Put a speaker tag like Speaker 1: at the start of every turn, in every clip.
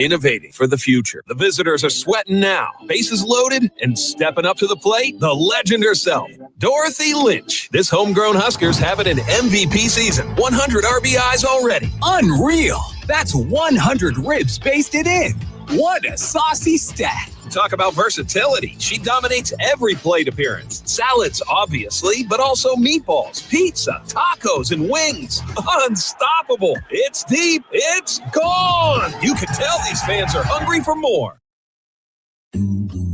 Speaker 1: Innovating for the future. The visitors are sweating now. Bases loaded and stepping up to the plate, the legend herself, Dorothy Lynch. This homegrown Huskers having an MVP season. 100 RBIs already.
Speaker 2: Unreal. That's 100 ribs basted in. What a saucy stat.
Speaker 1: Talk about versatility. She dominates every plate appearance. Salads, obviously, but also meatballs, pizza, tacos, and wings. Unstoppable. It's deep. It's gone. You can tell these fans are hungry for more.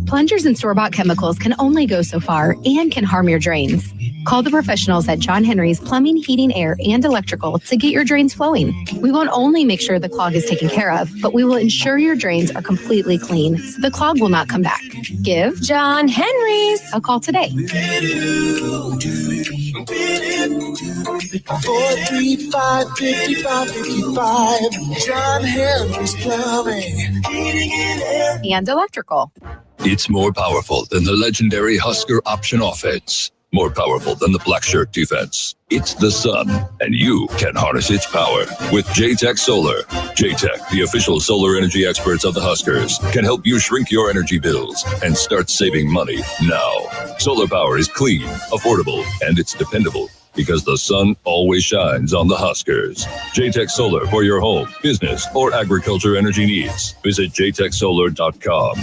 Speaker 3: Plungers and store-bought chemicals can only go so far and can harm your drains. Call the professionals at John Henry's Plumbing, Heating, Air, and Electrical to get your drains flowing. We won't only make sure the clog is taken care of, but we will ensure your drains are completely clean so the clog will not come back. Give John Henry's a call today.
Speaker 4: 435-5555. John Henry's Plumbing, Heating, and Air,
Speaker 3: and Electrical.
Speaker 5: It's more powerful than the legendary Husker option offense. More powerful than the black shirt defense. It's the sun, and you can harness its power with JTech Solar. JTech, the official solar energy experts of the Huskers, can help you shrink your energy bills and start saving money now. Solar power is clean, affordable, and it's dependable because the sun always shines on the Huskers. JTech Solar for your home, business, or agriculture energy needs. Visit jtechsolar.com.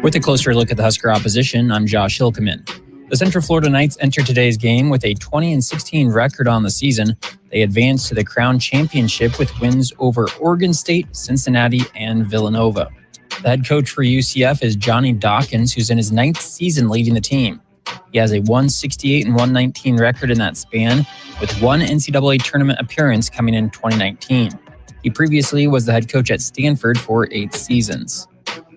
Speaker 6: With a closer look at the Husker opposition, I'm Josh Hilkeman. The Central Florida Knights enter today's game with a 20-16 record on the season. They advance to the Crown Championship with wins over Oregon State, Cincinnati, and Villanova. The head coach for UCF is Johnny Dawkins, who's in his 9th season leading the team. He has a 168 and 119 record in that span, with one NCAA tournament appearance coming in 2019. He previously was the head coach at Stanford for 8 seasons.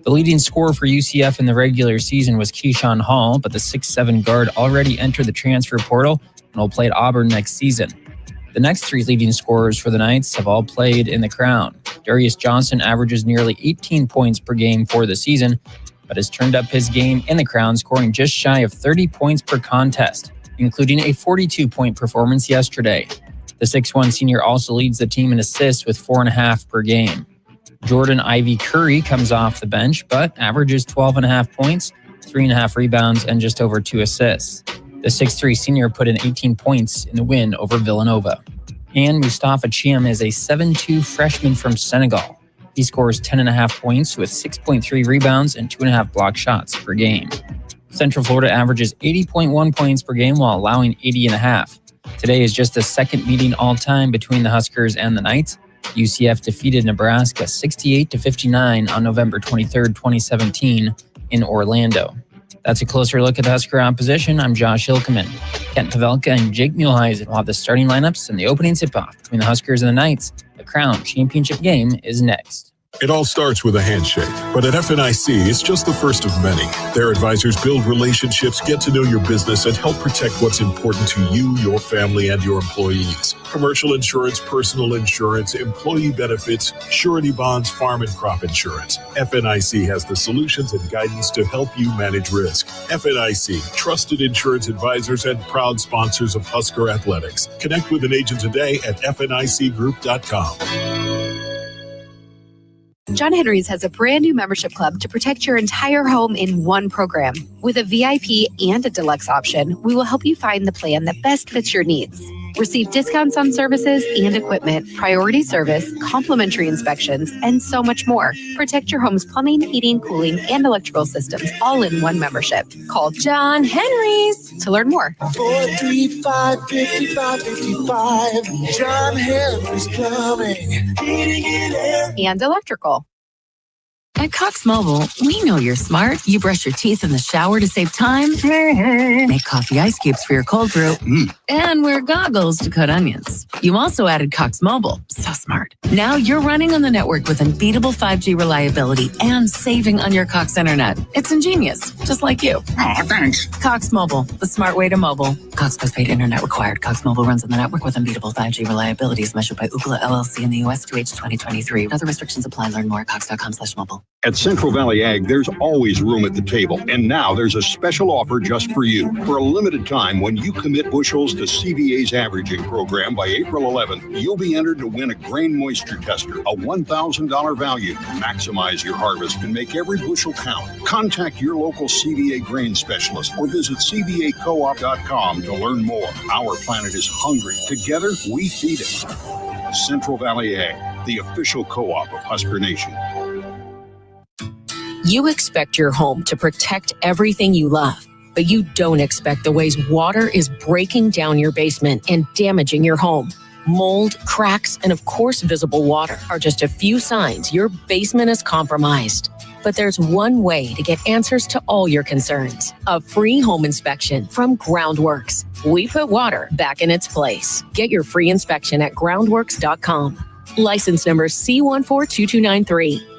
Speaker 6: The leading scorer for UCF in the regular season was Keyshawn Hall, but the 6'7" guard already entered the transfer portal and will play at Auburn next season. The next 3 leading scorers for the Knights have all played in the Crown. Darius Johnson averages nearly 18 points per game for the season, but has turned up his game in the Crown, scoring just shy of 30 points per contest, including a 42-point performance yesterday. The 6'1" senior also leads the team in assists with 4.5 per game. Jordan Ivy Curry comes off the bench, but averages 12.5 points, 3.5 rebounds, and just over 2 assists. The 6'3" senior put in 18 points in the win over Villanova. And Mustafa Chiam is a 7'2" freshman from Senegal. He scores 10.5 points with 6.3 rebounds and 2.5 block shots per game. Central Florida averages 80.1 points per game while allowing 80.5. Today is just the second meeting all-time between the Huskers and the Knights. UCF defeated Nebraska 68-59 on November 23, 2017 in Orlando. That's a closer look at the Husker opposition. I'm Josh Hilkeman. Kent Pavelka and Jake Muehlheisen will have the starting lineups and the opening tip-off between the Huskers and the Knights. The Crown Championship game is next.
Speaker 7: It all starts with a handshake, but at FNIC, it's just the first of many. Their advisors build relationships, get to know your business, and help protect what's important to you, your family, and your employees. Commercial insurance, personal insurance, employee benefits, surety bonds, farm and crop insurance. FNIC has the solutions and guidance to help you manage risk. FNIC, trusted insurance advisors and proud sponsors of Husker Athletics. Connect with an agent today at FNICgroup.com.
Speaker 3: John Henry's has a brand new membership club to protect your entire home in one program. With a VIP and a deluxe option, we will help you find the plan that best fits your needs. Receive discounts on services and equipment, priority service, complimentary inspections, and so much more. Protect your home's plumbing, heating, cooling, and electrical systems all in one membership. Call John Henry's to learn more.
Speaker 4: 435-5555. John Henry's Plumbing, Heating, and Air,
Speaker 3: and Electrical.
Speaker 8: At Cox Mobile, we know you're smart. You brush your teeth in the shower to save time, make coffee ice cubes for your cold brew, and wear goggles to cut onions. You also added Cox Mobile. So smart. Now you're running on the network with unbeatable 5G reliability and saving on your Cox internet. It's ingenious, just like you.
Speaker 9: Oh, thanks.
Speaker 8: Cox Mobile, the smart way to mobile. Cox postpaid internet required. Cox Mobile runs on the network with unbeatable 5G reliability as measured by Ookla LLC in the U.S. to H 2023. Other restrictions apply. Learn more at cox.com/mobile.
Speaker 9: At Central Valley Ag, there's always room at the table, and now there's a special offer just for you. For a limited time, when you commit bushels to CVA's averaging program by April 11th, you'll be entered to win a grain moisture tester, a $1,000 value. Maximize your harvest and make every bushel count. Contact your local CVA grain specialist or visit cvacoop.com to learn more. Our planet is hungry. Together, we feed it. Central Valley Ag, the official co-op of Husker Nation.
Speaker 10: You expect your home to protect everything you love, but you don't expect the ways water is breaking down your basement and damaging your home. Mold, cracks, and of course, visible water are just a few signs your basement is compromised. But there's one way to get answers to all your concerns. A free home inspection from Groundworks. We put water back in its place. Get your free inspection at groundworks.com. License number C142293.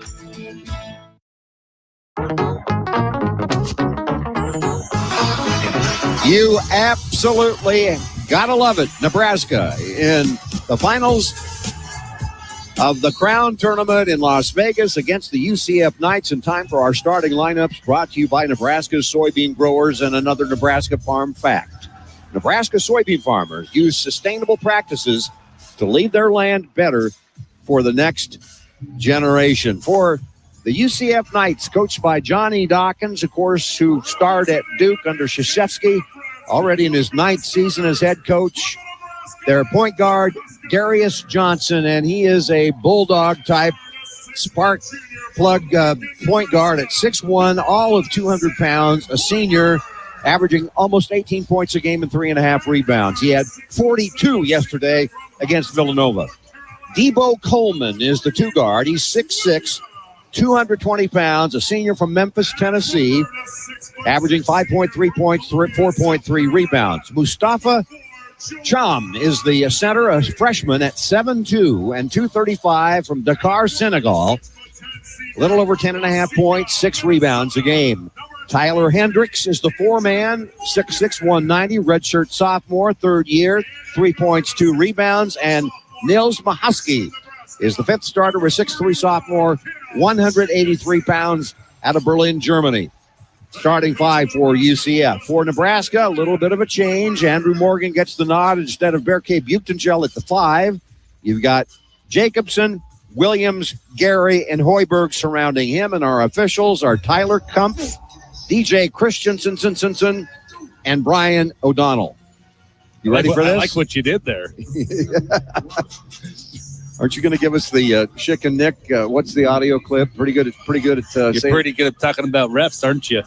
Speaker 11: You absolutely gotta love it. Nebraska in the finals of the Crown Tournament in Las Vegas against the UCF Knights. In time for our starting lineups, brought to you by Nebraska's soybean growers and another Nebraska farm fact. Nebraska soybean farmers use sustainable practices to leave their land better for the next generation. For the UCF Knights, coached by Johnny Dawkins, of course, who starred at Duke under Krzyzewski, already in his 9th season as head coach. Their point guard, Darius Johnson, and he is a Bulldog-type spark plug point guard at 6'1", all of 200 pounds, a senior, averaging almost 18 points a game and 3.5 rebounds. He had 42 yesterday against Villanova. Debo Coleman is the two guard. He's 6'6", 220 pounds, a senior from Memphis, Tennessee, averaging 5.3 points, 4.3 rebounds. Mustafa Cham is the center, a freshman at 7'2" and 235 from Dakar, Senegal. A little over 10.5 points, 6 rebounds a game. Tyler Hendricks is the four-man, 6'6", 190, redshirt sophomore, third year, 3 points, 2 rebounds. And Nils Mahowski is the fifth starter, a 6'3" sophomore, 183 pounds, out of Berlin, Germany. Starting five for UCF. For Nebraska, a little bit of a change. Andrew Morgan gets the nod instead of Berke Butengel at the 5. You've got Jacobson, Williams, Gary, and Hoiberg surrounding him. And our officials are Tyler Kumpf, DJ Christensen, and Brian O'Donnell. You ready for this?
Speaker 12: I like what you did there.
Speaker 11: Aren't you going to give us the Schick and Nick? What's the audio clip? Pretty good at
Speaker 12: You're pretty good at talking about refs, aren't you?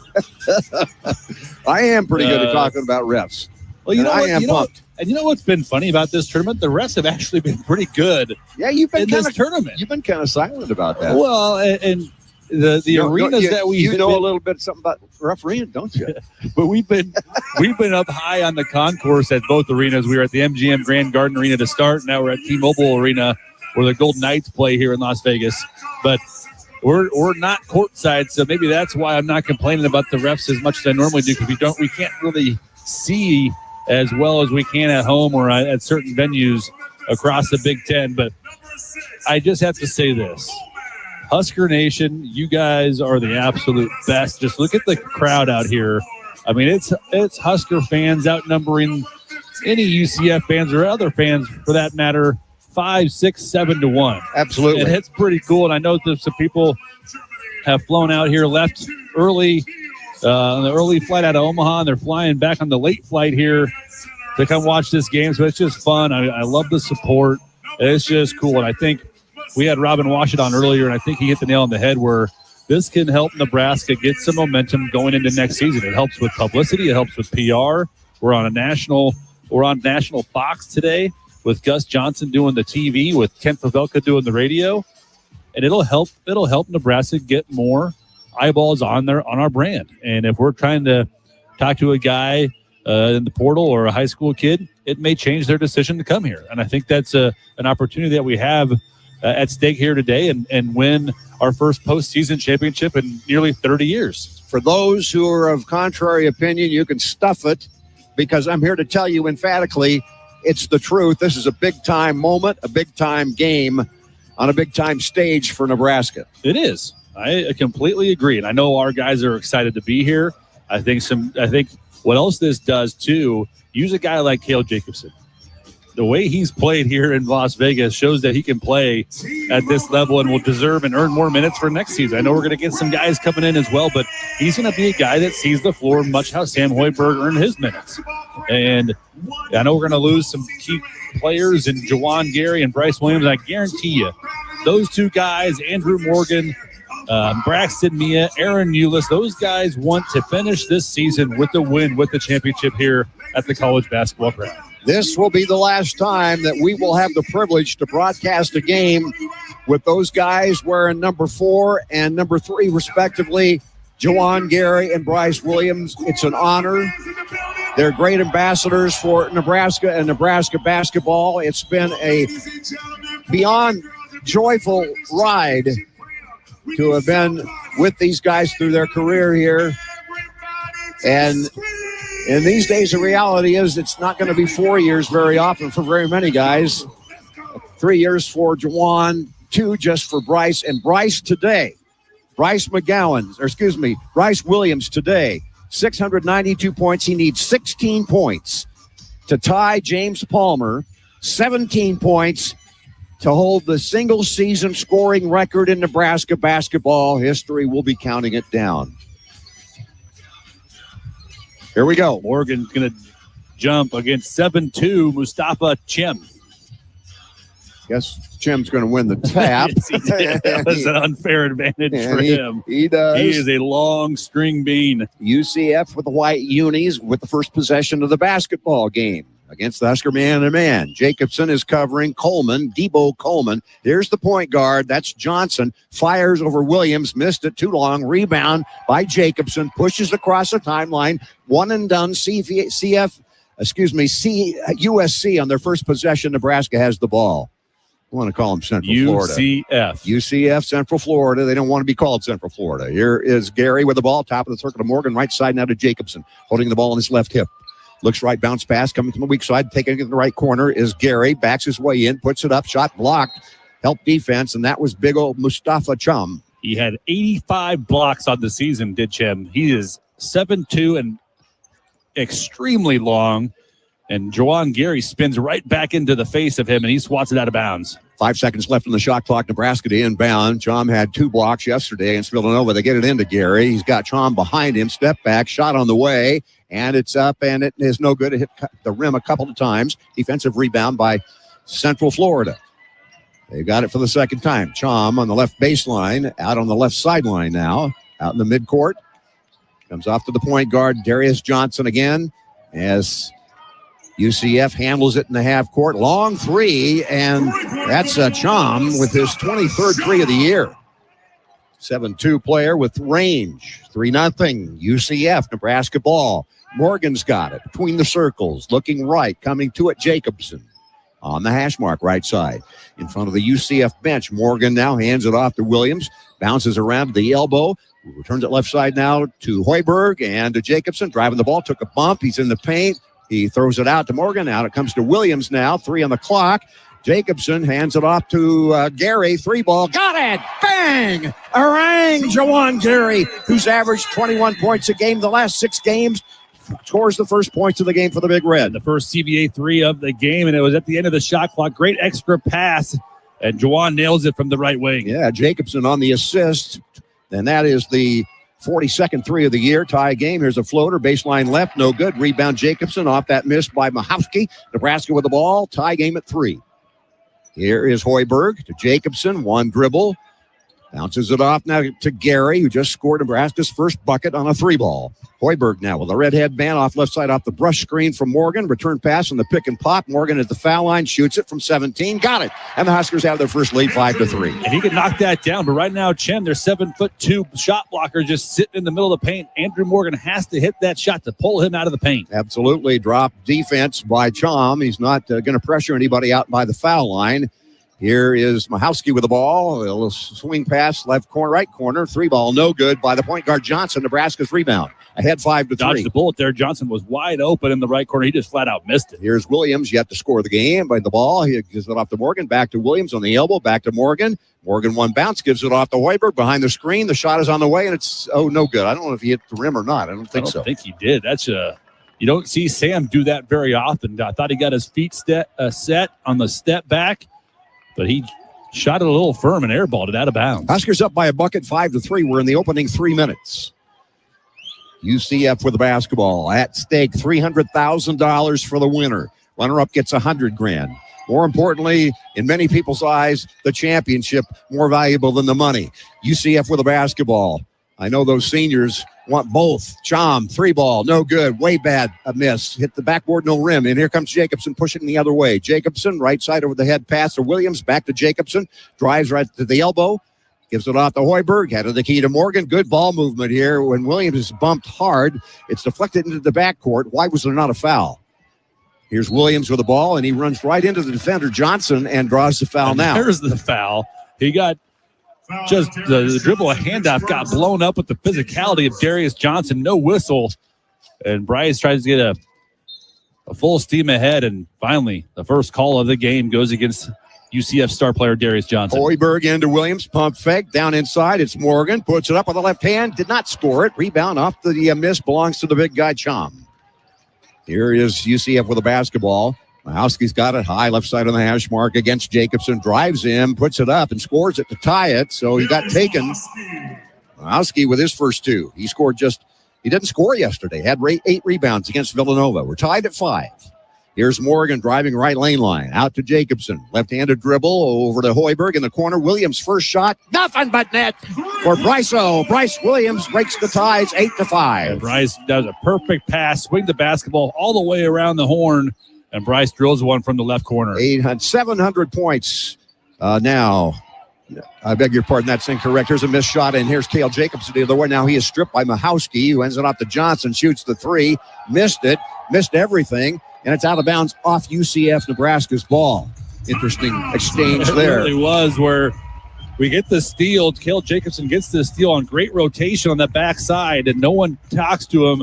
Speaker 11: I am pretty good at talking about refs.
Speaker 12: Well, you know what?
Speaker 11: I am pumped.
Speaker 12: And you know what's been funny about this tournament? The refs have actually been pretty good.
Speaker 11: Yeah, you've been
Speaker 12: in this tournament.
Speaker 11: You've been kind of silent about that.
Speaker 12: Well, and the arenas that we
Speaker 11: know a little bit something about refereeing, don't you?
Speaker 12: But we've been up high on the concourse at both arenas. We were at the MGM Grand Garden Arena to start. Now we're at T-Mobile Arena, where the Golden Knights play here in Las Vegas. But we're not courtside, so maybe that's why I'm not complaining about the refs as much as I normally do, because we can't really see as well as we can at home or at certain venues across the Big Ten. But I just have to say this. Husker Nation, you guys are the absolute best. Just look at the crowd out here. I mean, it's Husker fans outnumbering any UCF fans or other fans for that matter, 5, 6, 7 to 1.
Speaker 11: Absolutely.
Speaker 12: And it's pretty cool. And I know that some people have flown out here, left early on the early flight out of Omaha, and they're flying back on the late flight here to come watch this game. So it's just fun. I love the support. It's just cool. And I think we had Robin Washington on earlier, and I think he hit the nail on the head where this can help Nebraska get some momentum going into next season. It helps with publicity. It helps with PR. We're on national Fox today with Gus Johnson doing the TV, with Kent Pavelka doing the radio, and it'll help Nebraska get more eyeballs on our brand. And if we're trying to talk to a guy in the portal or a high school kid, it may change their decision to come here. And I think that's an opportunity that we have at stake here today and win our first postseason championship in nearly 30 years.
Speaker 11: For those who are of contrary opinion, you can stuff it, because I'm here to tell you emphatically it's the truth. This is a big-time moment, a big-time game on a big-time stage for Nebraska.
Speaker 12: It is. I completely agree. And I know our guys are excited to be here. I think what else this does too, use a guy like Cale Jacobson. The way he's played here in Las Vegas shows that he can play at this level and will deserve and earn more minutes for next season. I know we're going to get some guys coming in as well, but he's going to be a guy that sees the floor, much how Sam Hoiberg earned his minutes. And I know we're going to lose some key players in Jawan Gary and Bryce Williams. I guarantee you, those two guys, Andrew Morgan, Braxton Mia, Aaron Eulis, those guys want to finish this season with the win, with the championship here at the college basketball ground.
Speaker 11: This will be the last time that we will have the privilege to broadcast a game with those guys wearing number 4 and number 3, respectively, Jawan Gary and Bryce Williams. It's an honor. They're great ambassadors for Nebraska and Nebraska basketball. It's been a beyond joyful ride to have been with these guys through their career here. And in these days, the reality is it's not going to be 4 years very often for very many guys. 3 years for Jawan, 2 just for Bryce. And Bryce today, Bryce Williams today, 692 points. He needs 16 points to tie James Palmer, 17 points to hold the single-season scoring record in Nebraska basketball history. We'll be counting it down. Here we go.
Speaker 12: Morgan's going to jump against 7'2", Mustafa Chem.
Speaker 11: Guess Chim's going to win the tap.
Speaker 12: Yes, he did. That was an unfair advantage for him.
Speaker 11: He does.
Speaker 12: He is a long string bean.
Speaker 11: UCF with the white unis with the first possession of the basketball game against the Husker man-to-man. Jacobson is covering Debo Coleman. Here's the point guard. That's Johnson. Fires over Williams. Missed it too long. Rebound by Jacobson. Pushes across the timeline. One and done. USC on their first possession. Nebraska has the ball. I want to call them Central Florida. UCF, Central Florida. They don't want to be called Central Florida. Here is Gary with the ball. Top of the circle to Morgan. Right side now to Jacobson. Holding the ball on his left hip. Looks right, bounce pass coming from the weak side. Taking it in the right corner is Gary. Backs his way in, puts it up, shot blocked. Help defense, and that was big old Mustafa Chum.
Speaker 12: He had 85 blocks on the season, did Chem. He is 7'2" and extremely long. And Jawan Gary spins right back into the face of him, and he swats it out of bounds.
Speaker 11: 5 seconds left on the shot clock. Nebraska to inbound. Chom had 2 blocks yesterday against Villanova. They get it into Gary. He's got Chom behind him. Step back, shot on the way. And it's up, and it is no good. It hit the rim a couple of times. Defensive rebound by Central Florida. They got it for the second time. Chom on the left baseline, out on the left sideline now, out in the midcourt. Comes off to the point guard, Darius Johnson again, as UCF handles it in the half court. Long 3, and that's Chom with his 23rd 3 of the year. 7'2" player with range. 3-0. UCF, Nebraska ball. Morgan's got it between the circles, looking right, coming to it. Jacobson on the hash mark, right side, in front of the UCF bench. Morgan now hands it off to Williams, bounces around to the elbow, returns it left side now to Hoiberg and to Jacobson, driving the ball, took a bump. He's in the paint. He throws it out to Morgan. Out it comes to Williams now. 3 on the clock. Jacobson hands it off to Gary. 3 ball. Got it. Bang! Harangue Jawan Gary, who's averaged 21 points a game the last 6 games. Scores the first points of the game for the Big Red.
Speaker 12: The first CBA 3 of the game, and it was at the end of the shot clock. Great extra pass, and Jawan nails it from the right wing.
Speaker 11: Yeah, Jacobson on the assist, and that is the 42nd 3 of the year. Tie game. Here's a floater. Baseline left. No good. Rebound Jacobson off that miss by Mahowski. Nebraska with the ball. Tie game at 3. Here is Hoiberg to Jacobson. 1 dribble. Bounces it off now to Gary, who just scored Nebraska's first bucket on a 3 ball. Hoiberg now with a red headband off left side off the brush screen from Morgan. Return pass on the pick and pop. Morgan at the foul line, shoots it from 17. Got it. And the Huskers have their first lead 5-3.
Speaker 12: And he can knock that down. But right now, Chem, their 7'2" shot blocker just sitting in the middle of the paint. Andrew Morgan has to hit that shot to pull him out of the paint.
Speaker 11: Absolutely. Drop defense by Chom. He's not going to pressure anybody out by the foul line. Here is Mahowski with the ball. A little swing pass, left corner, right corner. 3 ball, no good by the point guard Johnson. Nebraska's rebound. ahead 5-3.
Speaker 12: Dodged the bullet there. Johnson was wide open in the right corner. He just flat out missed it.
Speaker 11: Here's Williams yet to score the game by the ball. He gives it off to Morgan. Back to Williams on the elbow. Back to Morgan. Morgan one bounce. Gives it off to Hoiberg behind the screen. The shot is on the way, and it's, no good. I don't know if he hit the rim or not. I don't think so.
Speaker 12: I think he did. That's you don't see Sam do that very often. I thought he got his feet set on the step back, but he shot it a little firm and airballed it out of bounds.
Speaker 11: Huskers up by a bucket, 5-3. We're in the opening 3 minutes. UCF with the basketball. At stake, $300,000 for the winner. Runner-up gets $100,000. More importantly, in many people's eyes, the championship more valuable than the money. UCF with the basketball. I know those seniors want both. Chom, 3-ball, no good. Way bad, a miss. Hit the backboard, no rim. And here comes Jacobson pushing the other way. Jacobson, right side over the head pass to Williams. Back to Jacobson. Drives right to the elbow. Gives it off to Hoiberg. Head of the key to Morgan. Good ball movement here. When Williams is bumped hard, it's deflected into the backcourt. Why was there not a foul? Here's Williams with the ball, and he runs right into the defender, Johnson, and draws the foul now.
Speaker 12: There's the foul. He got just the dribble, a handoff got blown up with the physicality of Darius Johnson. No whistle. And Bryce tries to get a full steam ahead, and finally the first call of the game goes against UCF star player Darius Johnson.
Speaker 11: Hoiberg into Williams, pump fake, down inside. It's Morgan, puts it up with the left hand, did not score it. Rebound off the miss, belongs to the big guy, Chom. Here is UCF with a basketball. Mahowski's got it high, left side on the hash mark against Jacobson, drives him, puts it up, and scores it to tie it. So he got taken. Mahowski with his first 2. He didn't score yesterday, had 8 rebounds against Villanova. We're tied at 5. Here's Morgan driving right lane line. Out to Jacobson. Left-handed dribble over to Hoiberg in the corner. Williams' first shot. Nothing but net for Bryce. Bryce Williams breaks the ties 8-5.
Speaker 12: And Bryce does a perfect pass, swing the basketball all the way around the horn, and Bryce drills one from the left corner.
Speaker 11: 700 points now. I beg your pardon, that's incorrect. Here's a missed shot, and here's Cale Jacobson the other way. Now he is stripped by Mahowski, who ends it off to Johnson, shoots the 3, missed everything. And it's out of bounds off UCF Nebraska's ball. Interesting exchange there.
Speaker 12: It really was, where we get the steal. Cale Jacobson gets the steal on great rotation on the backside, and no one talks to him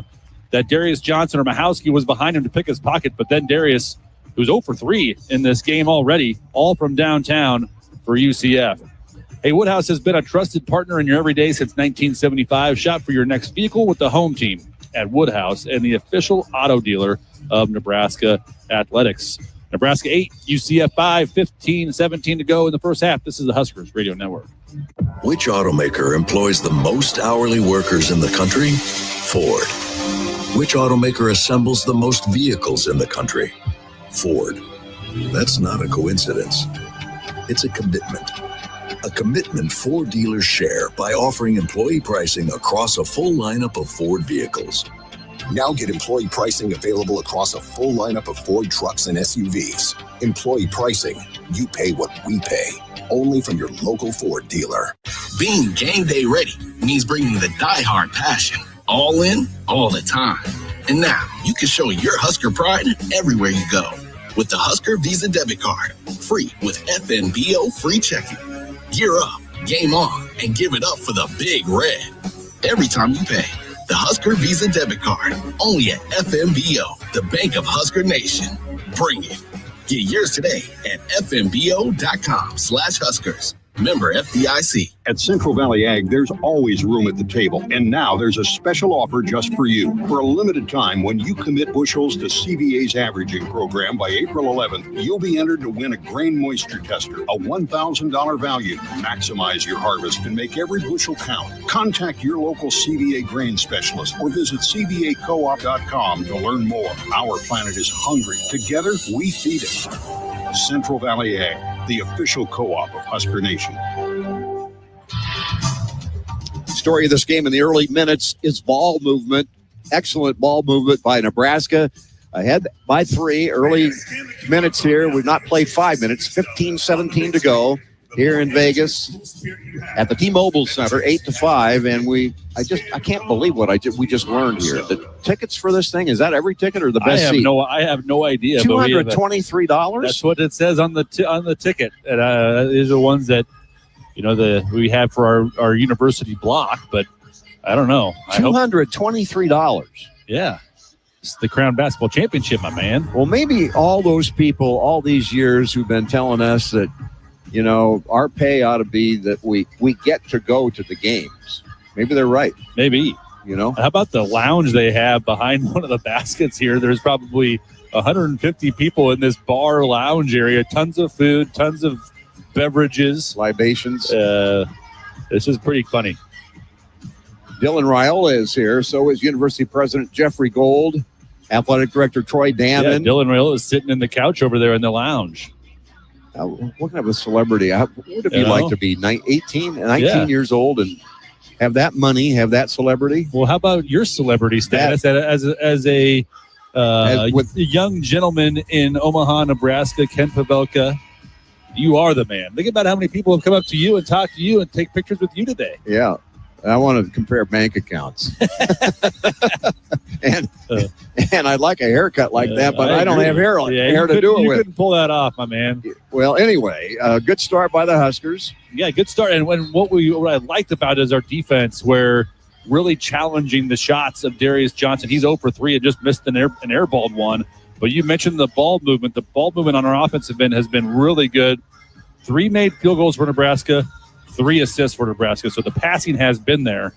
Speaker 12: that Darius Johnson or Mahowski was behind him to pick his pocket. But then Darius, who's 0 for 3 in this game already, all from downtown for UCF. Hey, Woodhouse has been a trusted partner in your everyday since 1975. Shop for your next vehicle with the home team at Woodhouse and the official auto dealer of Nebraska Athletics. Nebraska 8, UCF 5, 15-17 to go in the first half. This is the Huskers Radio Network.
Speaker 13: Which automaker employs the most hourly workers in the country? Ford. Which automaker assembles the most vehicles in the country? Ford. That's not a coincidence. It's a commitment. A commitment Ford dealers share by offering employee pricing across a full lineup of Ford vehicles.
Speaker 14: Now get employee pricing available across a full lineup of Ford trucks and SUVs. Employee pricing, you pay what we pay. Only from your local Ford dealer.
Speaker 15: Being game day ready means bringing the diehard passion, all in, all the time. And now you can show your Husker pride everywhere you go with the Husker Visa debit card, free with FNBO free checking. Gear up, game on, and give it up for the Big Red every time you pay. The Husker Visa debit card, only at FNBO, the Bank of Husker Nation. Bring it. Get yours today at fnbo.com/Huskers. Member FDIC.
Speaker 9: At Central Valley Ag, there's always room at the table. And now there's a special offer just for you. For a limited time, when you commit bushels to CVA's averaging program by April 11th, you'll be entered to win a grain moisture tester, a $1,000 value. Maximize your harvest and make every bushel count. Contact your local CVA grain specialist or visit CVAcoop.com to learn more. Our planet is hungry. Together, we feed it. Central Valley Ag, the official co-op of Husker Nation.
Speaker 11: Story of this game in the early minutes is ball movement. Excellent ball movement by Nebraska. Ahead by 3. Early minutes here. We've not played 5 minutes. 15-17 to go here in Vegas at the T-Mobile Center. 8-5, and I can't believe what we just learned here. The tickets for this thing, is that every ticket or the best seat?
Speaker 12: I have no idea.
Speaker 11: $223.
Speaker 12: That's what it says on the ticket. And these are ones that we have for our university block, but I don't know.
Speaker 11: $223.
Speaker 12: Yeah. It's the Crown Basketball Championship, my man.
Speaker 11: Well, maybe all those people, all these years who've been telling us that, our pay ought to be that we get to go to the games. Maybe they're right.
Speaker 12: Maybe. How about the lounge they have behind one of the baskets here? There's probably 150 people in this bar lounge area. Tons of food, tons of beverages.
Speaker 11: Libations.
Speaker 12: This is pretty funny.
Speaker 11: Dylan Raiola is here. So is University President Jeffrey Gold. Athletic Director Troy Dannon.
Speaker 12: Yeah, Dylan Raiola is sitting in the couch over there in the lounge.
Speaker 11: What kind of a celebrity? What would it be like to be 19 years old and have that money, have that celebrity?
Speaker 12: Well, how about your celebrity status as a young gentleman in Omaha, Nebraska, Ken Pavelka? You are the man. Think about how many people have come up to you and talked to you and take pictures with you today.
Speaker 11: Yeah. I want to compare bank accounts. and I'd like a haircut like that, but I don't have hair to do it with.
Speaker 12: You couldn't pull that off, my man.
Speaker 11: Well, anyway, good start by the Huskers.
Speaker 12: Yeah, good start. And what I liked about it is our defense, where really challenging the shots of Darius Johnson. He's 0 for 3 and just missed an airballed one. But you mentioned the ball movement. The ball movement on our offensive end has been really good. 3 made field goals for Nebraska. 3 assists for Nebraska. So the passing has been there.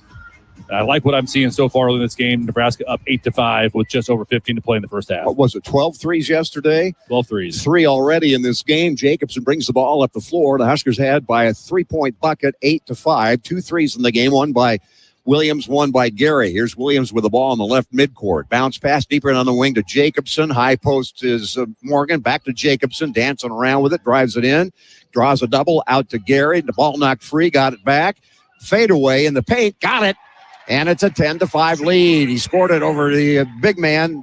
Speaker 12: I like what I'm seeing so far in this game. Nebraska up 8-5 with just over 15 to play in the first half.
Speaker 11: What was it, 12 threes yesterday?
Speaker 12: 12 threes.
Speaker 11: 3 already in this game. Jacobson brings the ball up the floor. The Huskers had by a 3-point bucket, 8-5. 2 threes in the game, one by Williams, one by Gary. Here's Williams with the ball in the left midcourt. Bounce pass deeper in on the wing to Jacobson. High post is Morgan. Back to Jacobson. Dancing around with it. Drives it in. Draws a double out to Gary. The ball knocked free. Got it back. Fade away in the paint. Got it. And it's a 10-5 lead. He scored it over the big man,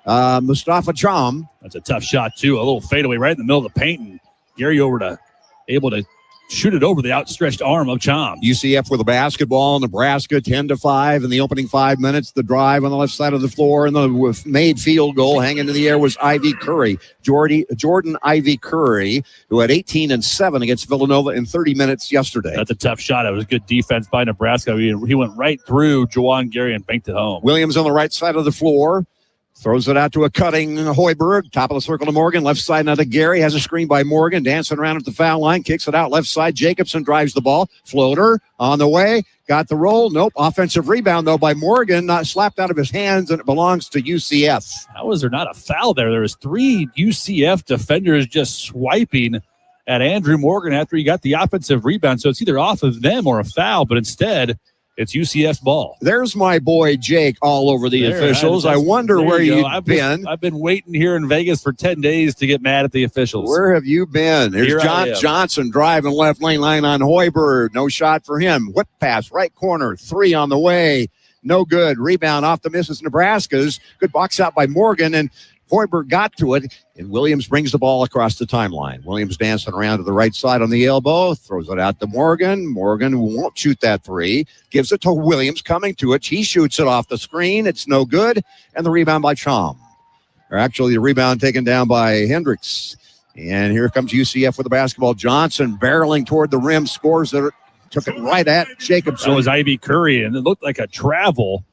Speaker 11: Mustafa Cham.
Speaker 12: That's a tough shot, too. A little fadeaway right in the middle of the paint. And Gary able to shoot it over the outstretched arm of Cham.
Speaker 11: UCF with a basketball. Nebraska 10-5 in the opening 5 minutes. The drive on the left side of the floor and the made field goal hanging in the air was Ivy Curry. Jordan Ivy Curry, who had 18 and 7 against Villanova in 30 minutes yesterday.
Speaker 12: That's a tough shot. It was good defense by Nebraska. He went right through Juwan Gary and banked it home.
Speaker 11: Williams on the right side of the floor. Throws it out to a cutting Hoiberg. Top of the circle to Morgan. Left side now to Gary. Has a screen by Morgan. Dancing around at the foul line. Kicks it out left side. Jacobson drives the ball. Floater on the way. Got the roll. Nope. Offensive rebound, though, by Morgan. Not slapped out of his hands, and it belongs to UCF.
Speaker 12: How was there not a foul there? There was 3 UCF defenders just swiping at Andrew Morgan after he got the offensive rebound. So it's either off of them or a foul, but instead it's UCF's ball.
Speaker 11: There's my boy Jake all over the officials. I wonder where you've been.
Speaker 12: I've been waiting here in Vegas for 10 days to get mad at the officials.
Speaker 11: Where have you been? Here's John Johnson driving left lane line on Hoiberg. No shot for him. Whip pass, right corner. 3 on the way. No good. Rebound off the misses Nebraska's. Good box out by Morgan, and Hoiberg got to it, and Williams brings the ball across the timeline. Williams dancing around to the right side on the elbow, throws it out to Morgan. Morgan won't shoot that 3. Gives it to Williams coming to it. He shoots it off the screen. It's no good. And the rebound by Cham. Or actually, the rebound taken down by Hendricks. And here comes UCF with the basketball. Johnson barreling toward the rim, scores it. Took it right at Jacobson.
Speaker 12: So was Ivy Curry, and it looked like a travel.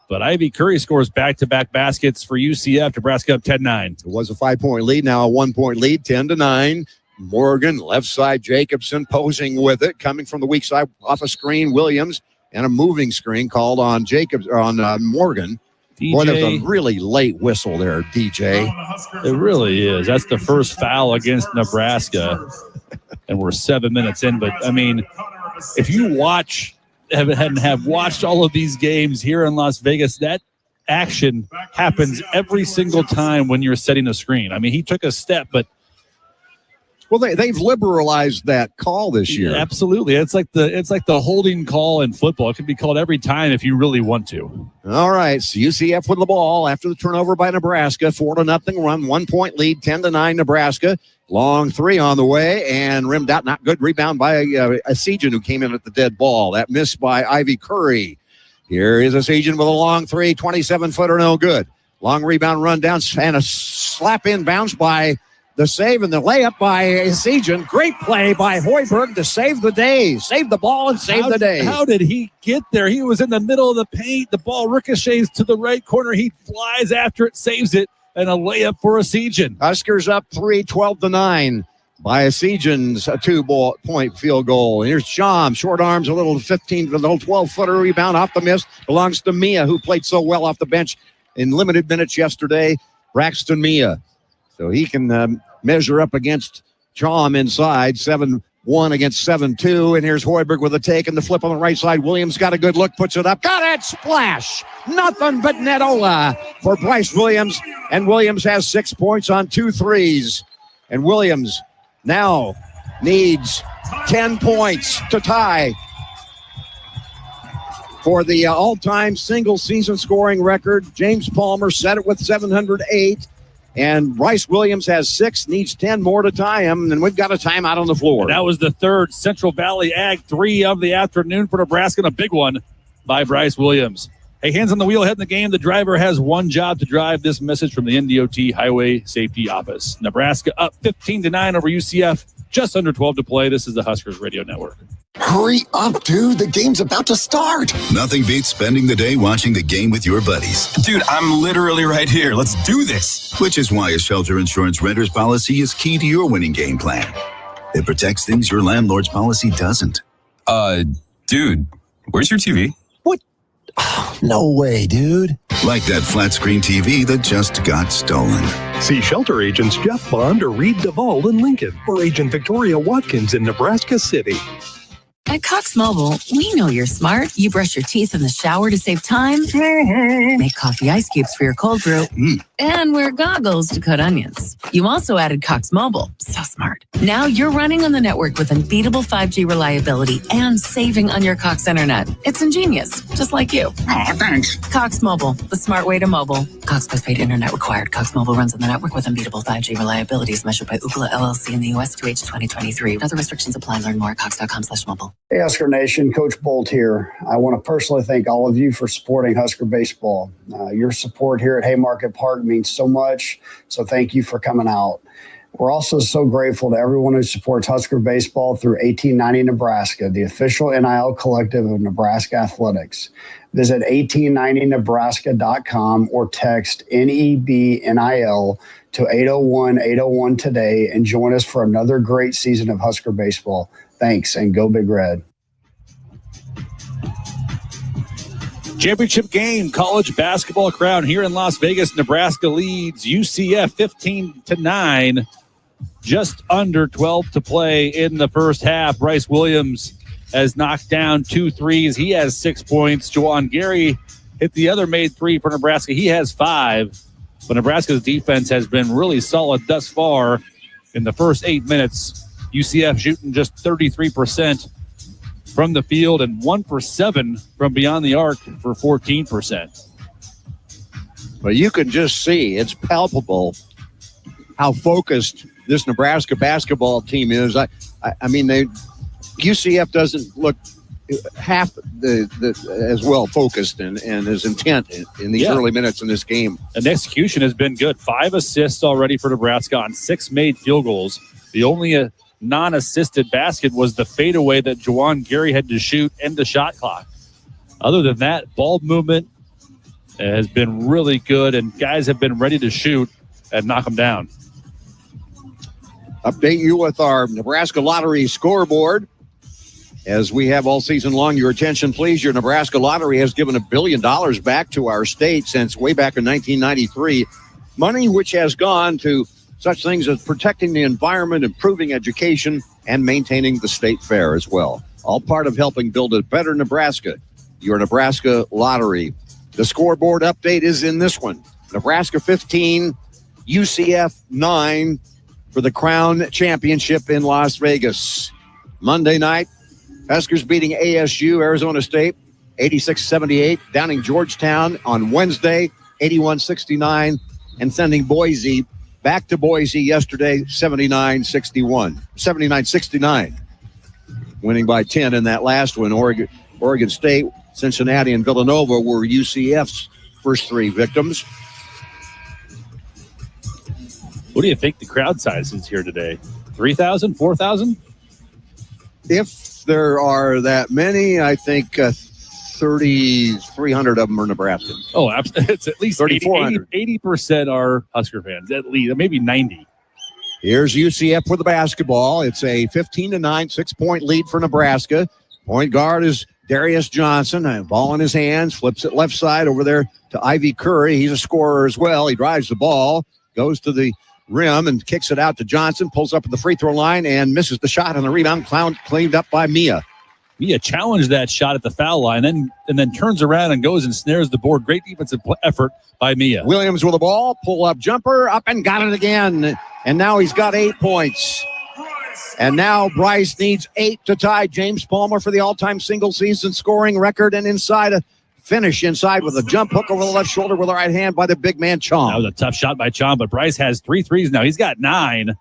Speaker 12: But Ivy Curry scores back-to-back baskets for UCF. Nebraska up 10-9.
Speaker 11: It was a 5-point lead, now a 1-point lead, 10-9. Morgan, left side, Jacobson posing with it, coming from the weak side off a screen, Williams, and a moving screen called on Morgan.
Speaker 12: DJ.
Speaker 11: Boy, there's a really late whistle there, DJ.
Speaker 12: It really is. That's the first foul against Nebraska, and we're 7 minutes in. But, I mean, if you have watched all of these games here in Las Vegas, that action happens every single time when you're setting a screen. I mean, he took a step, but
Speaker 11: well, they've liberalized that call this year.
Speaker 12: Yeah, absolutely. It's like the holding call in football. It can be called every time if you really want to.
Speaker 11: All right, so UCF with the ball after the turnover by Nebraska. 4-0 run, 1-point lead, 10-9 Nebraska. Long 3 on the way and rimmed out. Not good. Rebound by Asijan, who came in at the dead ball. That missed by Ivy Curry. Here is Asijan with a long 3, 27-footer, no good. Long rebound run down and a slap in bounce by The save and the layup by Sejan. Great play by Hoiberg to save the day. Save the ball and save the day.
Speaker 12: How did he get there? He was in the middle of the paint. The ball ricochets to the right corner. He flies after it, saves it, and a layup for Sejan.
Speaker 11: Huskers up 3, 12-9 by Sejan's 2-point field goal. And here's Sham. Short arms, a little 12-footer rebound off the miss. Belongs to Mia, who played so well off the bench in limited minutes yesterday. Braxton Mia. So he can measure up against Chom inside, 7-1 against 7-2. And here's Hoiberg with a take and the flip on the right side. Williams got a good look, puts it up. Got it! Splash! Nothing but Netola for Bryce Williams. And Williams has 6 points on 2 threes. And Williams now needs 10 points to tie for the all-time single-season scoring record. James Palmer set it with 708. And Bryce Williams has 6, needs 10 more to tie him, and we've got a timeout on the floor.
Speaker 12: And that was the third Central Valley Ag 3 of the afternoon for Nebraska, and a big one by Bryce Williams. Hey, hands on the wheel, head in the game. The driver has one job to drive. This message from the NDOT Highway Safety Office. Nebraska up 15-9 over UCF, just under 12 to play. This is the Huskers Radio Network.
Speaker 16: Hurry up, dude. The game's about to start.
Speaker 17: Nothing beats spending the day watching the game with your buddies.
Speaker 16: Dude, I'm literally right here. Let's do this.
Speaker 17: Which is why a shelter insurance renter's policy is key to your winning game plan. It protects things your landlord's policy doesn't.
Speaker 16: Dude, where's your TV?
Speaker 17: What?
Speaker 16: No way, dude.
Speaker 17: Like that flat screen TV that just got stolen.
Speaker 18: See shelter agents Jeff Bond or Reed Duvall in Lincoln, or Agent Victoria Watkins in Nebraska City.
Speaker 8: At Cox Mobile, we know you're smart. You brush your teeth in the shower to save time, make coffee ice cubes for your cold brew, and wear goggles to cut onions. You also added Cox Mobile. So smart. Now you're running on the network with unbeatable 5G reliability and saving on your Cox internet. It's ingenious, just like you.
Speaker 15: Aw, thanks.
Speaker 8: Cox Mobile, the smart way to mobile. Cox postpaid internet required. Cox Mobile runs on the network with unbeatable 5G reliability as measured by Ookla LLC in the U.S. to age 2023. Other restrictions apply. Learn more at cox.com/mobile.
Speaker 19: Hey, Husker Nation, Coach Bolt here. I want to personally thank all of you for supporting Husker baseball. Your support here at Haymarket Park means so much, so thank you for coming out. We're also so grateful to everyone who supports Husker baseball through 1890 Nebraska, the official NIL collective of Nebraska Athletics. Visit 1890nebraska.com or text NEBNIL to 801-801 today and join us for another great season of Husker baseball. Thanks, and go Big Red.
Speaker 12: Championship game, college basketball crown here in Las Vegas. Nebraska leads UCF 15-9. Just under 12 to play in the first half. Bryce Williams has knocked down 2 threes. He has 6 points. Juwan Gary hit the other made 3 for Nebraska. He has 5. But Nebraska's defense has been really solid thus far in the first 8 minutes. UCF shooting just 33% from the field and 1 for 7 from beyond the arc for 14%.
Speaker 11: But you can just see, it's palpable how focused this Nebraska basketball team is. I mean, UCF doesn't look half as well focused and as intent in these early minutes in this game.
Speaker 12: And the execution has been good. 5 assists already for Nebraska on 6 made field goals. The only non-assisted basket was the fadeaway that Juwan Gary had to shoot in the shot clock. Other than that, ball movement has been really good, and guys have been ready to shoot and knock them down.
Speaker 11: Update you with our Nebraska Lottery scoreboard. As we have all season long, your attention, please. Your Nebraska Lottery has given $1 billion back to our state since way back in 1993. Money which has gone to such things as protecting the environment, improving education, and maintaining the state fair as well. All part of helping build a better Nebraska. Your Nebraska Lottery. The scoreboard update is in this one. Nebraska 15, UCF 9 for the Crown Championship in Las Vegas. Monday night, Huskers beating ASU, Arizona State, 86-78. Downing Georgetown on Wednesday, 81-69. And sending Boise back to Boise yesterday, 79-69. Winning by 10 in that last one. Oregon State, Cincinnati, and Villanova were UCF's first 3 victims.
Speaker 12: What do you think the crowd size is here today? 3,000, 4,000?
Speaker 11: If there are that many, I think 3,300 of them are Nebraskans.
Speaker 12: Oh, it's at least
Speaker 11: 3,400.
Speaker 12: 80% are Husker fans, at least, maybe 90.
Speaker 11: Here's UCF with the basketball. It's a 15-9, 6-point lead for Nebraska. Point guard is Darius Johnson. Ball in his hands, flips it left side over there to Ivy Curry. He's a scorer as well. He drives the ball, goes to the rim and kicks it out to Johnson, pulls up at the free throw line and misses the shot on the rebound. Cleaned up by Mia.
Speaker 12: Mia challenged that shot at the foul line and then turns around and goes and snares the board. Great defensive effort by Mia.
Speaker 11: Williams with the ball, pull up jumper, up and got it again. And now he's got 8 points. And now Bryce needs 8 to tie James Palmer for the all-time single-season scoring record. And finish inside with a jump hook over the left shoulder with the right hand by the big man, Chom.
Speaker 12: That was a tough shot by Chom, but Bryce has 3 threes now. He's got 9,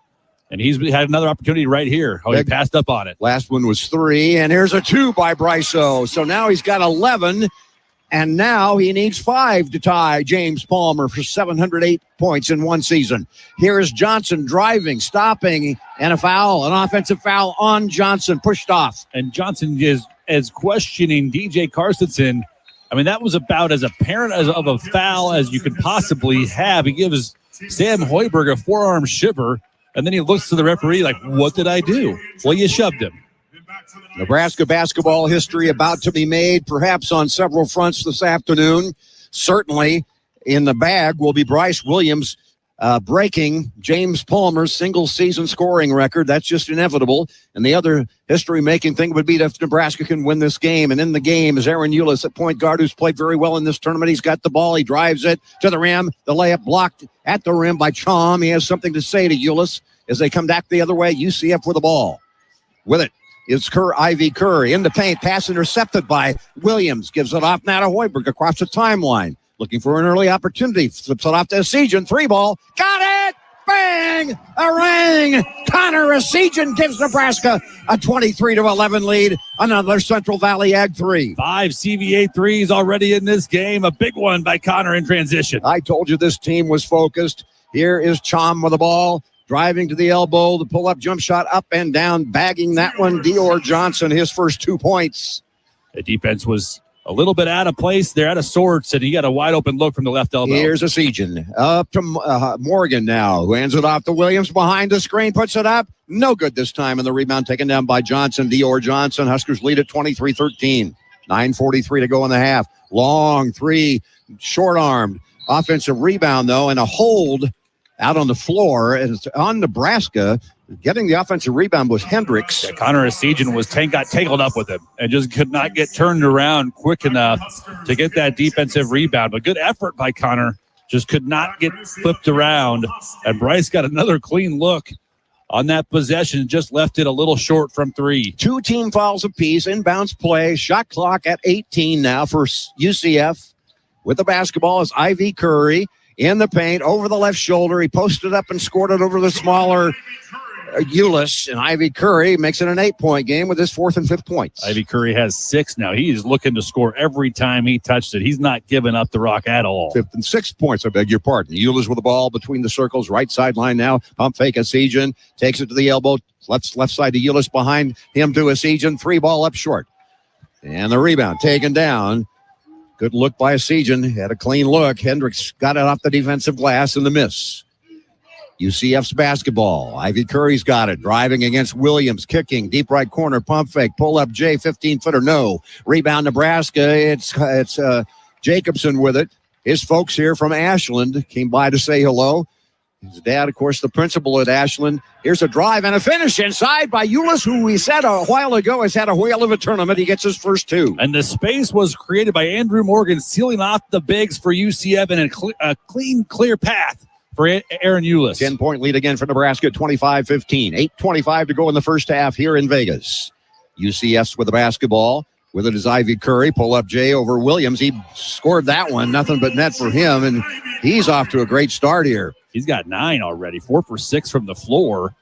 Speaker 12: and he's had another opportunity right here. He passed up on it.
Speaker 11: Last one was 3, and here's a 2 by Bryce O. So now he's got 11, and now he needs 5 to tie James Palmer for 708 points in one season. Here's Johnson driving, stopping, and an offensive foul on Johnson, pushed off.
Speaker 12: And Johnson is questioning DJ Carstensen. I mean, that was about as apparent of a foul as you could possibly have. He gives Sam Hoiberg a forearm shiver, and then he looks to the referee like, what did I do? Well, you shoved him.
Speaker 11: Nebraska basketball history about to be made, perhaps on several fronts this afternoon. Certainly in the bag will be Bryce Williams breaking James Palmer's single-season scoring record. That's just inevitable. And the other history-making thing would be if Nebraska can win this game. And in the game is Aaron Eulis at point guard, who's played very well in this tournament. He's got the ball. He drives it to the rim. The layup blocked at the rim by Chom. He has something to say to Eulis as they come back the other way. UCF with the ball. With it is Ivy Curry in the paint. Pass intercepted by Williams. Gives it off now to Hoiberg across the timeline. Looking for an early opportunity. Flips it off to Esijan. 3-ball. Got it! Bang! A ring! Connor Esijan gives Nebraska a 23-11 lead. Another Central Valley Ag 3.
Speaker 12: 5 CVA threes already in this game. A big one by Connor in transition.
Speaker 11: I told you this team was focused. Here is Chom with the ball. Driving to the elbow. The pull-up jump shot up and down. Bagging that one. Dior Johnson, his first 2 points.
Speaker 12: The defense was a little bit out of place. They're out of sorts, and he got a wide-open look from the left elbow.
Speaker 11: Here's Esijan. Up to Morgan now, who hands it off to Williams behind the screen, puts it up. No good this time, and the rebound taken down by Johnson. Dior Johnson. Huskers lead at 23-13. 9:43 to go in the half. Long 3, short-armed. Offensive rebound, though, and a hold out on the floor. And it's on Nebraska. Getting the offensive rebound was Hendricks.
Speaker 12: Yeah, Connor Esijan got tangled up with him and just could not get turned around quick enough to get that defensive rebound. But good effort by Connor. Just could not get flipped around. And Bryce got another clean look on that possession. Just left it a little short from 3.
Speaker 11: 2 team fouls apiece. Inbounds play. Shot clock at 18 now for UCF. With the basketball is Ivy Curry in the paint over the left shoulder. He posted up and scored it over the smaller Eulis, and Ivy Curry makes it an 8-point game with his 4th and 5th points.
Speaker 12: Ivy Curry has 6 now. He's looking to score every time he touched it. He's not giving up the rock at all.
Speaker 11: 5th and 6th points, I beg your pardon. Eulis with the ball between the circles, right sideline now. Pump fake Esijan, takes it to the elbow, left side to Eulis, behind him to Esijan. 3-ball up short. And the rebound taken down. Good look by Esijan. Had a clean look. Hendricks got it off the defensive glass and the miss. UCF's basketball. Ivy Curry's got it. Driving against Williams. Kicking. Deep right corner. Pump fake. Pull up J. 15-footer. No. Rebound Nebraska. It's Jacobson with it. His folks here from Ashland came by to say hello. His dad, of course, the principal at Ashland. Here's a drive and a finish inside by Eulis, who we said a while ago has had a whale of a tournament. He gets his first 2.
Speaker 12: And the space was created by Andrew Morgan, sealing off the bigs for UCF and a clean, clear path for Aaron Eulis.
Speaker 11: 10-point lead again for Nebraska, 25-15. 8:25 to go in the first half here in Vegas. UCF's with the basketball. With it is Ivy Curry. Pull up Jay over Williams. He scored that one. Nothing but net for him, and he's off to a great start here.
Speaker 12: He's got 9 already, 4 for 6 from the floor.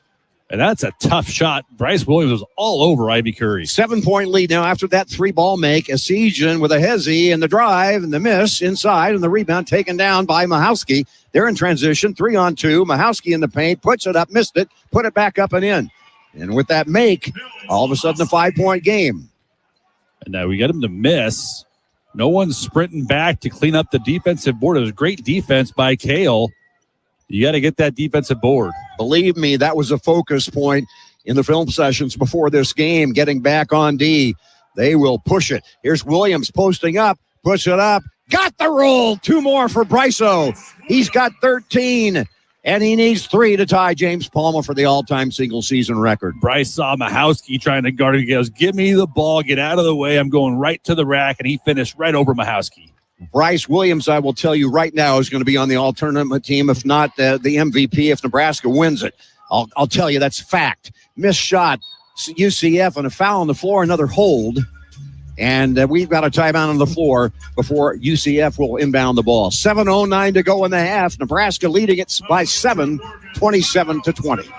Speaker 12: And that's a tough shot. Bryce Williams was all over Ivy Curry.
Speaker 11: 7-point lead now after that 3-ball make. Esijian with a hezzy in the drive and the miss inside, and the rebound taken down by Mahowski. They're in transition, 3-on-2. Mahowski in the paint, puts it up, missed it, put it back up and in. And with that make, all of a sudden a 5-point game.
Speaker 12: And now we got him to miss. No one's sprinting back to clean up the defensive board. It was great defense by Kale. You got to get that defensive board.
Speaker 11: Believe me, that was a focus point in the film sessions before this game, getting back on D. They will push it. Here's Williams posting up, push it up, got the roll. 2 more for Bryso. He's got 13, and he needs 3 to tie James Palmer for the all-time single-season record.
Speaker 12: Bryce saw Mahowski trying to guard him. He goes, give me the ball, get out of the way. I'm going right to the rack, and he finished right over Mahowski.
Speaker 11: Bryce Williams, I will tell you right now, is going to be on the all-tournament team, if not the MVP, if Nebraska wins it. I'll tell you, that's fact. Missed shot, UCF, and a foul on the floor, another hold. And we've got a timeout on the floor before UCF will inbound the ball. 7:09 to go in the half. Nebraska leading it by 7, 27-20.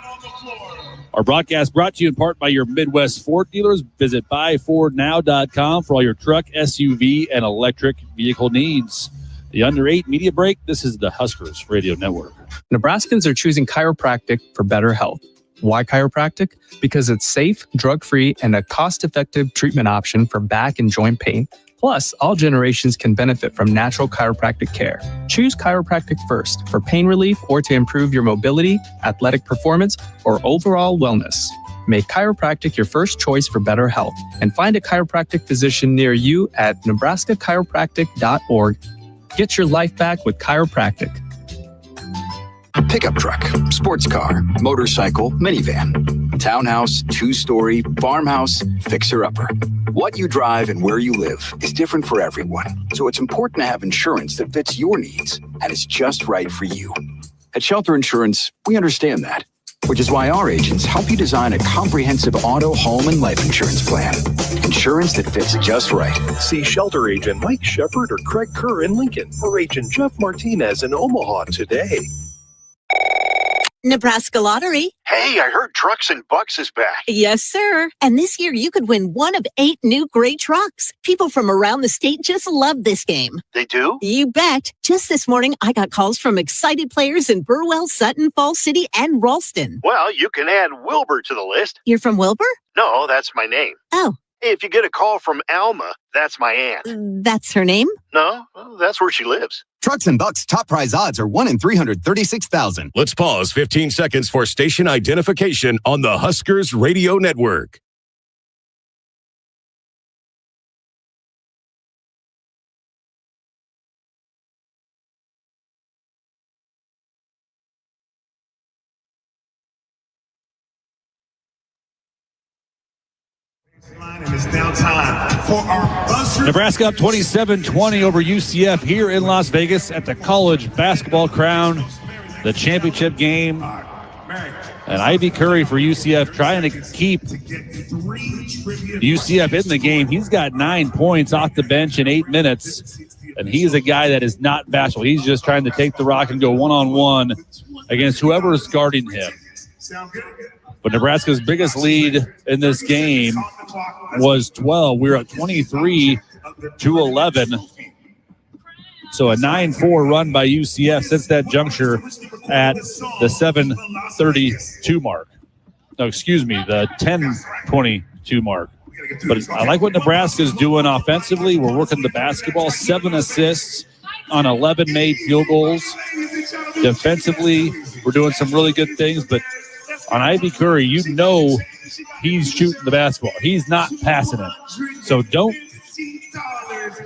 Speaker 12: Our broadcast brought to you in part by your Midwest Ford dealers. Visit buyfordnow.com for all your truck, SUV, and electric vehicle needs. The Under 8 Media Break. This is the Huskers Radio Network.
Speaker 20: Nebraskans are choosing chiropractic for better health. Why chiropractic? Because it's safe, drug-free, and a cost-effective treatment option for back and joint pain. Plus, all generations can benefit from natural chiropractic care. Choose chiropractic first for pain relief or to improve your mobility, athletic performance, or overall wellness. Make chiropractic your first choice for better health and find a chiropractic physician near you at nebraskachiropractic.org. Get your life back with chiropractic.
Speaker 2: Pickup truck, sports car, motorcycle, minivan, townhouse, 2-story, farmhouse, fixer-upper. What you drive and where you live is different for everyone, so it's important to have insurance that fits your needs and is just right for you. At Shelter Insurance, we understand that, which is why our agents help you design a comprehensive auto, home, and life insurance plan. Insurance that fits just right.
Speaker 18: See Shelter Agent Mike Shepard or Craig Kerr in Lincoln, or Agent Jeff Martinez in Omaha today.
Speaker 21: Nebraska Lottery.
Speaker 22: Hey, I heard Trucks and Bucks is back.
Speaker 21: Yes, sir. And this year you could win one of 8 new great trucks. People from around the state just love this game.
Speaker 22: They do?
Speaker 21: You bet. Just this morning, I got calls from excited players in Burwell, Sutton, Falls City, and Ralston.
Speaker 22: Well, you can add Wilbur to the list.
Speaker 21: You're from Wilbur?
Speaker 22: No, that's my name.
Speaker 21: Oh.
Speaker 22: Hey, if you get a call from Alma, that's my aunt.
Speaker 21: That's her name?
Speaker 22: No, well, that's where she lives.
Speaker 23: Trucks and Bucks top prize odds are 1 in 336,000.
Speaker 24: Let's pause 15 seconds for station identification on the Huskers Radio Network.
Speaker 12: Nebraska up 27-20 over UCF here in Las Vegas at the College Basketball Crown, the championship game. And Ivy Curry for UCF trying to keep UCF in the game. He's got 9 points off the bench in 8 minutes. And he's a guy that is not bashful. He's just trying to take the rock and go one-on-one against whoever is guarding him. But Nebraska's biggest lead in this game was 12. We're at 23-11. So a 9-4 run by UCF since that juncture at the 7:32 mark. No, excuse me, the 10:22 mark. But I like what Nebraska's doing offensively. We're working the basketball, 7 assists on 11 made field goals. Defensively, we're doing some really good things, but on Ivy Curry, you know he's shooting the basketball. He's not passing it. So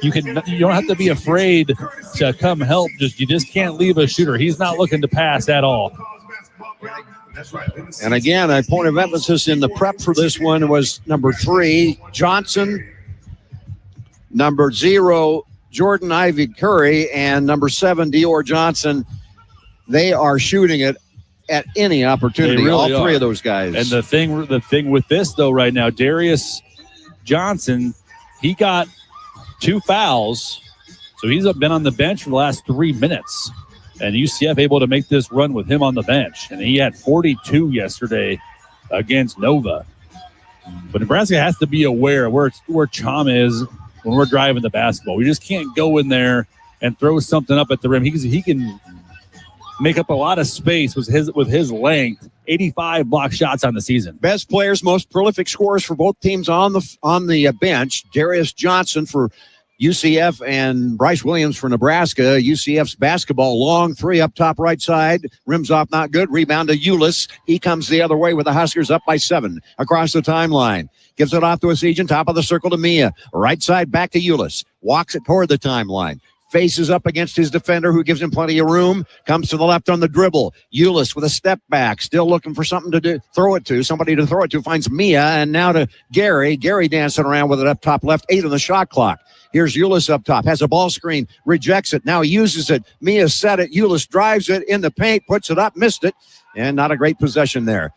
Speaker 12: you don't have to be afraid to come help. You just can't leave a shooter. He's not looking to pass at all.
Speaker 11: And again, a point of emphasis in the prep for this one was number 3, Johnson, number 0, Jordan Ivy Curry, and number 7, Dior Johnson. They are shooting it at any opportunity, really all three of those guys.
Speaker 12: And the thing with this, though, right now, Darius Johnson, he got 2 fouls, so he's been on the bench for the last 3 minutes. And UCF able to make this run with him on the bench. And he had 42 yesterday against Nova. But Nebraska has to be aware where Chom is when we're driving the basketball. We just can't go in there and throw something up at the rim. He can make up a lot of space with his length. 85 block shots on the season.
Speaker 11: Best players, most prolific scorers for both teams on the bench. Darius Johnson for UCF and Bryce Williams for Nebraska. UCF's basketball, long three up top right side. Rims off, not good. Rebound to Ulis. He comes the other way with the Huskers up by 7 across the timeline. Gives it off to Asijan, top of the circle to Mia. Right side back to Ulis. Walks it toward the timeline. Faces up against his defender who gives him plenty of room. Comes to the left on the dribble. Ulis with a step back. Still looking for something to throw it to. Somebody to throw it to. Finds Mia. And now to Gary. Gary dancing around with it up top left. 8 on the shot clock. Here's Ulis up top. Has a ball screen. Rejects it. Now he uses it. Mia set it. Ulis drives it in the paint. Puts it up. Missed it. And not a great possession there.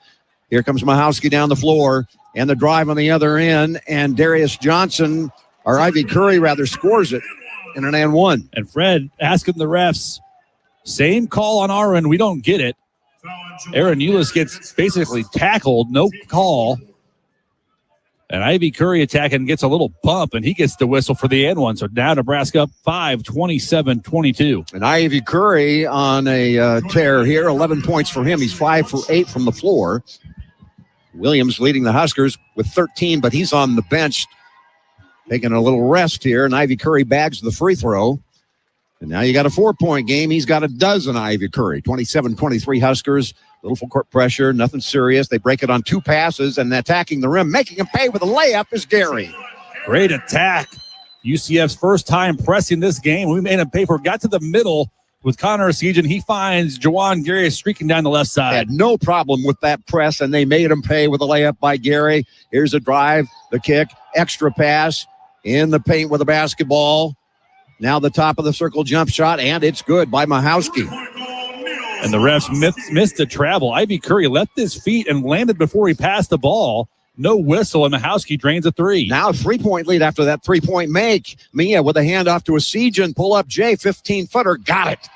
Speaker 11: Here comes Mahowski down the floor. And the drive on the other end. And Darius Johnson, or Ivy Curry rather, scores it. In an and one.
Speaker 12: And Fred asking the refs, same call on our end. We don't get it. Aaron Ulis gets basically tackled, no call. And Ivy Curry attacking gets a little bump, and he gets the whistle for the and one. So now Nebraska up 5, 27-22.
Speaker 11: And Ivy Curry on a tear here, 11 points for him. He's 5 for 8 from the floor. Williams leading the Huskers with 13, but he's on the bench taking a little rest here, and Ivy Curry bags the free throw. And now you got a 4-point game. He's got a dozen, Ivy Curry. 27-23 Huskers. Little full court pressure, nothing serious. They break it on 2 passes, and attacking the rim, making him pay with a layup is Gary.
Speaker 12: Great attack. UCF's first time pressing this game. We made him pay for it. Got to the middle with Connor Asijan. He finds Jawan Gary streaking down the left side.
Speaker 11: Had no problem with that press, and they made him pay with a layup by Gary. Here's a drive, the kick, extra pass. In the paint with a basketball. Now the top of the circle jump shot, and it's good by Mahowski.
Speaker 12: And the refs missed the travel. Ivy Curry left his feet and landed before he passed the ball. No whistle, and Mahowski drains a 3.
Speaker 11: Now a 3-point lead after that 3-point make. Mia with a handoff to Asijan. Pull up Jay, 15-footer. Got it.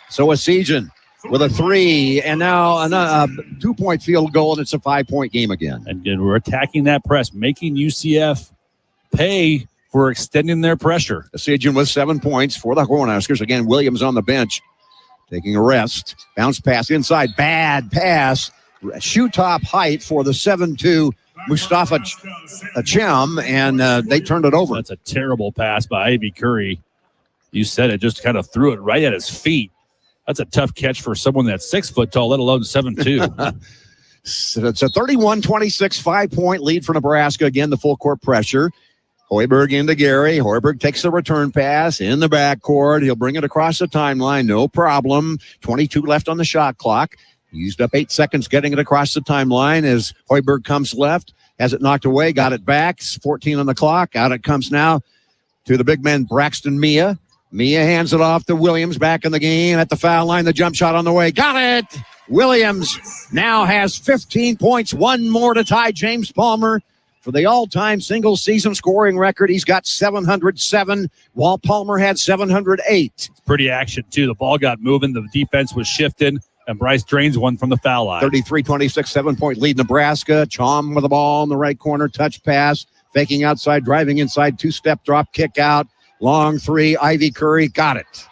Speaker 11: So Asijan with a 3, and now a 2-point field goal, and it's a 5-point game again.
Speaker 12: And we're attacking that press, making UCF pay for extending their pressure.
Speaker 11: Asijan with 7 points for the Cornhuskers. Again, Williams on the bench, taking a rest. Bounce pass inside. Bad pass. Shoe top height for the 7-2 Mustafa Chem, and they turned it over.
Speaker 12: That's a terrible pass by Ivy Curry. You said it, just kind of threw it right at his feet. That's a tough catch for someone that's 6 foot tall, let alone 7'2".
Speaker 11: So it's a 31-26 5-point lead for Nebraska. Again, the full court pressure. Hoiberg into Gary. Hoiberg takes the return pass in the backcourt. He'll bring it across the timeline. No problem. 22 left on the shot clock. Used up 8 seconds getting it across the timeline as Hoiberg comes left. Has it knocked away. Got it back. 14 on the clock. Out it comes now to the big man Braxton Mia. Mia hands it off to Williams back in the game at the foul line. The jump shot on the way. Got it. Williams now has 15 points. 1 more to tie James Palmer for the all-time single-season scoring record. He's got 707, while Palmer had 708.
Speaker 12: Pretty action, too. The ball got moving. The defense was shifting, and Bryce drains one from the foul line.
Speaker 11: 33-26, 7-point lead Nebraska. Chom with the ball in the right corner. Touch pass. Faking outside, driving inside. 2-step drop, kick out. Long 3. Ivy Curry got it.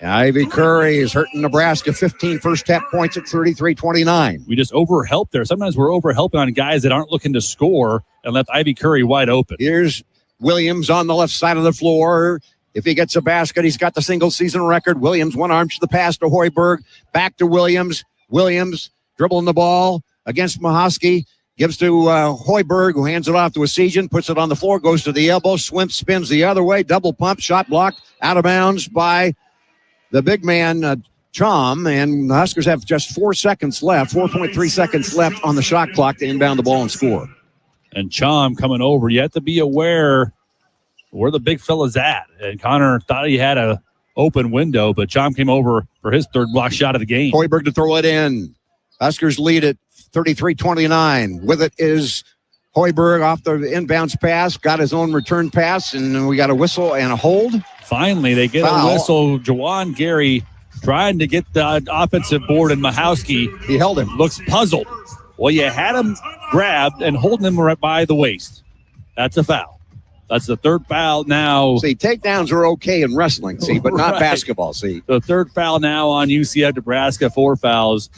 Speaker 11: Ivy Curry is hurting Nebraska. 15 first-half points at 33-29.
Speaker 12: We just overhelped there. Sometimes we're overhelping on guys that aren't looking to score and left Ivy Curry wide open.
Speaker 11: Here's Williams on the left side of the floor. If he gets a basket, he's got the single-season record. Williams one arm to the pass to Hoiberg. Back to Williams. Williams dribbling the ball against Mahowski. Gives to Hoiberg, who hands it off to Asijan. Puts it on the floor. Goes to the elbow. Spins the other way. Double pump. Shot blocked. Out of bounds by the big man, Chom, and the Huskers have just 4 seconds left, 4.3 seconds left on the shot clock to inbound the ball and score.
Speaker 12: And Chom coming over. You have to be aware where the big fella's at. And Connor thought he had a open window, but Chom came over for his 3rd block shot of the game.
Speaker 11: Hoiberg to throw it in. Huskers lead it 33-29. With it is Hoiberg off the inbounds pass, got his own return pass, and we got a whistle and a hold.
Speaker 12: Finally, they get a whistle. Jawan Gary trying to get the offensive board, and Mahowski,
Speaker 11: he held him.
Speaker 12: Looks puzzled. Well, you had him grabbed and holding him right by the waist. That's a foul. That's the third foul now.
Speaker 11: See, takedowns are okay in wrestling, see, but not basketball, see.
Speaker 12: The third foul now on UCF Nebraska, 4 fouls.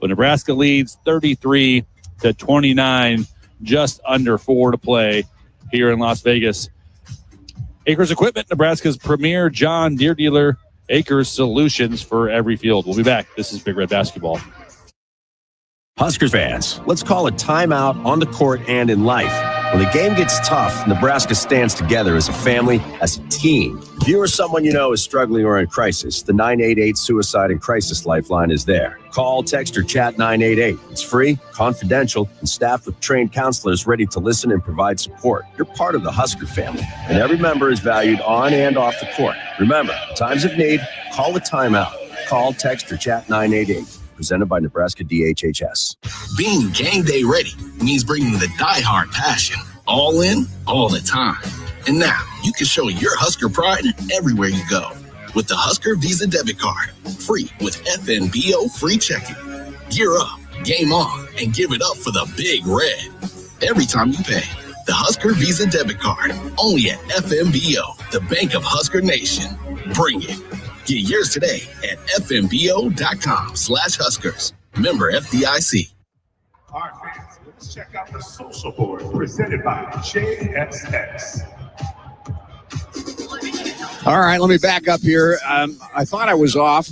Speaker 12: But Nebraska leads 33-29, just under 4 to play here in Las Vegas. Acres Equipment, Nebraska's premier John Deere dealer. Acres solutions for every field. We'll be back. This is Big Red Basketball.
Speaker 1: Huskers fans, let's call a timeout on the court and in life. When the game gets tough, Nebraska stands together as a family, as a team. If you or someone you know is struggling or in crisis, the 988 Suicide and Crisis Lifeline is there. Call, text, or chat 988. It's free, confidential, and staffed with trained counselors ready to listen and provide support. You're part of the Husker family, and every member is valued on and off the court. Remember, in times of need, call a timeout. Call, text, or chat 988. Presented by Nebraska DHHS.
Speaker 15: Being game day ready means bringing the diehard passion, all in, all the time. And now you can show your Husker pride everywhere you go with the Husker Visa debit card, free with FNBO free checking. Gear up, game on, and give it up for the Big Red every time you pay. The Husker Visa debit card, only at FNBO, the Bank of Husker Nation. Bring it. Get yours today at fnbo.com/Huskers. Member FDIC.
Speaker 5: All right, fans, let's check out the social board presented by JSX.
Speaker 11: All right, let me back up here. I thought I was off.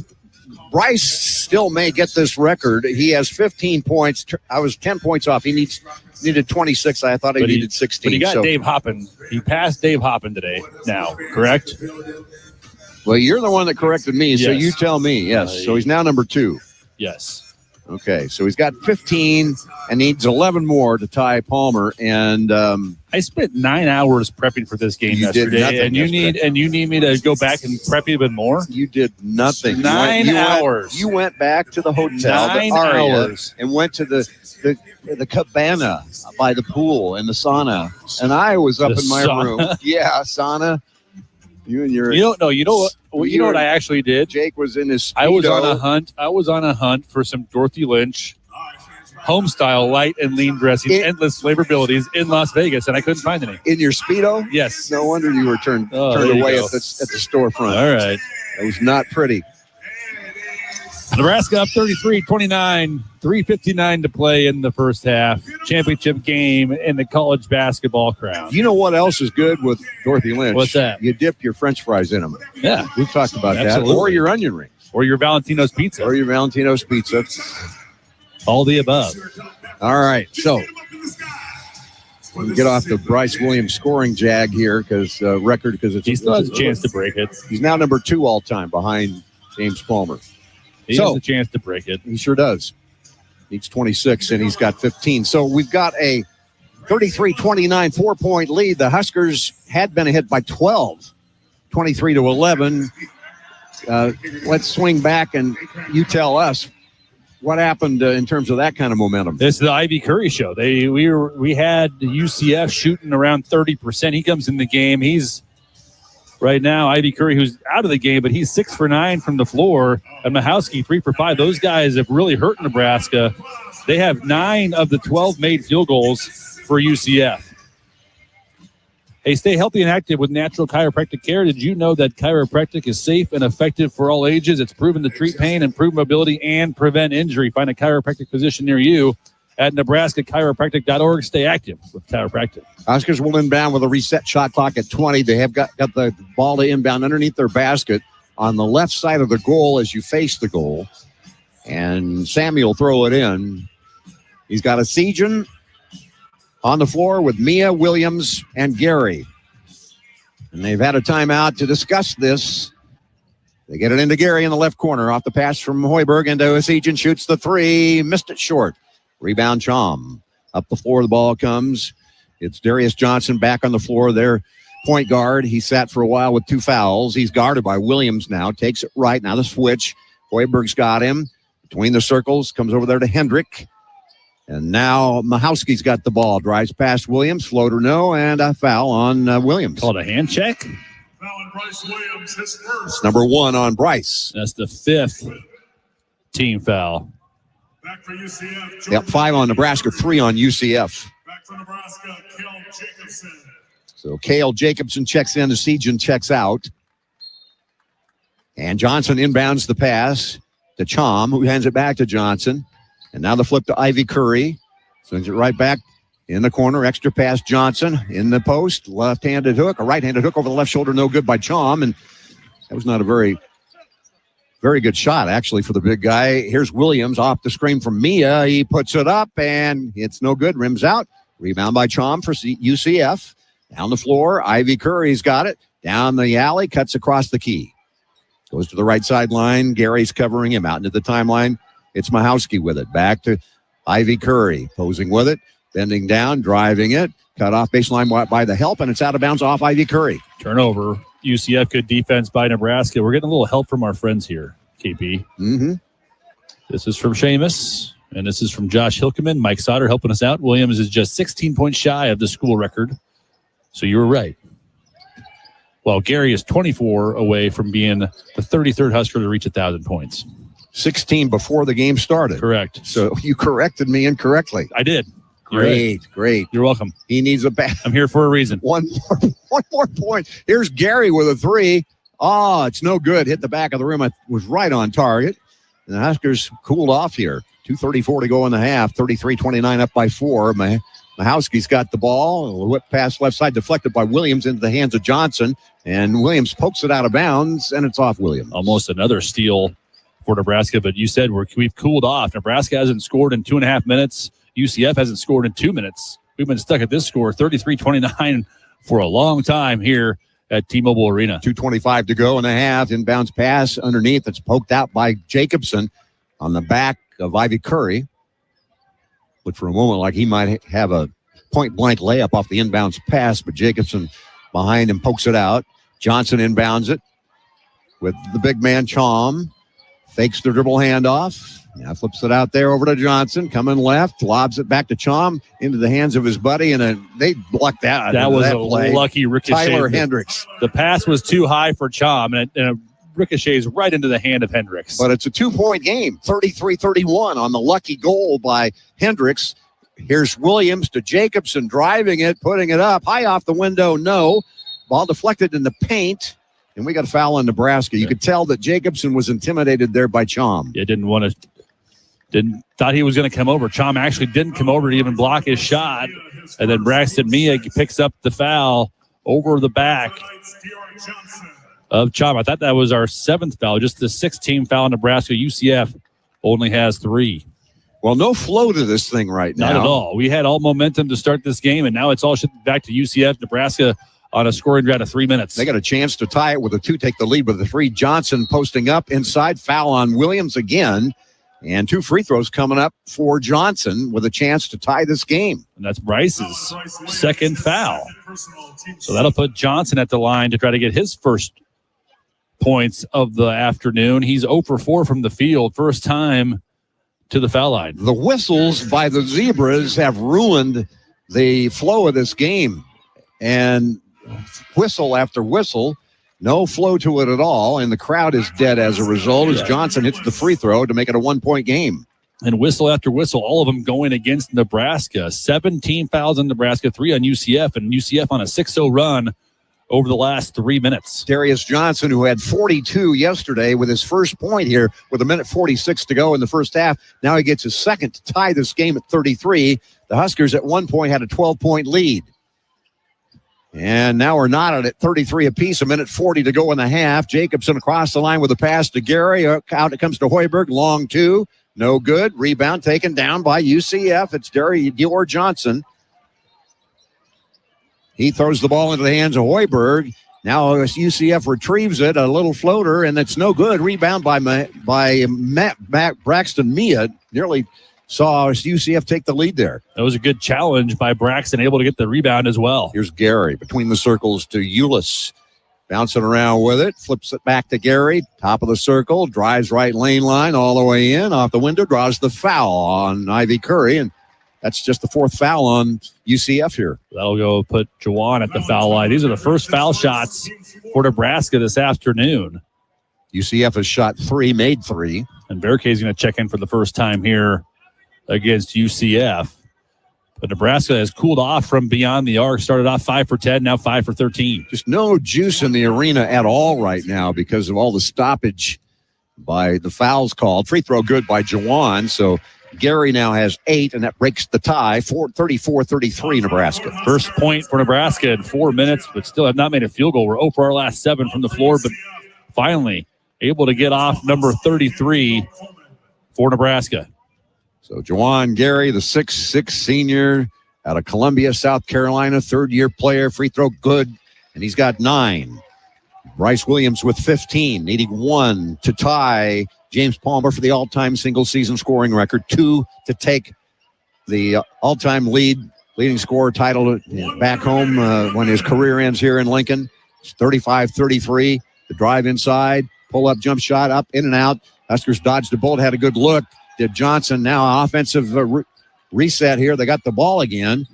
Speaker 11: Bryce still may get this record. He has 15 points. I was 10 points off. He needed 26. I thought he needed 16.
Speaker 12: But he got Dave Hoppin. He passed Dave Hoppin today now, correct?
Speaker 11: Well, you're the one that corrected me, so
Speaker 12: Yes.
Speaker 11: you tell me. Yes. So he's now number 2.
Speaker 12: Yes.
Speaker 11: Okay, so he's got 15 and needs 11 more to tie Palmer. And
Speaker 12: I spent 9 hours prepping for this game yesterday, and you need me to go back and prep even more.
Speaker 11: You did nothing.
Speaker 12: 9 hours.
Speaker 11: You went back to the hotel,
Speaker 12: 9
Speaker 11: the Aria,
Speaker 12: hours,
Speaker 11: and went to the cabana by the pool and the sauna. And I was up in my room. Yeah, sauna. You and your.
Speaker 12: You know what I actually did?
Speaker 11: Jake was in his Speedo.
Speaker 12: I was on a hunt for some Dorothy Lynch home style light and lean dressing, endless flavorabilities in Las Vegas, and I couldn't find any.
Speaker 11: In your Speedo?
Speaker 12: Yes.
Speaker 11: No wonder you were turned away at the storefront.
Speaker 12: All right.
Speaker 11: It was not pretty.
Speaker 12: Nebraska up 33-29, 3:59 to play in the first half. Championship game in the college basketball crown.
Speaker 11: You know what else is good with Dorothy Lynch?
Speaker 12: What's that?
Speaker 11: You dip your French fries in them.
Speaker 12: Yeah.
Speaker 11: We've talked about
Speaker 12: Absolutely.
Speaker 11: that. Or your onion rings.
Speaker 12: Or your Valentino's pizza. All the above.
Speaker 11: All right. So we get off the Bryce Williams scoring jag here because
Speaker 12: he still has a chance to break it.
Speaker 11: He's now number 2 all time behind James Palmer.
Speaker 12: He has a chance to break it.
Speaker 11: He sure does. Needs 26, and he's got 15. So we've got a 33-29 4-point lead. The Huskers had been ahead by 12, 23-11. Let's swing back, and you tell us what happened in terms of that kind of momentum.
Speaker 12: This is the Ivy Curry show. We had UCF shooting around 30%. He comes in the game. He's right now, Ivy Curry, who's out of the game, but he's 6 for 9 from the floor. And Mahowski, 3 for 5. Those guys have really hurt Nebraska. They have 9 of the 12 made field goals for UCF. Hey, stay healthy and active with natural chiropractic care. Did you know that chiropractic is safe and effective for all ages? It's proven to treat pain, improve mobility, and prevent injury. Find a chiropractic physician near you at nebraskachiropractic.org. Stay active with chiropractic.
Speaker 11: Huskers will inbound with a reset shot clock at 20. They have got the ball to inbound underneath their basket on the left side of the goal as you face the goal. And Sammy will throw it in. He's got a Sejan on the floor with Mia, Williams, and Gary. And they've had a timeout to discuss this. They get it into Gary in the left corner off the pass from Hoiberg into Sejan, shoots the 3, missed it short. Rebound, Chom. Up the floor, the ball comes. It's Darius Johnson back on the floor, their point guard. He sat for a while with 2 fouls. He's guarded by Williams now. Takes it right. Now the switch. Hoiberg's got him. Between the circles, comes over there to Hendrick. And now Mahowski's got the ball. Drives past Williams. Floater no, and a foul on Williams.
Speaker 12: Called a hand check?
Speaker 5: Foul on Bryce Williams, his first.
Speaker 11: It's number 1 on Bryce.
Speaker 12: That's the 5th team foul.
Speaker 5: Back for UCF.
Speaker 11: Yep, 5 on Nebraska, 3 on UCF.
Speaker 5: Back for Nebraska, Cale Jacobson.
Speaker 11: So Cale Jacobson checks in, Sejan checks out. And Johnson inbounds the pass to Chom, who hands it back to Johnson. And now the flip to Ivy Curry. Sends it right back in the corner. Extra pass Johnson in the post. Left-handed hook, a right-handed hook over the left shoulder. No good by Chom. And that was not a very good shot, actually, for the big guy. Here's Williams off the screen from Mia. He puts it up, and it's no good. Rims out. Rebound by Chom for UCF. Down the floor, Ivy Curry's got it. Down the alley, cuts across the key. Goes to the right sideline. Gary's covering him out into the timeline. It's Mahowski with it. Back to Ivy Curry, posing with it. Bending down, driving it. Cut off baseline by the help, and it's out of bounds off Ivy Curry.
Speaker 12: Turnover. UCF, good defense by Nebraska. We're getting a little help from our friends here, KP.
Speaker 11: Mm-hmm.
Speaker 12: This is from Seamus, and this is from Josh Hilkeman. Mike Sauter helping us out. Williams is just 16 points shy of the school record. So you were right. Well, Gary is 24 away from being the 33rd Husker to reach 1,000 points.
Speaker 11: 16 before the game started.
Speaker 12: Correct.
Speaker 11: So you corrected me incorrectly.
Speaker 12: I did.
Speaker 11: Great.
Speaker 12: You're welcome.
Speaker 11: He needs a bat.
Speaker 12: I'm here for a reason.
Speaker 11: One more point. Here's Gary with a 3. Oh, it's no good. Hit the back of the rim. It was right on target. And the Huskers cooled off here. 2:34 to go in the half. 33-29 up by 4. Mahowski's got the ball. A whip pass left side deflected by Williams into the hands of Johnson. And Williams pokes it out of bounds, and it's off Williams.
Speaker 12: Almost another steal for Nebraska, but you said we've cooled off. Nebraska hasn't scored in 2.5 minutes. UCF hasn't scored in 2 minutes. We've been stuck at this score, 33-29, for a long time here at T-Mobile Arena.
Speaker 11: 2:25 to go in the half. Inbounds pass underneath. It's poked out by Jacobson on the back of Ivy Curry. Looked for a moment like he might have a point-blank layup off the inbounds pass, but Jacobson behind him pokes it out. Johnson inbounds it with the big man, Chom. Fakes the dribble handoff. Now flips it out there over to Johnson. Coming left, lobs it back to Chom into the hands of his buddy, and they blocked that.
Speaker 12: That was a
Speaker 11: play.
Speaker 12: lucky ricochet.
Speaker 11: Tyler Hendricks.
Speaker 12: The pass was too high for Chom, and it ricochets right into the hand of Hendricks.
Speaker 11: But it's a 2-point game, 33-31 on the lucky goal by Hendricks. Here's Williams to Jacobson, driving it, putting it up. High off the window, no. Ball deflected in the paint. And we got a foul on Nebraska. You could tell that Jacobson was intimidated there by Chom.
Speaker 12: Yeah, thought he was going to come over. Chom actually didn't come over to even block his shot. And then Braxton Mia picks up the foul over the back of Chom. I thought that was our 7th foul, just the 6th foul. Nebraska. UCF only has 3.
Speaker 11: Well, no flow to this thing right now.
Speaker 12: Not at all. We had all momentum to start this game, and now it's all shifted back to UCF. Nebraska on a scoring drought of 3 minutes.
Speaker 11: They got a chance to tie it with a 2, take the lead with a 3. Johnson posting up inside, foul on Williams again. And 2 free throws coming up for Johnson with a chance to tie this game.
Speaker 12: And that's Bryce's 2nd foul. So that'll put Johnson at the line to try to get his first points of the afternoon. He's 0 for 4 from the field. First time to the foul line.
Speaker 11: The whistles by the Zebras have ruined the flow of this game. And whistle after whistle, no flow to it at all, and the crowd is dead as a result as Johnson hits the free throw to make it a 1-point game.
Speaker 12: And whistle after whistle, all of them going against Nebraska. 17 fouls on Nebraska, 3 on UCF, and UCF on a 6-0 run over the last 3 minutes.
Speaker 11: Darius Johnson, who had 42 yesterday with his first point here with 1:46 to go in the first half. Now he gets his second to tie this game at 33. The Huskers at one point had a 12-point lead. And now we're knotted at 33 apiece, 1:40 to go in the half. Jacobson across the line with a pass to Gary. Out it comes to Hoiberg. Long 2. No good. Rebound taken down by UCF. It's Dior Johnson. He throws the ball into the hands of Hoiberg. Now UCF retrieves it. A little floater, and it's no good. Rebound by Braxton Mia. Nearly saw UCF take the lead there.
Speaker 12: That was a good challenge by Braxton, able to get the rebound as well.
Speaker 11: Here's Gary between the circles to Ulis. Bouncing around with it, flips it back to Gary. Top of the circle, drives right lane line all the way in. Off the window, draws the foul on Ivy Curry, and that's just the 4th foul on UCF here.
Speaker 12: That'll go put Jawan at the foul line. These are the first foul shots for Nebraska this afternoon.
Speaker 11: UCF has shot 3, made 3.
Speaker 12: And Bearcay's going to check in for the first time here against UCF. But Nebraska has cooled off from beyond the arc. Started off 5 for 10, now 5 for 13.
Speaker 11: Just no juice in the arena at all right now because of all the stoppage by the fouls called. Free throw good by Jawan. So Gary now has 8, and that breaks the tie. 34-33 Nebraska.
Speaker 12: First point for Nebraska in 4 minutes, but still have not made a field goal. We're 0 for our last 7 from the floor, but finally able to get off number 33 for Nebraska.
Speaker 11: So Jawan Gary, the 6'6 senior out of Columbia, South Carolina, third-year player. Free throw good, and he's got 9. Bryce Williams with 15, needing 1 to tie James Palmer for the all-time single-season scoring record, 2 to take the all-time leading scorer title back home when his career ends here in Lincoln. It's 35-33. The drive inside, pull-up jump shot, up, in and out. Huskers dodged the bullet, had a good look. Did Johnson now offensive reset here. They got the ball again.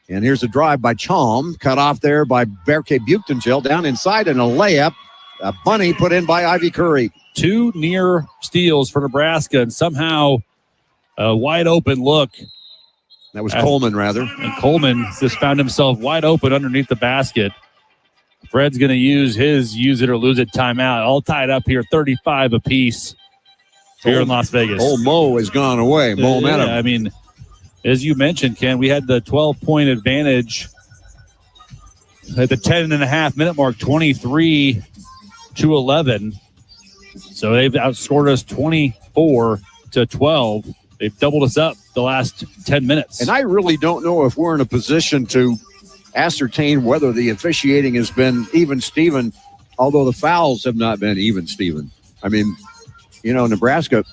Speaker 11: And here's a drive by Chalm, cut off there by Berke Buchtengel, down inside, and a layup. A bunny put in by Ivy Curry.
Speaker 12: 2 near steals for Nebraska, and somehow a wide open look.
Speaker 11: That was Coleman, rather.
Speaker 12: And Coleman just found himself wide open underneath the basket. Fred's going to use it or lose it timeout. All tied up here, 35 apiece here in Las Vegas.
Speaker 11: Old Mo has gone away. Momentum.
Speaker 12: I mean, as you mentioned, Ken, we had the 12-point advantage at the 10.5-minute mark, 23-11. So they've outscored us 24-12. They've doubled us up the last 10 minutes.
Speaker 11: And I really don't know if we're in a position to ascertain whether the officiating has been even Steven, although the fouls have not been even Steven. I mean, Nebraska,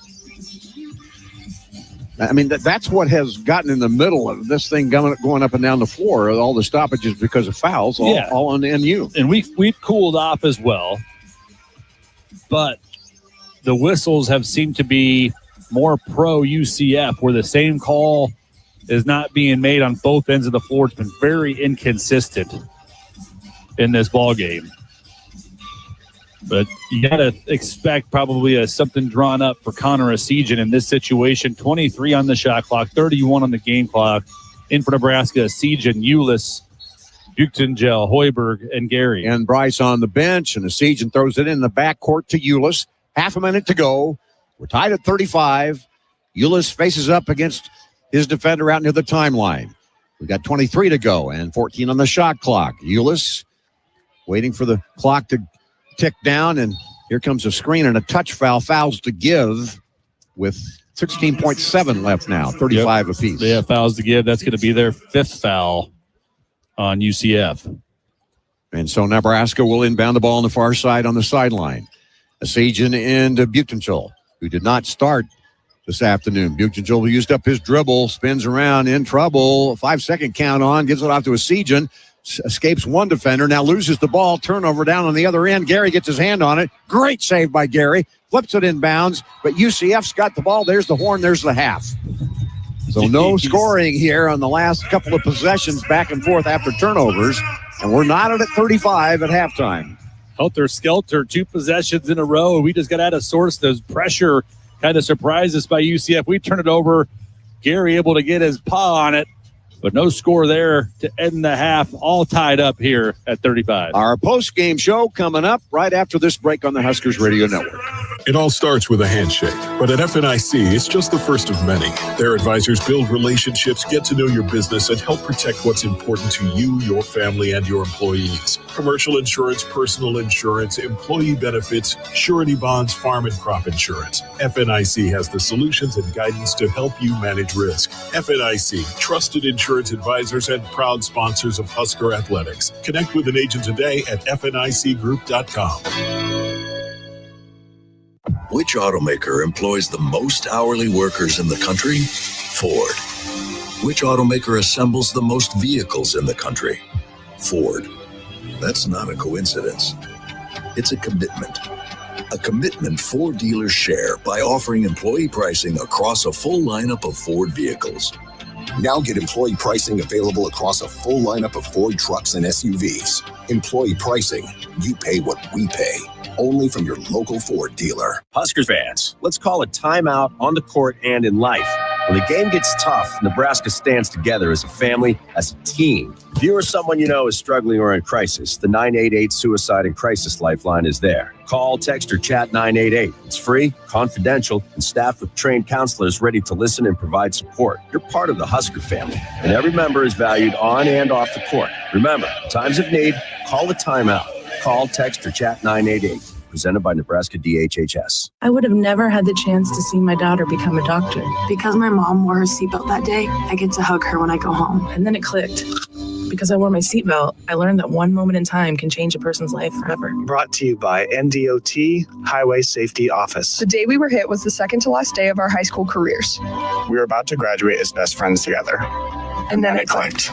Speaker 11: that's what has gotten in the middle of this thing going up and down the floor. All the stoppages because of fouls, all on NU.
Speaker 12: And we've cooled off as well. But the whistles have seemed to be more pro UCF, where the same call is not being made on both ends of the floor. It's been very inconsistent in this ball game. But you got to expect probably something drawn up for Connor Esijan in this situation. 23 on the shot clock, 31 on the game clock. In for Nebraska, Esijan, Ulis, Buchtengel, Hoiberg, and Gary.
Speaker 11: And Bryce on the bench, and Esijan throws it in the backcourt to Ulis. Half a minute to go. We're tied at 35. Ulis faces up against his defender out near the timeline. We've got 23 to go and 14 on the shot clock. Ulis waiting for the clock to tick down, and here comes a screen and a touch foul. Fouls to give with 16.7 left now, 35 apiece.
Speaker 12: They have fouls to give. That's going to be their 5th foul on UCF.
Speaker 11: And so Nebraska will inbound the ball on the far side on the sideline. Esijan into Buchtengel, who did not start this afternoon. Buchtengel used up his dribble, spins around, in trouble. 5-second count on, gives it off to Esijan. Escapes one defender, now loses the ball. Turnover down on the other end. Gary gets his hand on it. Great save by Gary. Flips it inbounds, but UCF's got the ball. There's the horn. There's the half. So no scoring here on the last couple of possessions, back and forth after turnovers. And we're knotted at 35 at halftime.
Speaker 12: Helter-skelter, 2 possessions in a row. We just got out of sorts. Those pressure kind of surprised us by UCF. We turn it over. Gary able to get his paw on it. But no score there to end the half, all tied up here at 35.
Speaker 11: Our post-game show coming up right after this break on the Huskers Radio Network.
Speaker 5: It all starts with a handshake, but at FNIC, it's just the first of many. Their advisors build relationships, get to know your business, and help protect what's important to you, your family, and your employees. Commercial insurance, personal insurance, employee benefits, surety bonds, farm and crop insurance. FNIC has the solutions and guidance to help you manage risk. FNIC, trusted insurance advisors and proud sponsors of Husker Athletics. Connect with an agent today at FNICgroup.com.
Speaker 13: Which automaker employs the most hourly workers in the country? Ford. Which automaker assembles the most vehicles in the country? Ford. That's not a coincidence. It's a commitment. A commitment Ford dealers share by offering employee pricing across a full lineup of Ford vehicles.
Speaker 14: Now get employee pricing available across a full lineup of Ford trucks and SUVs. Employee pricing. You pay what we pay. Only from your local Ford dealer.
Speaker 1: Huskers fans, let's call a timeout on the court and in life. When the game gets tough, Nebraska stands together as a family, as a team. If you or someone you know is struggling or in crisis, the 988 Suicide and Crisis Lifeline is there. Call, text, or chat 988. It's free, confidential, and staffed with trained counselors ready to listen and provide support. You're part of the Husker family, and every member is valued on and off the court. Remember, in times of need, call a timeout. Call, text, or chat 988. Presented by Nebraska DHHS.
Speaker 3: I would have never had the chance to see my daughter become a doctor. Because my mom wore her seatbelt that day, I get to hug her when I go home. And then it clicked. Because I wore my seatbelt, I learned that one moment in time can change a person's life forever.
Speaker 4: Brought to you by NDOT Highway Safety Office.
Speaker 6: The day we were hit was the second to last day of our high school careers.
Speaker 4: We were about to graduate as best friends together.
Speaker 6: And then it clicked.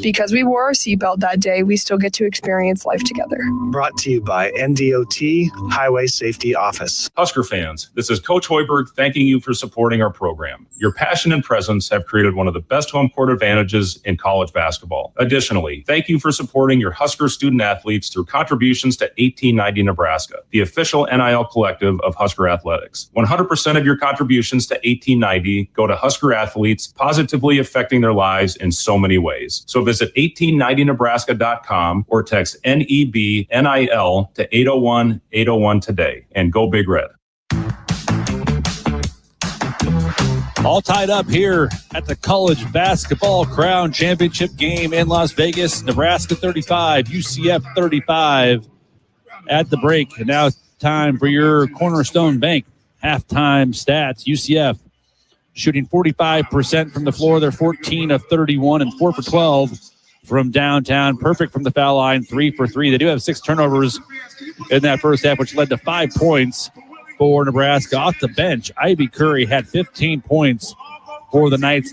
Speaker 6: Because we wore our seatbelt that day, we still get to experience life together.
Speaker 4: Brought to you by NDOT Highway Safety Office.
Speaker 7: Husker fans, this is Coach Hoiberg thanking you for supporting our program. Your passion and presence have created one of the best home court advantages in college basketball. Additionally, thank you for supporting your Husker student athletes through contributions to 1890 Nebraska, the official NIL collective of Husker Athletics. 100% of your contributions to 1890 go to Husker athletes, positively affecting their lives in so many ways. So visit 1890nebraska.com or text NEBNIL to 801-801 today, and go Big Red.
Speaker 12: All tied up here at the College Basketball Crown Championship game in Las Vegas. Nebraska 35, UCF 35 at the break. And now time for your Cornerstone Bank halftime stats. UCF shooting 45% from the floor. They're 14 of 31 and 4 for 12 from downtown. Perfect from the foul line, 3 for 3. They do have 6 turnovers in that first half, which led to 5 points for Nebraska. Off the bench, Ivy Curry had 15 points for the Knights.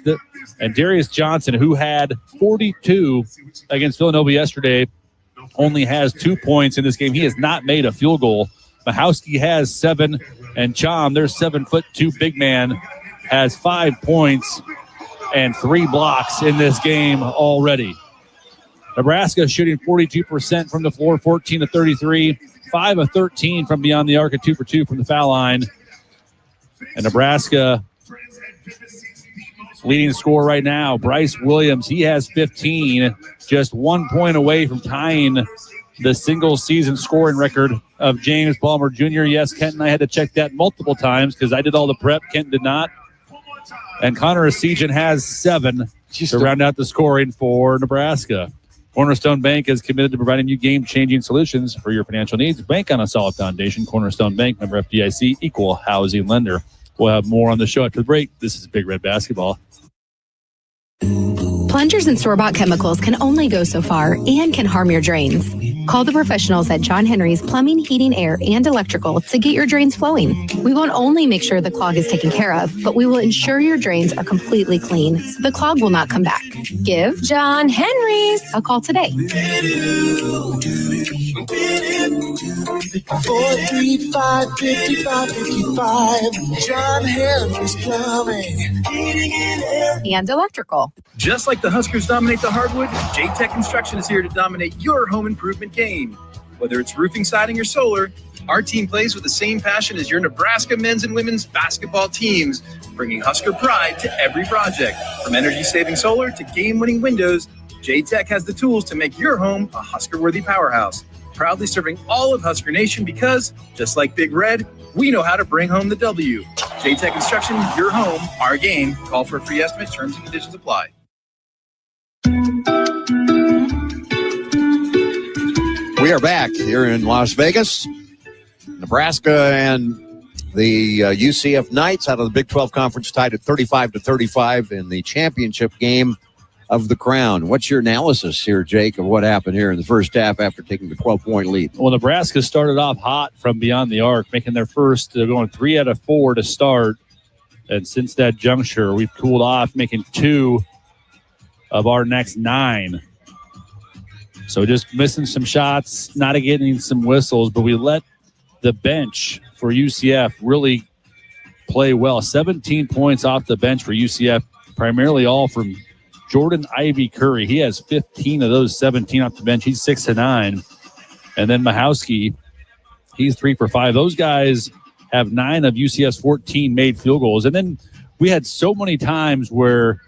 Speaker 12: And Darius Johnson, who had 42 against Villanova yesterday, only has 2 points in this game. He has not made a field goal. Mahowski has 7, and Chom, their 7'2" big man, has 5 points and 3 blocks in this game already. Nebraska shooting 42% from the floor, 14 of 33, 5 of 13 from beyond the arc, and 2 for 2 from the foul line. And Nebraska leading scorer right now, Bryce Williams. He has 15, just 1 point away from tying the single-season scoring record of James Palmer Jr. Yes, Kent and I had to check that multiple times because I did all the prep. Kent did not. And Connor Esigian has 7 to round out the scoring for Nebraska. Cornerstone Bank is committed to providing you game-changing solutions for your financial needs. Bank on a solid foundation. Cornerstone Bank, member FDIC, equal housing lender. We'll have more on the show after the break. This is Big Red Basketball.
Speaker 25: Plungers and store-bought chemicals can only go so far and can harm your drains. Call the professionals at John Henry's Plumbing, Heating, Air, and Electrical to get your drains flowing. We won't only make sure the clog is taken care of, but we will ensure your drains are completely clean so the clog will not come back. Give John Henry's a call today.
Speaker 26: 435-5555. John Henry's Plumbing, Heating, and Air,
Speaker 25: and Electrical.
Speaker 27: Just like the Huskers dominate the hardwood, J-Tech Construction is here to dominate your home improvement game. Whether it's roofing, siding, or solar, our team plays with the same passion as your Nebraska men's and women's basketball teams, bringing Husker pride to every project. From energy-saving solar to game-winning windows, J-Tech has the tools to make your home a Husker-worthy powerhouse. Proudly serving all of Husker Nation because, just like Big Red, we know how to bring home the W. J-Tech Construction, your home, our game. Call for a free estimate. Terms and conditions apply.
Speaker 11: We are back here in Las Vegas. Nebraska and the UCF Knights out of the Big 12 Conference tied at 35-35 in the championship game of the Crown. What's your analysis here, Jake, of what happened here in the first half after taking the 12-point lead?
Speaker 12: Well, Nebraska started off hot from beyond the arc, making their first, they're going 3 out of 4 to start. And since that juncture, we've cooled off, making 2 of our next 9. So just missing some shots, not getting some whistles, but we let the bench for UCF really play well. 17 points off the bench for UCF, primarily all from Jordan Ivy Curry. He has 15 of those 17 off the bench. He's 6-9. And then Mahowski, he's 3 for 5. Those guys have 9 of UCF's 14 made field goals. And then we had so many times where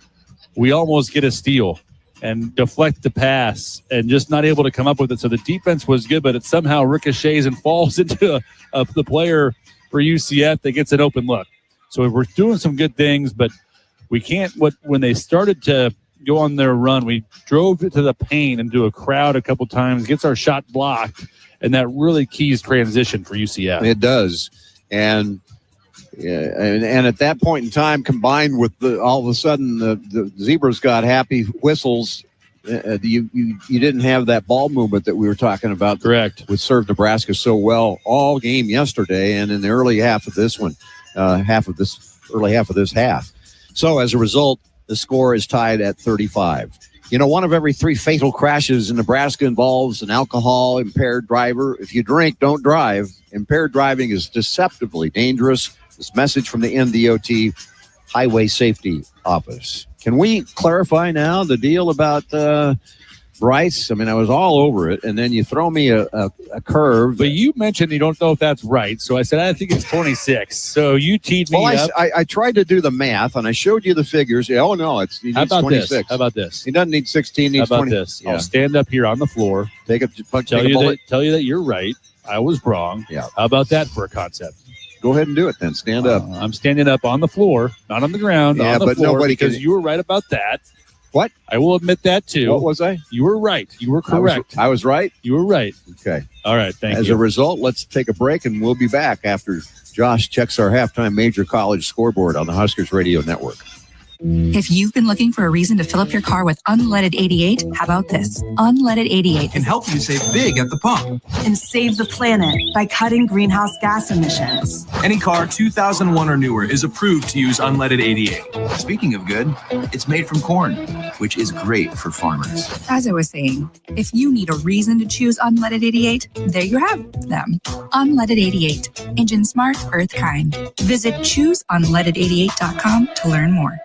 Speaker 12: we almost get a steal and deflect the pass and just not able to come up with it. So the defense was good, but it somehow ricochets and falls into the player for UCF that gets an open look. So we're doing some good things, but we can't. When they started to go on their run, we drove it to the paint into a crowd a couple times, gets our shot blocked, and that really keys transition for UCF.
Speaker 11: It does. And at that point in time, combined with all of a sudden the Zebras got happy whistles, you didn't have that ball movement that we were talking about.
Speaker 12: Correct.
Speaker 11: Which served Nebraska so well all game yesterday and in the early half of this one, early half of this half. So as a result, the score is tied at 35. One of every 3 fatal crashes in Nebraska involves an alcohol-impaired driver. If you drink, don't drive. Impaired driving is deceptively dangerous. This message from the NDOT Highway Safety Office. Can we clarify now the deal about Bryce? I mean, I was all over it, and then you throw me a curve.
Speaker 12: But you mentioned you don't know if that's right, so I said I think it's 26. So you teed me up.
Speaker 11: I tried to do the math, and I showed you the figures. Oh, no, he needs 26.
Speaker 12: How about this?
Speaker 11: He doesn't need 16, he needs 20.
Speaker 12: This?
Speaker 11: Yeah.
Speaker 12: I'll stand up here on the floor. Tell you that you're right. I was wrong.
Speaker 11: Yeah.
Speaker 12: How about that for a concept?
Speaker 11: Go ahead and do it then. Stand up.
Speaker 12: I'm standing up on the floor, not on the ground.
Speaker 11: Yeah,
Speaker 12: on the
Speaker 11: but
Speaker 12: floor
Speaker 11: nobody
Speaker 12: because
Speaker 11: can.
Speaker 12: You were right about that.
Speaker 11: What?
Speaker 12: I will admit that too.
Speaker 11: What was I?
Speaker 12: You were right. You were correct.
Speaker 11: I was right?
Speaker 12: You were right.
Speaker 11: Okay.
Speaker 12: All right. Thank you.
Speaker 11: As a result, let's take a break, and we'll be back after Josh checks our halftime major college scoreboard on the Huskers Radio Network.
Speaker 8: If you've been looking for a reason to fill up your car with unleaded 88, how about this? Unleaded 88
Speaker 9: can help you save big at the pump
Speaker 10: and save the planet by cutting greenhouse gas emissions.
Speaker 9: Any car 2001 or newer is approved to use unleaded 88. Speaking of good, it's made from corn, which is great for farmers.
Speaker 8: As I was saying, if you need a reason to choose unleaded 88, there you have them. Unleaded 88, engine smart, earth kind. Visit chooseunleaded88.com to learn more.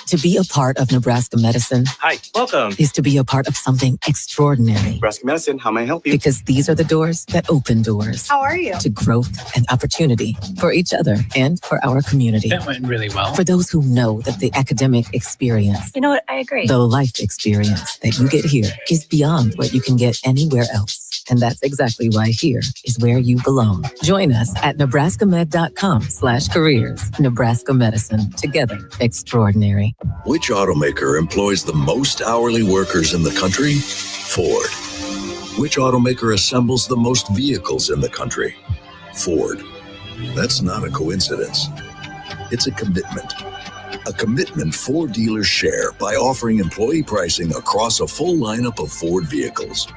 Speaker 16: To be a part of Nebraska medicine
Speaker 17: Hi, welcome.
Speaker 16: is to be a part of something extraordinary.
Speaker 17: Nebraska Medicine, how may I help you?
Speaker 16: Because these are the doors that open doors
Speaker 10: How are you?
Speaker 16: to growth and opportunity for each other and for our community.
Speaker 17: That went really well.
Speaker 16: For those who know that the academic experience,
Speaker 10: You know what? I agree.
Speaker 16: the life experience that you get here is beyond what you can get anywhere else. And that's exactly why here is where you belong. Join us at nebraskamed.com/careers. Nebraska Medicine. Together, extraordinary.
Speaker 13: Which automaker employs the most hourly workers in the country? Ford. Which automaker assembles the most vehicles in the country? Ford. That's not a coincidence. It's a commitment. A commitment Ford dealers share by offering employee pricing across a full lineup of Ford vehicles.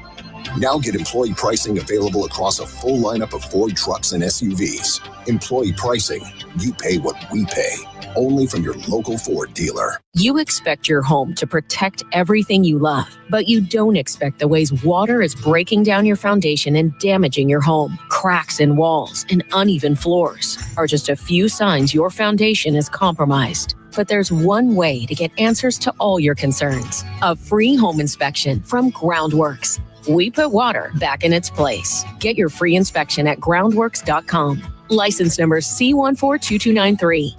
Speaker 14: Now get employee pricing available across a full lineup of Ford trucks and SUVs. Employee pricing, you pay what we pay. Only from your local Ford dealer.
Speaker 19: You expect your home to protect everything you love, but you don't expect the ways water is breaking down your foundation and damaging your home. Cracks in walls and uneven floors are just a few signs your foundation is compromised. But there's one way to get answers to all your concerns. A free home inspection from Groundworks. We put water back in its place. Get your free inspection at groundworks.com. License number C142293.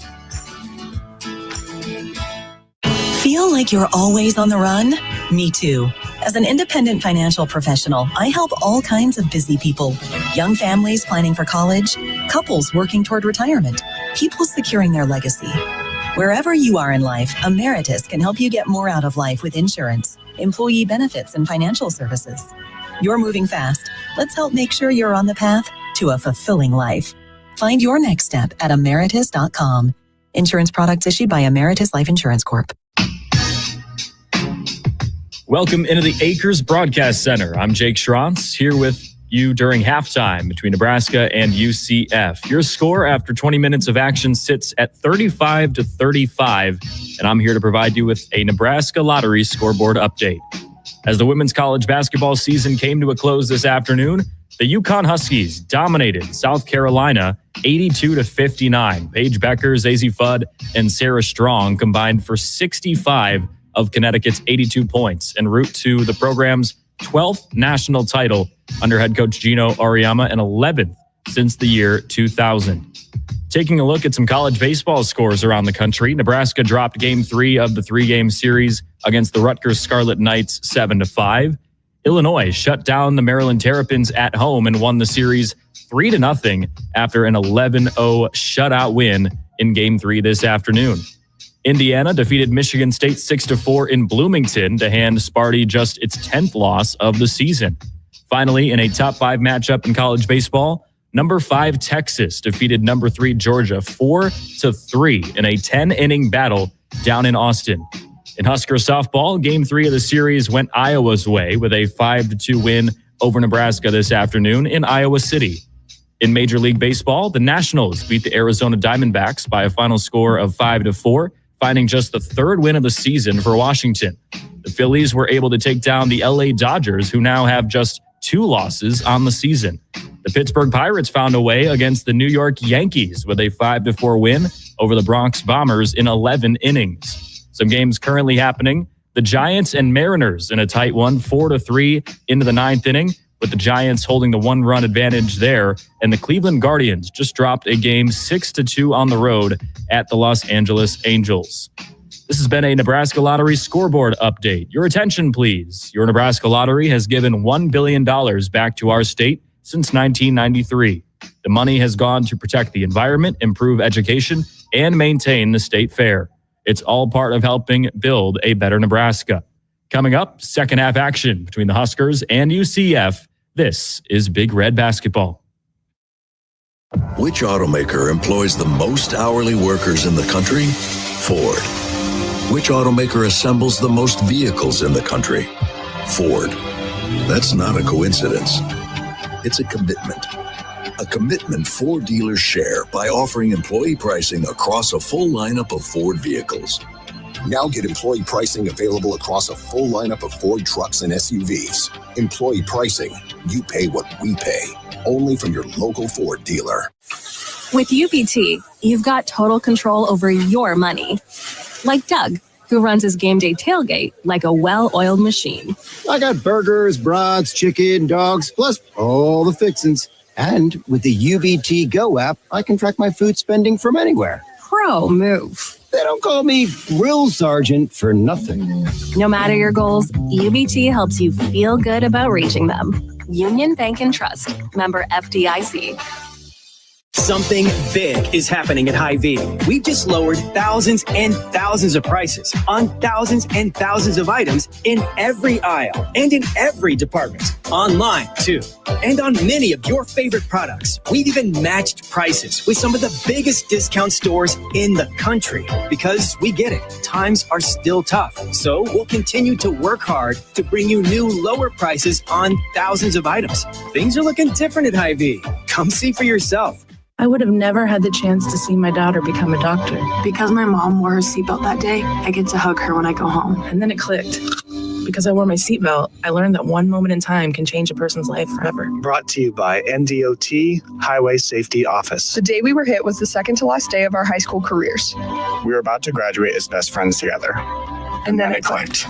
Speaker 10: Feel like you're always on the run? Me too. As an independent financial professional, I help all kinds of busy people. Young families planning for college, couples working toward retirement, people securing their legacy. Wherever you are in life, Emeritus can help you get more out of life with insurance, employee benefits, and financial services. You're moving fast. Let's help make sure you're on the path to a fulfilling life. Find your next step at emeritus.com. Insurance products issued by Emeritus Life Insurance Corp.
Speaker 20: Welcome into the Acres Broadcast Center. I'm Jake Schrantz, here with you during halftime between Nebraska and UCF. Your score after 20 minutes of action sits at 35-35, and I'm here to provide you with a Nebraska Lottery scoreboard update. As the women's college basketball season came to a close this afternoon, the Yukon Huskies dominated South Carolina 82-59. Paige Becker, Zazie Fudd, and Sarah Strong combined for 65 of Connecticut's 82 points en route to the program's 12th national title under head coach Gino Auriemma and 11th since the year 2000. Taking a look at some college baseball scores around the country, Nebraska dropped Game 3 of the 3-game series against the Rutgers Scarlet Knights 7-5. Illinois shut down the Maryland Terrapins at home and won the series 3-0 after an 11-0 shutout win in Game 3 this afternoon. Indiana defeated Michigan State 6-4 in Bloomington to hand Sparty just its 10th loss of the season. Finally, in a top 5 matchup in college baseball, number 5 Texas defeated number 3 Georgia 4-3 in a 10-inning battle down in Austin. In Husker softball, Game 3 of the series went Iowa's way with a 5-2 win over Nebraska this afternoon in Iowa City. In Major League Baseball, the Nationals beat the Arizona Diamondbacks by a final score of 5-4, finding just the 3rd win of the season for Washington. The Phillies were able to take down the LA Dodgers, who now have just 2 losses on the season. The Pittsburgh Pirates found a way against the New York Yankees with a 5-4 win over the Bronx Bombers in 11 innings. Some games currently happening. The Giants and Mariners in a tight one, 4-3 into the 9th inning, with the Giants holding the 1-run advantage there. And the Cleveland Guardians just dropped a game 6-2 on the road at the Los Angeles Angels. This has been a Nebraska Lottery scoreboard update. Your attention, please. Your Nebraska Lottery has given $1 billion back to our state since 1993. The money has gone to protect the environment, improve education, and maintain the state fair. It's all part of helping build a better Nebraska. Coming up, second half action between the Huskers and UCF. This is Big Red Basketball.
Speaker 13: Which automaker employs the most hourly workers in the country? Ford. Which automaker assembles the most vehicles in the country? Ford. That's not a coincidence. It's a commitment. A commitment Ford dealers share by offering employee pricing across a full lineup of Ford vehicles.
Speaker 14: Now get employee pricing available across a full lineup of Ford trucks and SUVs. Employee pricing, you pay what we pay. Only from your local Ford dealer.
Speaker 2: With UBT, you've got total control over your money. Like Doug, who runs his game day tailgate like a well-oiled machine.
Speaker 15: I got burgers, brats, chicken, dogs, plus all the fixins. And with the UBT Go app, I can track my food spending from anywhere.
Speaker 2: Pro move.
Speaker 15: They don't call me Grill Sergeant for nothing.
Speaker 2: No matter your goals, UBT helps you feel good about reaching them. Union Bank and Trust. Member FDIC.
Speaker 18: Something big is happening at Hy-Vee. We've just lowered thousands and thousands of prices on thousands and thousands of items in every aisle and in every department. Online, too. And on many of your favorite products. We've even matched prices with some of the biggest discount stores in the country. Because we get it. Times are still tough. So we'll continue to work hard to bring you new lower prices on thousands of items. Things are looking different at Hy-Vee. Come see for yourself.
Speaker 3: I would have never had the chance to see my daughter become a doctor.
Speaker 21: Because my mom wore her seatbelt that day, I get to hug her when I go home.
Speaker 3: And then it clicked. Because I wore my seatbelt, I learned that one moment in time can change a person's life forever.
Speaker 4: Brought to you by NDOT Highway Safety Office.
Speaker 6: The day we were hit was the second to last day of our high school careers.
Speaker 4: We were about to graduate as best friends together.
Speaker 6: And then it clicked.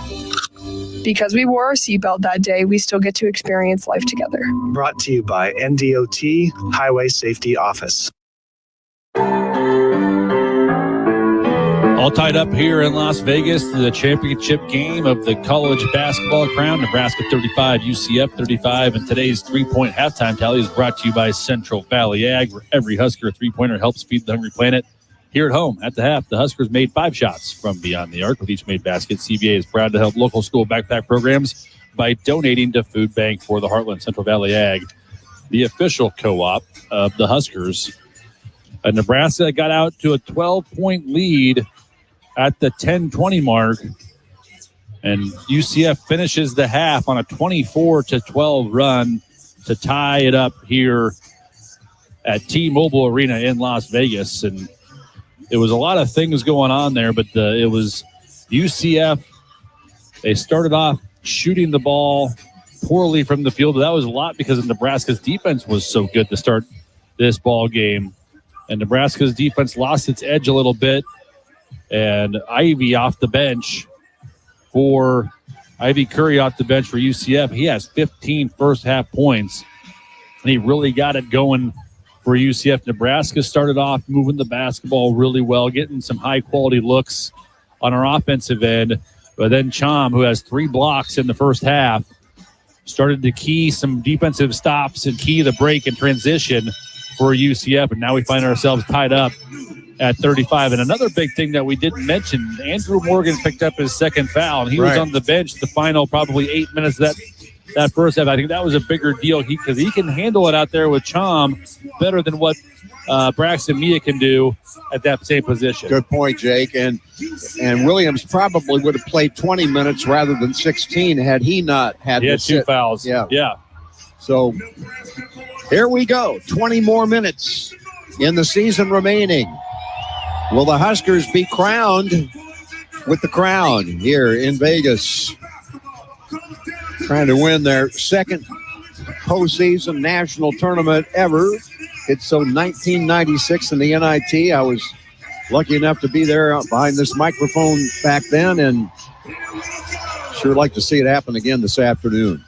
Speaker 6: Because we wore our seatbelt that day, we still get to experience life together.
Speaker 4: Brought to you by NDOT Highway Safety Office.
Speaker 12: All tied up here in Las Vegas, the championship game of the college basketball crown. Nebraska 35, UCF 35, and today's three-point halftime tally is brought to you by Central Valley Ag, where every Husker three-pointer helps feed the hungry planet. Here at home, at the half, the Huskers made 5 shots from beyond the arc with each made basket. CVA is proud to help local school backpack programs by donating to Food Bank for the Heartland. Central Valley Ag, the official co-op of the Huskers. Nebraska got out to a 12-point lead at the 10-20 mark, and UCF finishes the half on a 24-12 run to tie it up here at T-Mobile Arena in Las Vegas. And it was a lot of things going on there, but it was UCF. They started off shooting the ball poorly from the field. That was a lot because of Nebraska's defense was so good to start this ball game. And Nebraska's defense lost its edge a little bit. And Ivy off the bench for Ivy Curry off the bench for UCF. He has 15 first half points. And he really got it going for UCF. Nebraska started off moving the basketball really well, getting some high-quality looks on our offensive end. But then Chom, who has 3 blocks in the first half, started to key some defensive stops and key the break and transition for UCF. And now we find ourselves tied up at 35. And another big thing that we didn't mention, Andrew Morgan picked up his second foul, and he was on the bench the final probably 8 minutes of that first half. I think that was a bigger deal because he can handle it out there with Chom better than what Braxton Mia can do at that same position.
Speaker 11: Good point, Jake. And Williams probably would have played 20 minutes rather than 16 had he not had
Speaker 12: He had 2 fouls.
Speaker 11: Yeah. So here we go. 20 more minutes in the season remaining. Will the Huskers be crowned with the crown here in Vegas? Trying to win their second postseason national tournament ever. It's so 1996 in the NIT. I was lucky enough to be there behind this microphone back then, and sure like to see it happen again this afternoon.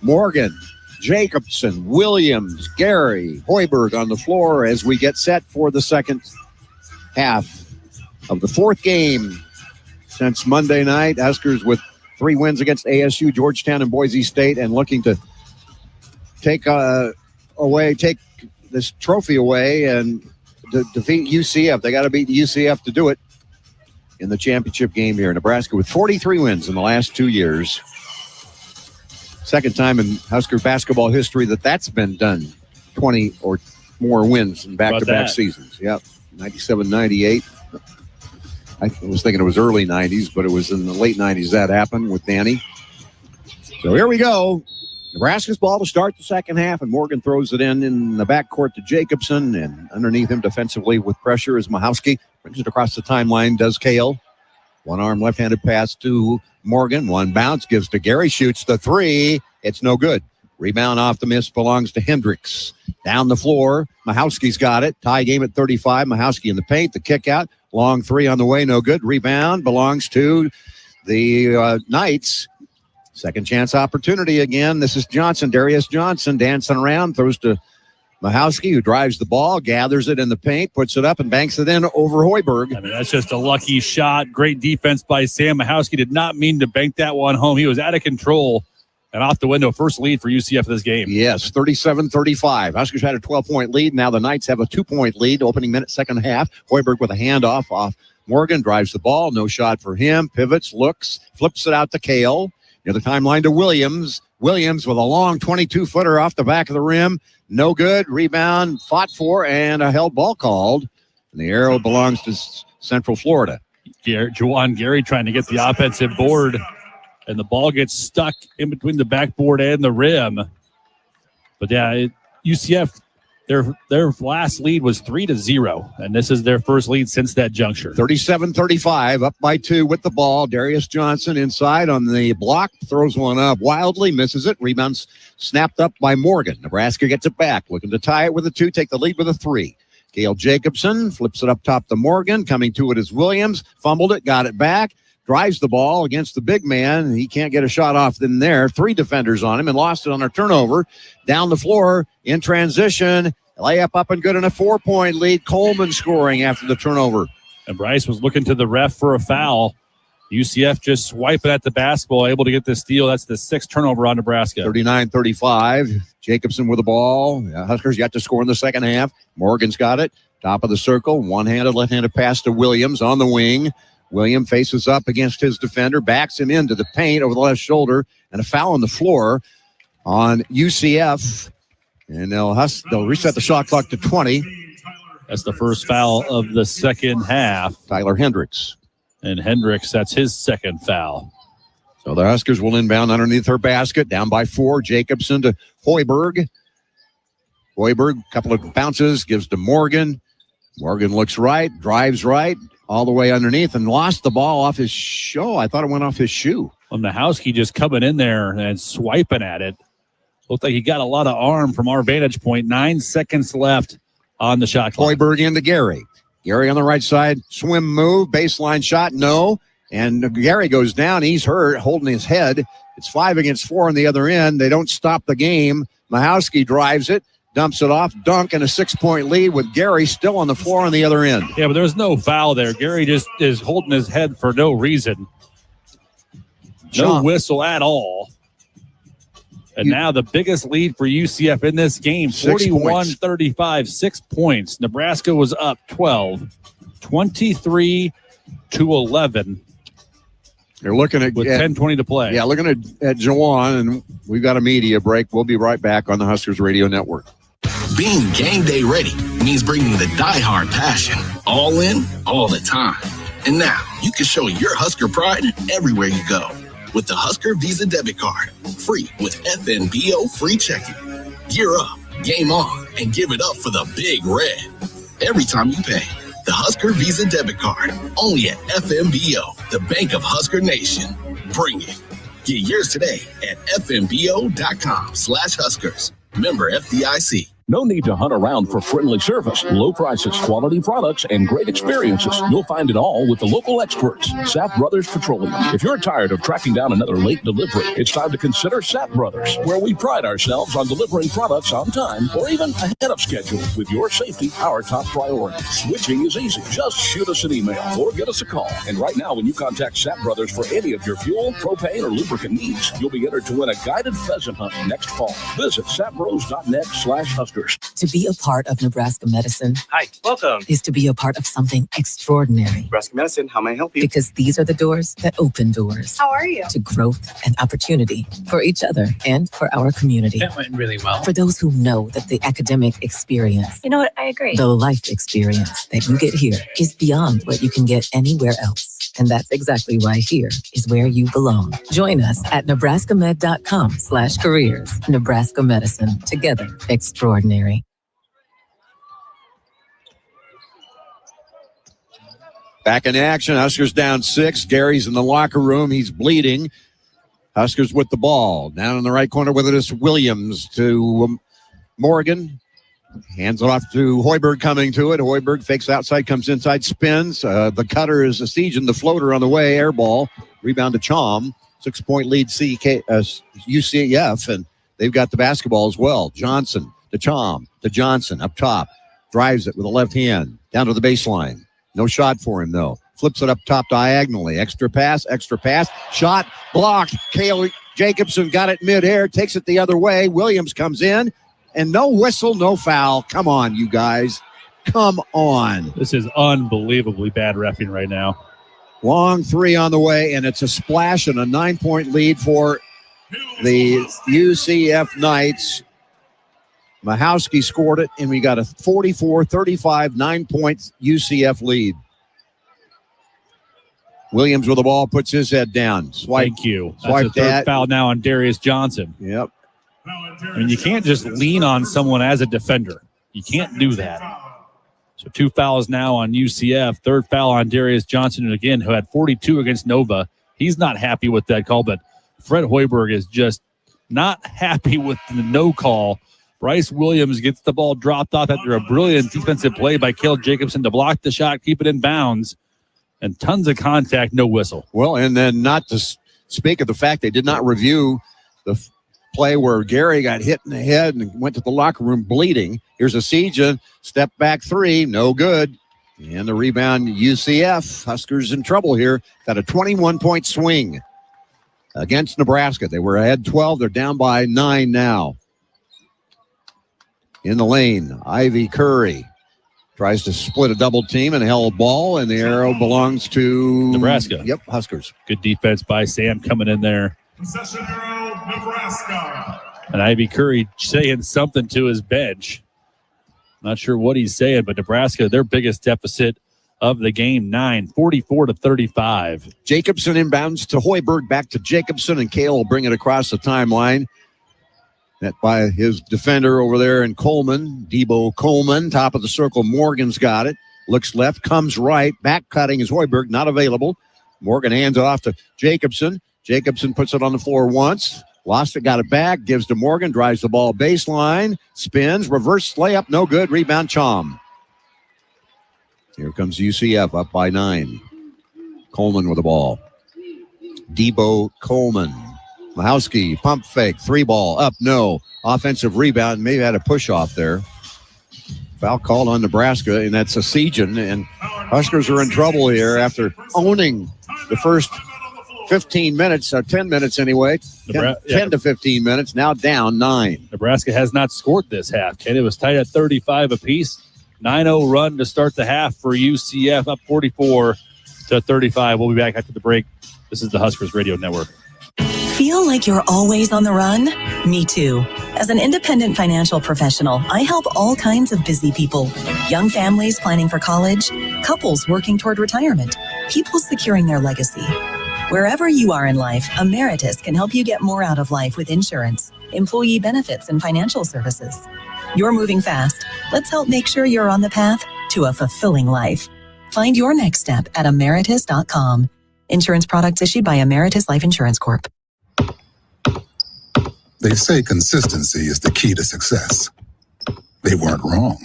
Speaker 11: Morgan, Jacobson, Williams, Gary, Hoiberg on the floor as we get set for the second half of the fourth game since Monday night. Huskers with 3 wins against ASU, Georgetown, and Boise State, and looking to take this trophy away and defeat UCF. They got to beat UCF to do it in the championship game here. Nebraska with 43 wins in the last 2 years. Second time in Husker basketball history that's been done. 20 or more wins in back-to-back seasons. Yep, 97, 98. I was thinking it was early 90s, but it was in the late 90s that happened with Danny. So here we go. Nebraska's ball to start the second half, and Morgan throws it in the backcourt to Jacobson, and underneath him defensively with pressure is Mahowski. Brings it across the timeline, does Kale. One-arm left-handed pass to Morgan. One bounce, gives to Gary, shoots the 3. It's no good. Rebound off the miss belongs to Hendricks. Down the floor, Mahowski's got it. Tie game at 35. Mahowski in the paint, the kick out. Long 3 on the way, no good. Rebound belongs to the Knights. Second chance opportunity again. This is Johnson, Darius Johnson, dancing around, throws to Mahowski, who drives the ball, gathers it in the paint, puts it up, and banks it in over Hoiberg.
Speaker 12: I mean, that's just a lucky shot. Great defense by Sam. Mahowski did not mean to bank that one home. He was out of control and off the window. First lead for UCF this game.
Speaker 11: Yes, 37-35. Huskers had a 12-point lead. Now the Knights have a 2-point lead. Opening minute, second half. Hoiberg with a handoff off Morgan. Drives the ball. No shot for him. Pivots, looks, flips it out to Kale. Near the timeline to Williams. Williams with a long 22-footer off the back of the rim. No good. Rebound fought for and a held ball called. And the arrow belongs to Central Florida.
Speaker 12: Juwan Gary trying to get the offensive board, and the ball gets stuck in between the backboard and the rim. But yeah, UCF, their last lead was 3-0, and this is their first lead since that juncture.
Speaker 11: 37-35, up by 2 with the ball. Darius Johnson inside on the block, throws one up wildly, misses it. Rebounds snapped up by Morgan. Nebraska gets it back, looking to tie it with a 2, take the lead with a 3. Gail Jacobson flips it up top to Morgan. Coming to it is Williams. Fumbled it, got it back. Drives the ball against the big man. He can't get a shot off in there. 3 defenders on him and lost it on a turnover. Down the floor in transition. Layup up and good in a 4-point lead. Coleman scoring after the turnover.
Speaker 12: And Bryce was looking to the ref for a foul. UCF just swiping at the basketball, able to get the steal. That's the 6th turnover on Nebraska.
Speaker 11: 39-35. Jacobson with the ball. Huskers yet to score in the second half. Morgan's got it. Top of the circle. One-handed, left-handed pass to Williams on the wing. William faces up against his defender, backs him into the paint over the left shoulder, and a foul on the floor on UCF. And they'll reset the shot clock to 20.
Speaker 12: That's the first foul of the second half.
Speaker 11: Tyler Hendricks.
Speaker 12: And Hendricks, that's his second foul.
Speaker 11: So the Huskers will inbound underneath her basket, down by 4. Jacobson to Hoiberg. Hoiberg, couple of bounces, gives to Morgan. Morgan looks right, drives right, all the way underneath, and lost the ball off his shoe. I thought it went off his shoe.
Speaker 12: Well, Mahowski just coming in there and swiping at it. Looked like he got a lot of arm from our vantage point. 9 seconds left on the shot clock.
Speaker 11: Hoiberg into Gary. Gary on the right side, swim move, baseline shot, no. And Gary goes down. He's hurt, holding his head. It's 5 against 4 on the other end. They don't stop the game. Mahowski drives it, dumps it off. Dunk and a 6-point lead with Gary still on the floor on the other end.
Speaker 12: Yeah, but there's no foul there. Gary just is holding his head for no reason. No whistle at all. And now the biggest lead for UCF in this game, 41-35, 6 points. Nebraska was up 12, 23-11.
Speaker 11: They're looking at
Speaker 12: with 10:20 to play.
Speaker 11: Yeah, looking at Jawan, and we've got a media break. We'll be right back on the Huskers Radio Network.
Speaker 1: Being game day ready means bringing the diehard passion, all in, all the time. And now you can show your Husker pride everywhere you go with the Husker Visa debit card, free with FNBO free checking. Gear up, game on, and give it up for the Big Red every time you pay. The Husker Visa debit card, only at FNBO, the Bank of Husker Nation. Bring it. Get yours today at fnbo.com/Huskers. Member FDIC.
Speaker 5: No need to hunt around for friendly service, low prices, quality products, and great experiences. You'll find it all with the local experts, Sapp Brothers Petroleum. If you're tired of tracking down another late delivery, it's time to consider Sapp Brothers, where we pride ourselves on delivering products on time or even ahead of schedule, with your safety our top priority. Switching is easy. Just shoot us an email or give us a call. And right now, when you contact Sapp Brothers for any of your fuel, propane, or lubricant needs, you'll be entered to win a guided pheasant hunt next fall. Visit sapbros.net/Husker.
Speaker 16: To be a part of Nebraska medicine
Speaker 17: Hi, welcome.
Speaker 16: is to be a part of something extraordinary.
Speaker 17: Nebraska Medicine, how may I help you?
Speaker 16: Because these are the doors that open doors.
Speaker 7: How are you?
Speaker 16: To growth and opportunity for each other and for our community.
Speaker 7: That went really well.
Speaker 16: For those who know that the academic experience,
Speaker 7: You know what? I agree.
Speaker 16: the life experience that you get here is beyond what you can get anywhere else. And that's exactly why here is where you belong. Join us at nebraskamed.com/careers. Nebraska Medicine. Together, extraordinary.
Speaker 11: Back in action. Huskers down 6. Gary's in the locker room. He's bleeding. Huskers with the ball. Down in the right corner with it is Williams to Morgan. Hands it off to Hoiberg, coming to it. Hoiberg fakes outside, comes inside, spins. The cutter is Asijan, the floater on the way. Air ball. Rebound to Chom. 6-point lead UCF, and they've got the basketball as well. Johnson to Chom to Johnson up top. Drives it with the left hand down to the baseline. No shot for him, though. Flips it up top diagonally. Extra pass. Shot blocked. Cale Jacobson got it midair, takes it the other way. Williams comes in, and no whistle, no foul. Come on, you guys. Come on.
Speaker 12: This is unbelievably bad reffing right now.
Speaker 11: Long three on the way, and it's a splash and a 9-point lead for the UCF Knights. Mahowski scored it, and we got a 44-35, 9-point UCF lead. Williams with the ball, puts his head down.
Speaker 12: Thank you. That's the third foul now on Darius Johnson.
Speaker 11: Yep.
Speaker 12: I mean, you can't just lean on someone as a defender. You can't do that. So 2 fouls now on UCF. Third foul on Darius Johnson, and again, who had 42 against Nova. He's not happy with that call, but Fred Hoiberg is just not happy with the no call. Bryce Williams gets the ball dropped off after a brilliant defensive play by Cale Jacobson to block the shot, keep it in bounds, and tons of contact, no whistle.
Speaker 11: Well, and then not to speak of the fact they did not review the play where Gary got hit in the head and went to the locker room bleeding. Here's Asijan, step back three, no good. And the rebound, UCF. Huskers in trouble here. Got a 21-point swing against Nebraska. They were ahead 12. They're down by 9 now. In the lane, Ivy Curry tries to split a double team and held ball, and the arrow belongs to
Speaker 12: Nebraska.
Speaker 11: Yep, Huskers.
Speaker 12: Good defense by Sam coming in there.
Speaker 22: Possession arrow, Nebraska.
Speaker 12: And Ivy Curry saying something to his bench. Not sure what he's saying, but Nebraska, their biggest deficit of the game, 9, 44-35.
Speaker 11: Jacobson inbounds to Hoiberg, back to Jacobson, and Cale will bring it across the timeline. Met by his defender over there in Coleman, Debo Coleman, top of the circle. Morgan's got it. Looks left, comes right. Back cutting is Hoiberg, not available. Morgan hands it off to Jacobson. Jacobson puts it on the floor once. Lost it, got it back, gives to Morgan, drives the ball baseline, spins, reverse layup, no good. Rebound, Chom. Here comes UCF up by 9. Coleman with the ball. Debo Coleman Mahowski, pump fake, 3-ball, up, no. Offensive rebound, maybe had a push-off there. Foul called on Nebraska, and that's a Sejan. And Huskers are in trouble here after owning the first 15 minutes, 10 minutes anyway. 10 to 15 minutes, now down 9.
Speaker 12: Nebraska has not scored this half, Ken. It was tied at 35 apiece. 9-0 run to start the half for UCF, up 44-35. We'll be back after the break. This is the Huskers Radio Network.
Speaker 10: Feel like you're always on the run? Me too. As an independent financial professional, I help all kinds of busy people. Young families planning for college, couples working toward retirement, people securing their legacy. Wherever you are in life, Emeritus can help you get more out of life with insurance, employee benefits, and financial services. You're moving fast. Let's help make sure you're on the path to a fulfilling life. Find your next step at emeritus.com. Insurance products issued by Emeritus Life Insurance Corp.
Speaker 7: They say consistency is the key to success. They weren't wrong.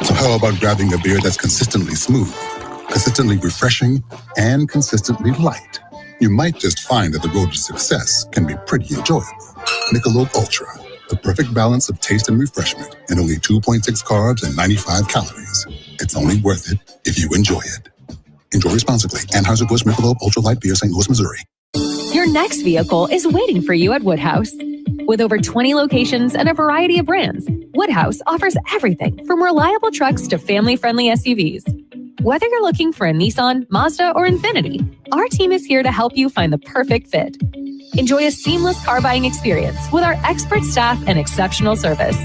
Speaker 7: So how about grabbing a beer that's consistently smooth, consistently refreshing, and consistently light? You might just find that the road to success can be pretty enjoyable. Michelob Ultra, the perfect balance of taste and refreshment, and only 2.6 carbs and 95 calories. It's only worth it if you enjoy it. Enjoy responsibly. Anheuser-Busch Michelob Ultra Light Beer, St. Louis, Missouri.
Speaker 2: Your next vehicle is waiting for you at Woodhouse. With over 20 locations and a variety of brands, Woodhouse offers everything from reliable trucks to family-friendly SUVs. Whether you're looking for a Nissan, Mazda, or Infiniti, our team is here to help you find the perfect fit. Enjoy a seamless car buying experience with our expert staff and exceptional service.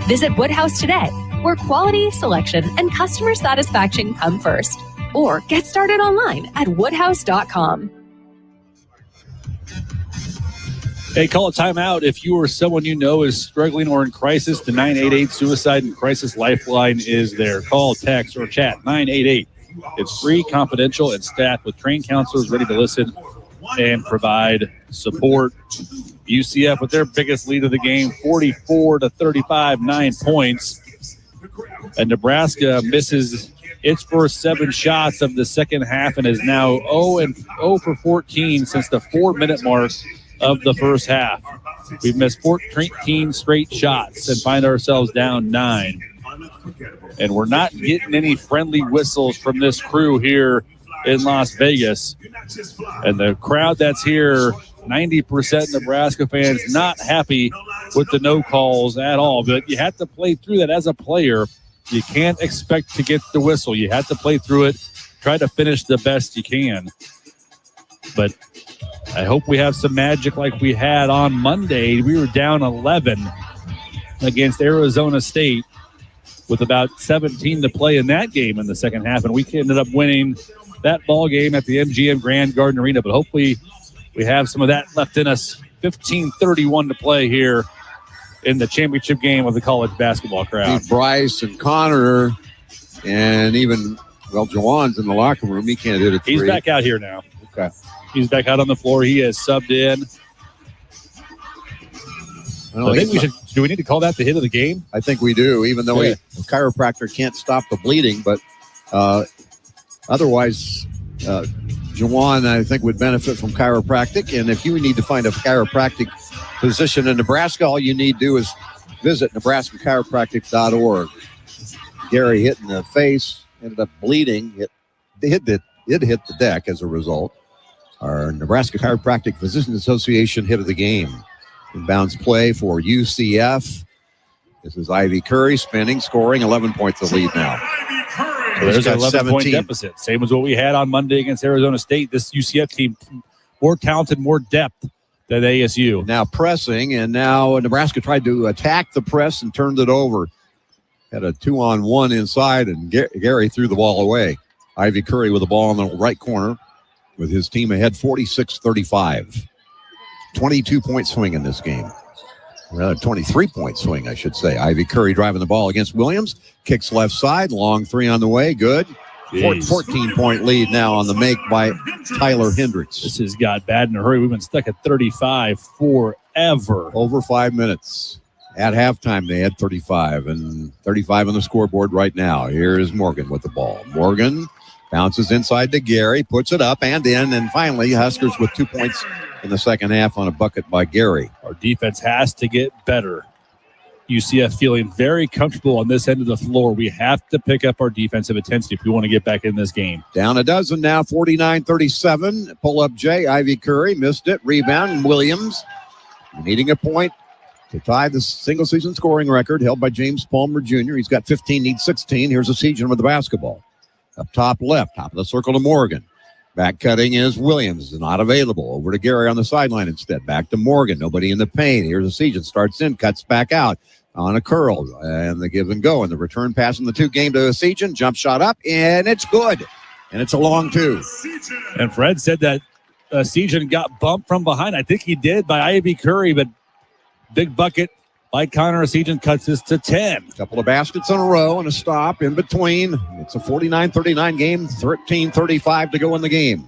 Speaker 2: Visit Woodhouse today, where quality, selection, and customer satisfaction come first. Or get started online at woodhouse.com.
Speaker 12: Hey, call a timeout if you or someone you know is struggling or in crisis. The 988 Suicide and Crisis Lifeline is there. Call, text, or chat 988. It's free, confidential, and staffed with trained counselors ready to listen and provide support. UCF with their biggest lead of the game, 44-35, 9 points. And Nebraska misses its first 7 shots of the second half and is now 0 for 14 since the 4-minute mark of the first half. We've missed 14 straight shots and find ourselves down 9. And we're not getting any friendly whistles from this crew here in Las Vegas. And the crowd that's here, 90% Nebraska fans, not happy with the no calls at all. But you have to play through that as a player. You can't expect to get the whistle. You have to play through it, try to finish the best you can. But I hope we have some magic like we had on Monday. We were down 11 against Arizona State with about 17 to play in that game in the second half, and we ended up winning that ball game at the MGM Grand Garden Arena. But hopefully we have some of that left in us. 15:31 to play here in the championship game of the college basketball crowd.
Speaker 11: Bryce and Connor and even, Jawan's in the locker room. He can't hit a three.
Speaker 12: He's back out here now.
Speaker 11: Okay.
Speaker 12: He's back out on the floor. He has subbed in. I think we should. Do we need to call that the hit of the game?
Speaker 11: I think we do, even though the chiropractor can't stop the bleeding. But otherwise, Jawan, I think, would benefit from chiropractic. And if you need to find a chiropractic physician in Nebraska, all you need to do is visit nebraskachiropractic.org. Gary hit in the face, ended up bleeding. It hit the deck as a result. Our Nebraska Chiropractic Physicians Association hit of the game. Inbounds play for UCF. This is Ivy Curry spinning, scoring 11 points of lead now.
Speaker 12: So there's an 11-point deficit. Same as what we had on Monday against Arizona State. This UCF team, more talented, more depth than ASU.
Speaker 11: Now pressing, and now Nebraska tried to attack the press and turned it over. Had a 2-on-1 inside, and Gary threw the ball away. Ivy Curry with the ball in the right corner with his team ahead 46-35. 22-point swing in this game. Rather, 23-point swing, I should say. Ivy Curry driving the ball against Williams. Kicks left side. Long three on the way. Good. 14-point lead now on the make by Tyler Hendricks.
Speaker 12: This has got bad in a hurry. We've been stuck at 35 forever.
Speaker 11: Over 5 minutes. At halftime, they had 35. And 35 on the scoreboard right now. Here is Morgan with the ball. Morgan bounces inside to Gary. Puts it up and in. And finally, Huskers with 2 points in the second half on a bucket by Gary.
Speaker 12: Our defense has to get better. UCF feeling very comfortable on this end of the floor. We have to pick up our defensive intensity if we want to get back in this game.
Speaker 11: Down a dozen now, 49-37. Pull up Jay. Ivy Curry missed it. Rebound. Williams needing a point to tie the single-season scoring record held by James Palmer Jr. He's got 15, needs 16. Here's Esijan with the basketball. Up top left, top of the circle to Morgan. Back cutting is Williams, not available. Over to Gary on the sideline instead. Back to Morgan, nobody in the paint. Here's Esijan, starts in, cuts back out on a curl. And the give and go. And the return pass in the 2 game to Esijan. Jump shot up, and it's good. And it's a long 2.
Speaker 12: And Fred said that Esijan got bumped from behind. I think he did by Ivy Curry, but big bucket by Connor Esijan cuts this to 10.
Speaker 11: A couple of baskets in a row and a stop in between. It's a 49-39 game, 13:35 to go in the game.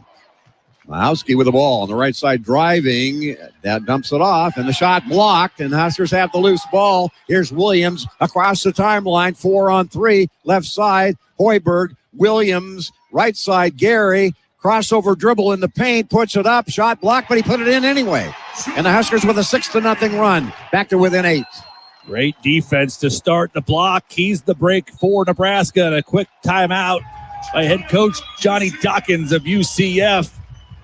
Speaker 11: Mahowski with the ball on the right side driving. That dumps it off, and the shot blocked, and the Huskers have the loose ball. Here's Williams across the timeline, 4-on-3, left side. Hoiberg, Williams, right side, Gary. Crossover dribble in the paint, puts it up, shot blocked, but he put it in anyway. And the Huskers with a 6-0 run, back to within 8.
Speaker 12: Great defense to start the block. Keys the break for Nebraska, and a quick timeout by head coach Johnny Dawkins of UCF.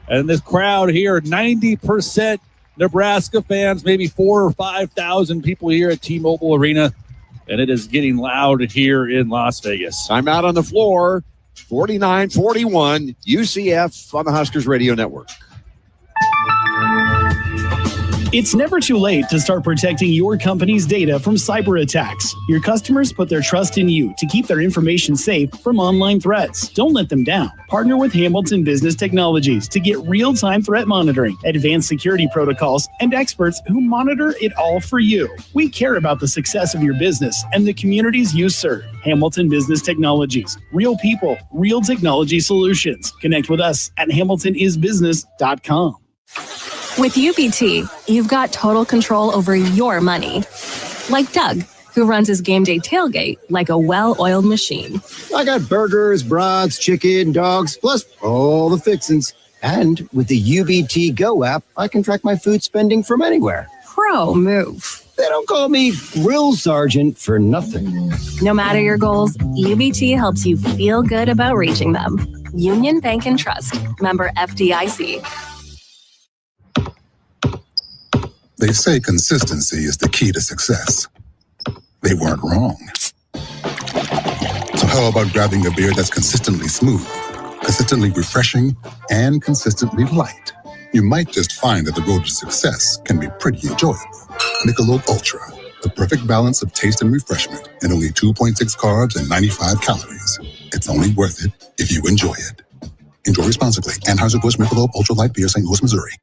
Speaker 12: And this crowd here, 90% Nebraska fans, maybe 4,000 or 5,000 people here at T-Mobile Arena. And it is getting loud here in Las Vegas.
Speaker 11: Timeout on the floor. 49-41, UCF on the Huskers Radio Network.
Speaker 8: It's never too late to start protecting your company's data from cyber attacks. Your customers put their trust in you to keep their information safe from online threats. Don't let them down. Partner with Hamilton Business Technologies to get real-time threat monitoring, advanced security protocols, and experts who monitor it all for you. We care about the success of your business and the communities you serve. Hamilton Business Technologies. Real people, real technology solutions. Connect with us at hamiltonisbusiness.com.
Speaker 9: With UBT, you've got total control over your money. Like Doug, who runs his game day tailgate like a well-oiled machine.
Speaker 15: I got burgers, brats, chicken, dogs, plus all the fixins. And with the UBT Go app, I can track my food spending from anywhere.
Speaker 9: Pro move.
Speaker 15: They don't call me Grill Sergeant for nothing.
Speaker 9: No matter your goals, UBT helps you feel good about reaching them. Union Bank and Trust. Member FDIC.
Speaker 7: They say consistency is the key to success. They weren't wrong. So how about grabbing a beer that's consistently smooth, consistently refreshing, and consistently light? You might just find that the road to success can be pretty enjoyable. Michelob Ultra, the perfect balance of taste and refreshment, and only 2.6 carbs and 95 calories. It's only worth it if you enjoy it. Enjoy responsibly. Anheuser-Busch Michelob Ultra Light Beer, St. Louis, Missouri.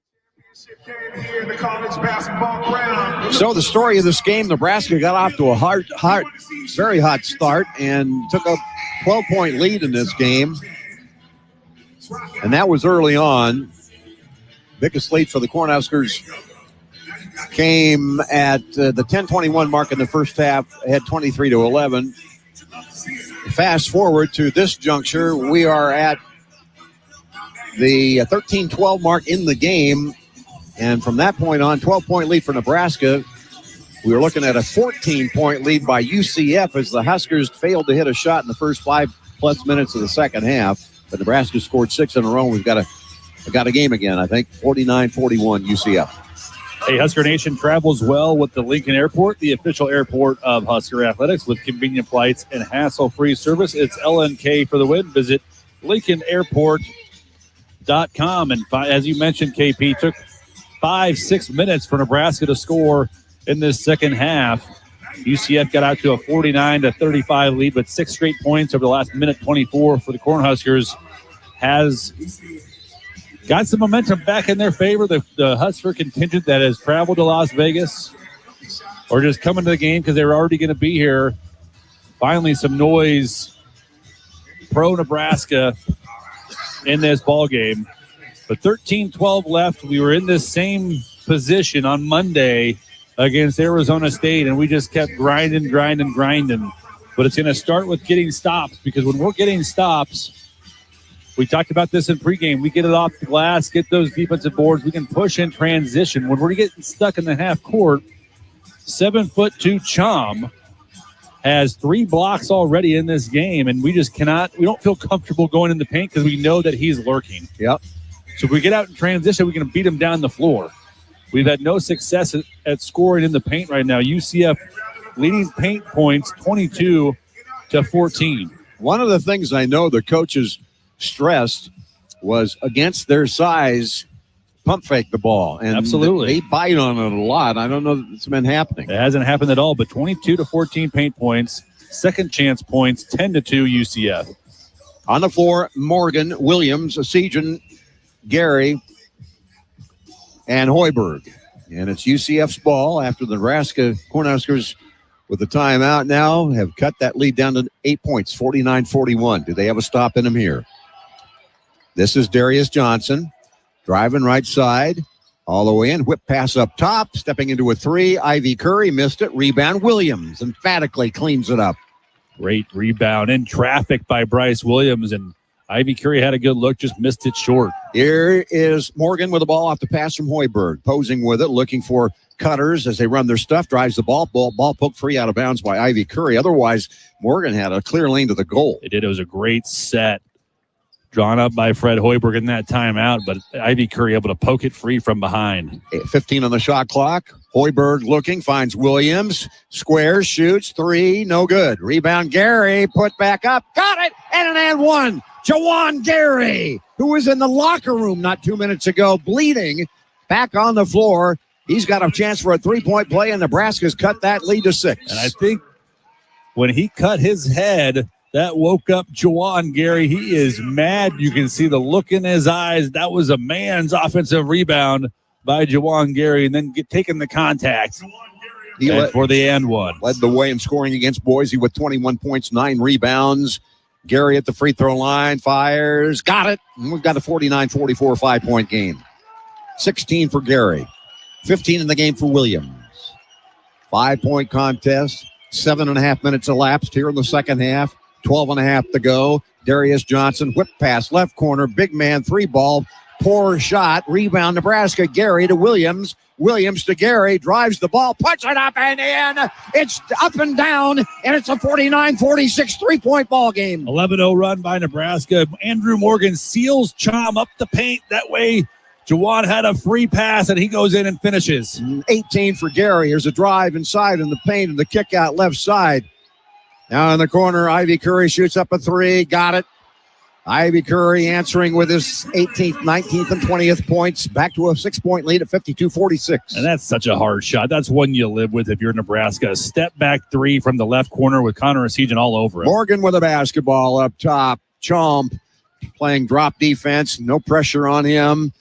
Speaker 11: So the story of this game, Nebraska got off to a very hot start and took a 12-point lead in this game. And that was early on. Biggest lead for the Cornhuskers came at the 10:21 mark in the first half, ahead 23-11. Fast forward to this juncture, we are at the 13-12 mark in the game. And from that point on, 12-point lead for Nebraska. We were looking at a 14-point lead by UCF as the Huskers failed to hit a shot in the first 5+ minutes of the second half. But Nebraska scored 6 in a row. We've got a game again, I think, 49-41 UCF.
Speaker 12: Hey, Husker Nation travels well with the Lincoln Airport, the official airport of Husker Athletics, with convenient flights and hassle-free service. It's LNK for the win. Visit LincolnAirport.com. And as you mentioned, KP, took 5-6 minutes for Nebraska to score in this second half. UCF got out to a 49-35 lead, but 6 straight points over the last minute 24 for the Cornhuskers has got some momentum back in their favor. The Husker contingent that has traveled to Las Vegas or just coming to the game because they were already going to be here. Finally, some noise pro-Nebraska in this ball game. But 13-12 left. We were in this same position on Monday against Arizona State, and we just kept grinding. But it's going to start with getting stops, because when we're getting stops, We talked about this in pregame. We get it off the glass, get those defensive boards. We can push in transition. When we're getting stuck in the half court, 7'2" Chom has 3 blocks already in this game, and we don't feel comfortable going in the paint because we know that he's lurking.
Speaker 11: Yep.
Speaker 12: So if we get out in transition, we can beat him down the floor. We've had no success at scoring in the paint right now. UCF leading paint points 22-14.
Speaker 11: One of the things I know the coaches stressed was against their size, pump fake the ball. And
Speaker 12: absolutely.
Speaker 11: They bite on it a lot. I don't know that it's been happening.
Speaker 12: It hasn't happened at all, but 22-14 paint points, second chance points, 10-2 UCF.
Speaker 11: On the floor, Morgan, Williams, Sejan, Gary, and Hoiberg. And it's UCF's ball after the Nebraska Cornhuskers with the timeout now have cut that lead down to 8 points, 49-41. Do they have a stop in them here? This is Darius Johnson driving right side all the way in. Whip pass up top, stepping into a 3. Ivy Curry missed it. Rebound. Williams emphatically cleans it up.
Speaker 12: Great rebound in traffic by Bryce Williams, and Ivy Curry had a good look, just missed it short.
Speaker 11: Here is Morgan with the ball off the pass from Hoiberg, posing with it, looking for cutters as they run their stuff, drives the ball poked free out of bounds by Ivy Curry. Otherwise, Morgan had a clear lane to the goal.
Speaker 12: It did. It was a great set drawn up by Fred Hoiberg in that timeout, but Ivy Curry able to poke it free from behind.
Speaker 11: 15 on the shot clock. Hoiberg looking, finds Williams, squares, shoots, 3, no good. Rebound, Gary, put back up, got it, and an and one. Jawan Gary, who was in the locker room not 2 minutes ago, bleeding, back on the floor. He's got a chance for a 3-point play, and Nebraska's cut that lead to 6.
Speaker 12: And I think when he cut his head, that woke up Jawan Gary. He is mad. You can see the look in his eyes. That was a man's offensive rebound by Jawan Gary, and then taking the contact for the and one.
Speaker 11: Led the way in scoring against Boise with 21 points, 9 rebounds. Gary at the free throw line, fires, got it. And we've got a 49-44 5-point game. 16 for Gary, 15 in the game for Williams. 5-point contest, 7.5 minutes elapsed here in the second half. 12.5 to go. Darius Johnson, whip pass, left corner, big man, 3-ball, poor shot, rebound, Nebraska. Gary to Williams. Williams to Gary, drives the ball, puts it up and in. It's up and down, and it's a 49-46 3-point ball game.
Speaker 12: 11-0 run by Nebraska. Andrew Morgan seals Chom up the paint. That way, Jawan had a free pass, and he goes in and finishes.
Speaker 11: 18 for Gary. Here's a drive inside in the paint and the kick out left side. Now in the corner, Ivy Curry shoots up a 3. Got it. Ivy Curry answering with his 18th, 19th, and 20th points. Back to a 6-point lead at 52-46.
Speaker 12: And that's such a hard shot. That's one you live with if you're Nebraska. A step back 3 from the left corner with Connor Sejan all over it.
Speaker 11: Morgan with a basketball up top. Chomp playing drop defense. No pressure on him.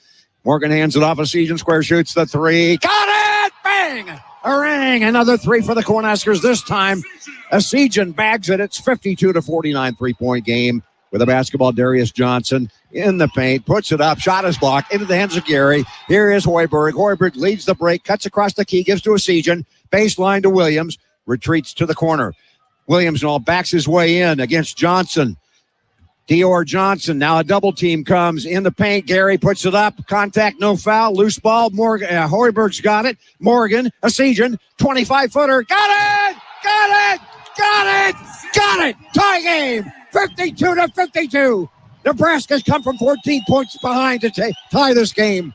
Speaker 11: Morgan hands it off. Sejan square shoots the 3. Got it! Bang! A ring. Another 3 for the Cornhuskers. This time, Sejan bags it. It's 52-49 3-point game. With a basketball, Darius Johnson in the paint, puts it up, shot is blocked, into the hands of Gary. Here is Hoiberg. Hoiberg leads the break, cuts across the key, gives to Sejan, baseline to Williams, retreats to the corner. Williams all backs his way in against Johnson. Dior Johnson, now a double team comes in the paint. Gary puts it up, contact, no foul, loose ball. Morgan, Hoiberg's got it. Morgan, Sejan, 25-footer, got it! Got it! Got it! Got it! Tie game! 52-52. Nebraska's come from 14 points behind to tie this game.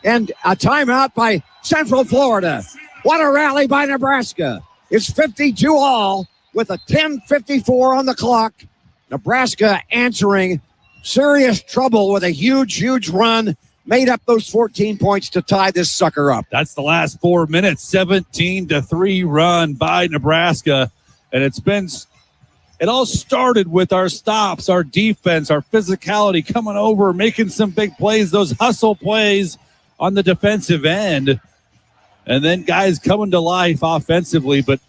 Speaker 11: And a timeout by Central Florida. What a rally by Nebraska. It's 52-all with a 10:54 on the clock. Nebraska answering serious trouble with a huge run. Made up those 14 points to tie this sucker up.
Speaker 12: That's the last 4 minutes. 17-3 run by Nebraska. And it all started with our stops, our defense, our physicality coming over, making some big plays, those hustle plays on the defensive end, and then guys coming to life offensively. But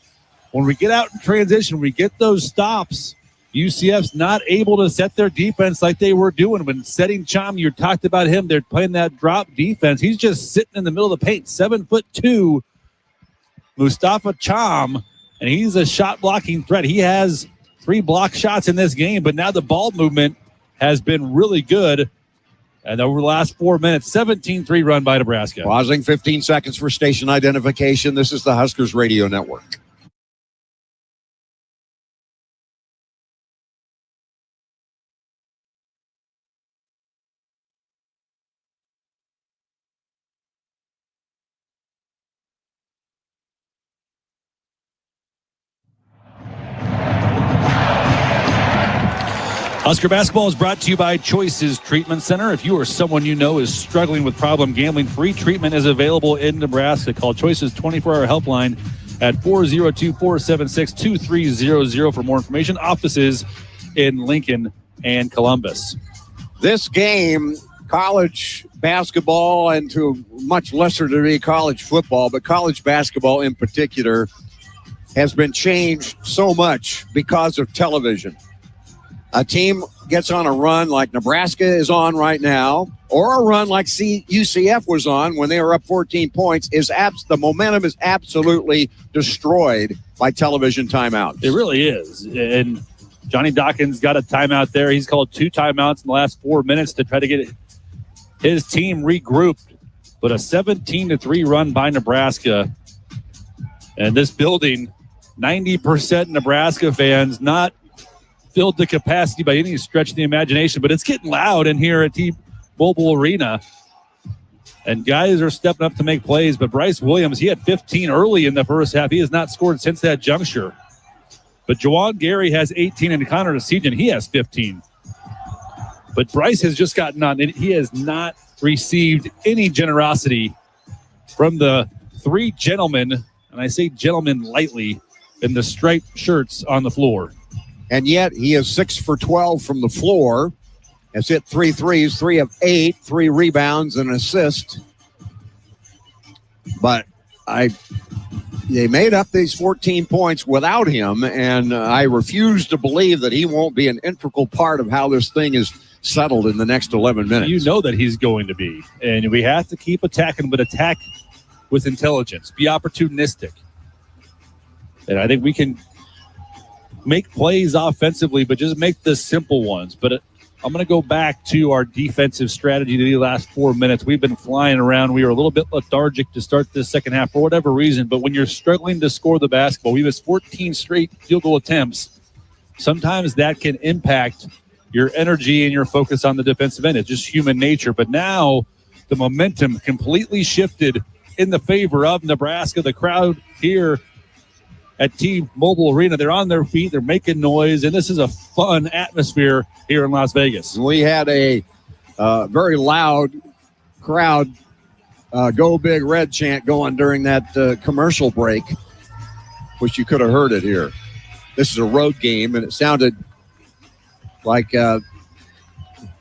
Speaker 12: when we get out in transition, we get those stops. UCF's not able to set their defense like they were doing. When setting Chom, you talked about him, they're playing that drop defense. He's just sitting in the middle of the paint, 7'2", Mustafa Chom, and he's a shot blocking threat. He has 3 block shots in this game, but now the ball movement has been really good. And over the last 4 minutes, 17-3 run by Nebraska.
Speaker 11: Pausing 15 seconds for station identification. This is the Huskers Radio Network.
Speaker 12: Husker basketball is brought to you by Choices Treatment Center. If you or someone you know is struggling with problem gambling, free treatment is available in Nebraska. Call Choices 24-hour helpline at 402-476-2300 for more information. Offices in Lincoln and Columbus.
Speaker 11: This game, college basketball, and to a much lesser degree college football, but college basketball in particular, has been changed so much because of television. A team gets on a run like Nebraska is on right now, or a run like UCF was on when they were up 14 points, the momentum is absolutely destroyed by television timeouts.
Speaker 12: It really is. And Johnny Dawkins got a timeout there. He's called 2 timeouts in the last 4 minutes to try to get his team regrouped. But a 17-3 run by Nebraska. And this building, 90% Nebraska fans, not filled to capacity by any stretch of the imagination, but it's getting loud in here at T-Mobile Arena. And guys are stepping up to make plays, but Bryce Williams, he had 15 early in the first half. He has not scored since that juncture. But Juwan Gary has 18, and Connor Sejan, he has 15. But Bryce has just gotten on. He has not received any generosity from the 3 gentlemen, and I say gentlemen lightly, in the striped shirts on the floor.
Speaker 11: And yet he is 6 for 12 from the floor. Has hit 3 threes, 3 of 8, 3 rebounds, and an assist. But they made up these 14 points without him, and I refuse to believe that he won't be an integral part of how this thing is settled in the next 11 minutes.
Speaker 12: You know that he's going to be. And we have to keep attacking, but attack with intelligence. Be opportunistic. And I think we can make plays offensively, but just make the simple ones. But I'm going to go back to our defensive strategy the last 4 minutes. We've been flying around. We were a little bit lethargic to start this second half for whatever reason. But when you're struggling to score the basketball, we missed 14 straight field goal attempts. Sometimes that can impact your energy and your focus on the defensive end. It's just human nature. But now the momentum completely shifted in the favor of Nebraska. The crowd here at T-Mobile Arena, they're on their feet, they're making noise, and this is a fun atmosphere here in Las Vegas.
Speaker 11: We had a very loud crowd Go Big Red chant going during that commercial break. Wish you could have heard it here. This is a road game, and it sounded like, a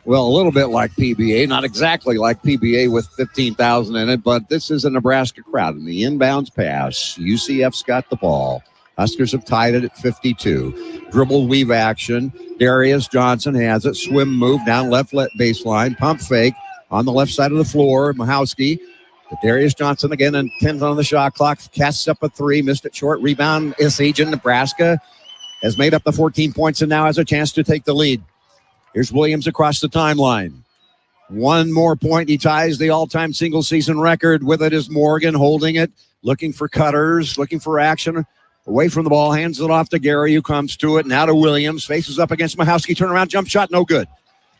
Speaker 11: little bit like PBA, not exactly like PBA with 15,000 in it, but this is a Nebraska crowd. In the inbounds pass, UCF's got the ball. Huskers have tied it at 52. Dribble weave action. Darius Johnson has it. Swim move down left baseline. Pump fake on the left side of the floor. Mahowski. Darius Johnson again and 10 on the shot clock. Casts up a 3. Missed it short. Rebound. Isage. Nebraska has made up the 14 points and now has a chance to take the lead. Here's Williams across the timeline. 1 more point. He ties the all-time single-season record. With it is Morgan holding it, looking for cutters, looking for action. Away from the ball, hands it off to Gary, who comes to it. Now to Williams, faces up against Mahowski. Turnaround jump shot, no good.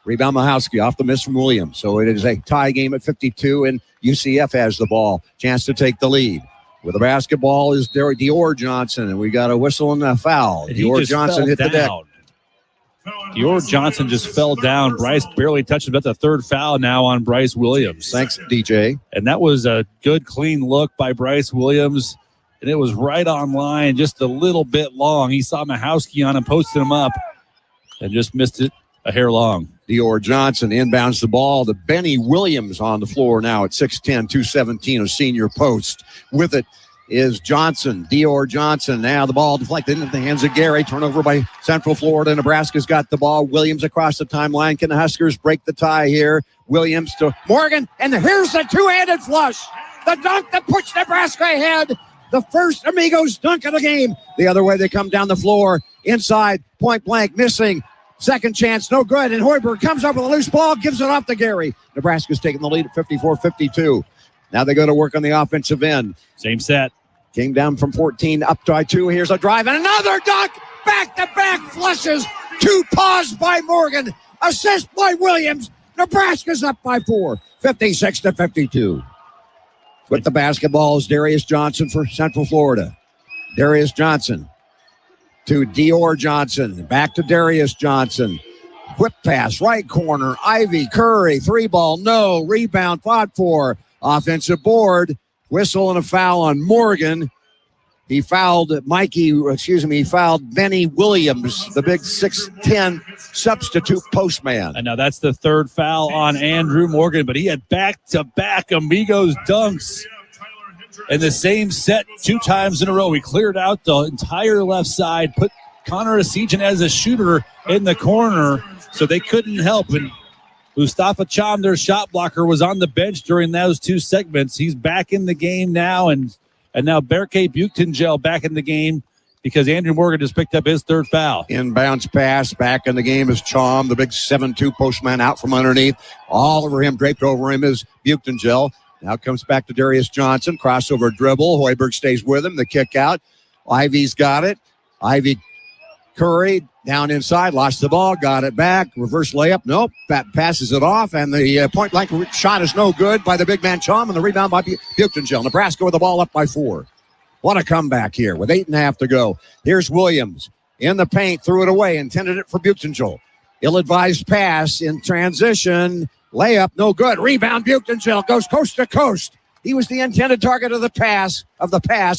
Speaker 11: Rebound Mahowski off the miss from Williams. So it is a tie game at 52, and UCF has the ball. Chance to take the lead. With the basketball is Dior Johnson, and we got a whistle and a foul. Dior Johnson hit the deck.
Speaker 12: Dior Johnson just fell down. Bryce barely touched him. That's the 3rd foul now on Bryce Williams.
Speaker 11: Thanks, DJ.
Speaker 12: And that was a good, clean look by Bryce Williams. And it was right on line, just a little bit long. He saw Mahowski on him, posted him up, and just missed it a hair long.
Speaker 11: Dior Johnson inbounds the ball to Benny Williams on the floor now at 6'10", 217, a senior post. With it is Johnson, Dior Johnson. Now the ball deflected into the hands of Gary. Turnover by Central Florida. Nebraska's got the ball. Williams across the timeline. Can the Huskers break the tie here? Williams to Morgan, and here's the two-handed flush. The dunk that puts Nebraska ahead. The first Amigos dunk of the game. The other way they come down the floor. Inside, point blank, missing. Second chance, no good. And Hoiberg comes up with a loose ball, gives it off to Gary. Nebraska's taking the lead at 54-52. Now they go to work on the offensive end.
Speaker 12: Same set.
Speaker 11: Came down from 14 up by 2. Here's a drive and another dunk. Back-to-back flushes. 2 paws by Morgan. Assist by Williams. Nebraska's up by 4. 56-52. With the basketball is Darius Johnson for Central Florida. Darius Johnson to Dior Johnson. Back to Darius Johnson. Whip pass, right corner. Ivy, Curry, 3-ball, no. Rebound, fought for. Offensive board. Whistle and a foul on Morgan. He fouled Benny Williams, the big 6'10" substitute postman.
Speaker 12: And now that's the third foul on Andrew Morgan, but he had back-to-back Amigos dunks in the same set 2 times in a row. He cleared out the entire left side, put Connor Asijan as a shooter in the corner, so they couldn't help. And Mustafa Cham, their shot blocker, was on the bench during those 2 segments. He's back in the game now, and now Berke Buchtengel back in the game because Andrew Morgan just picked up his 3rd foul.
Speaker 11: Inbounds pass. Back in the game is Cham, the big 7'2" postman out from underneath. All over him, draped over him is Buchtengel. Now comes back to Darius Johnson. Crossover dribble. Hoiberg stays with him. The kick out. Ivy's got it. Ivy Curry down inside. Lost the ball. Got it back. Reverse layup. Nope. Passes it off. And the point-blank shot is no good by the big man Cham. And the rebound by Buchtengel. Nebraska with the ball up by 4. What a comeback here with 8.5 to go. Here's Williams in the paint. Threw it away. Intended it for Buchtengel. Ill-advised pass in transition. Layup, no good. Rebound, Buchtengel goes coast to coast. He was the intended target of the pass.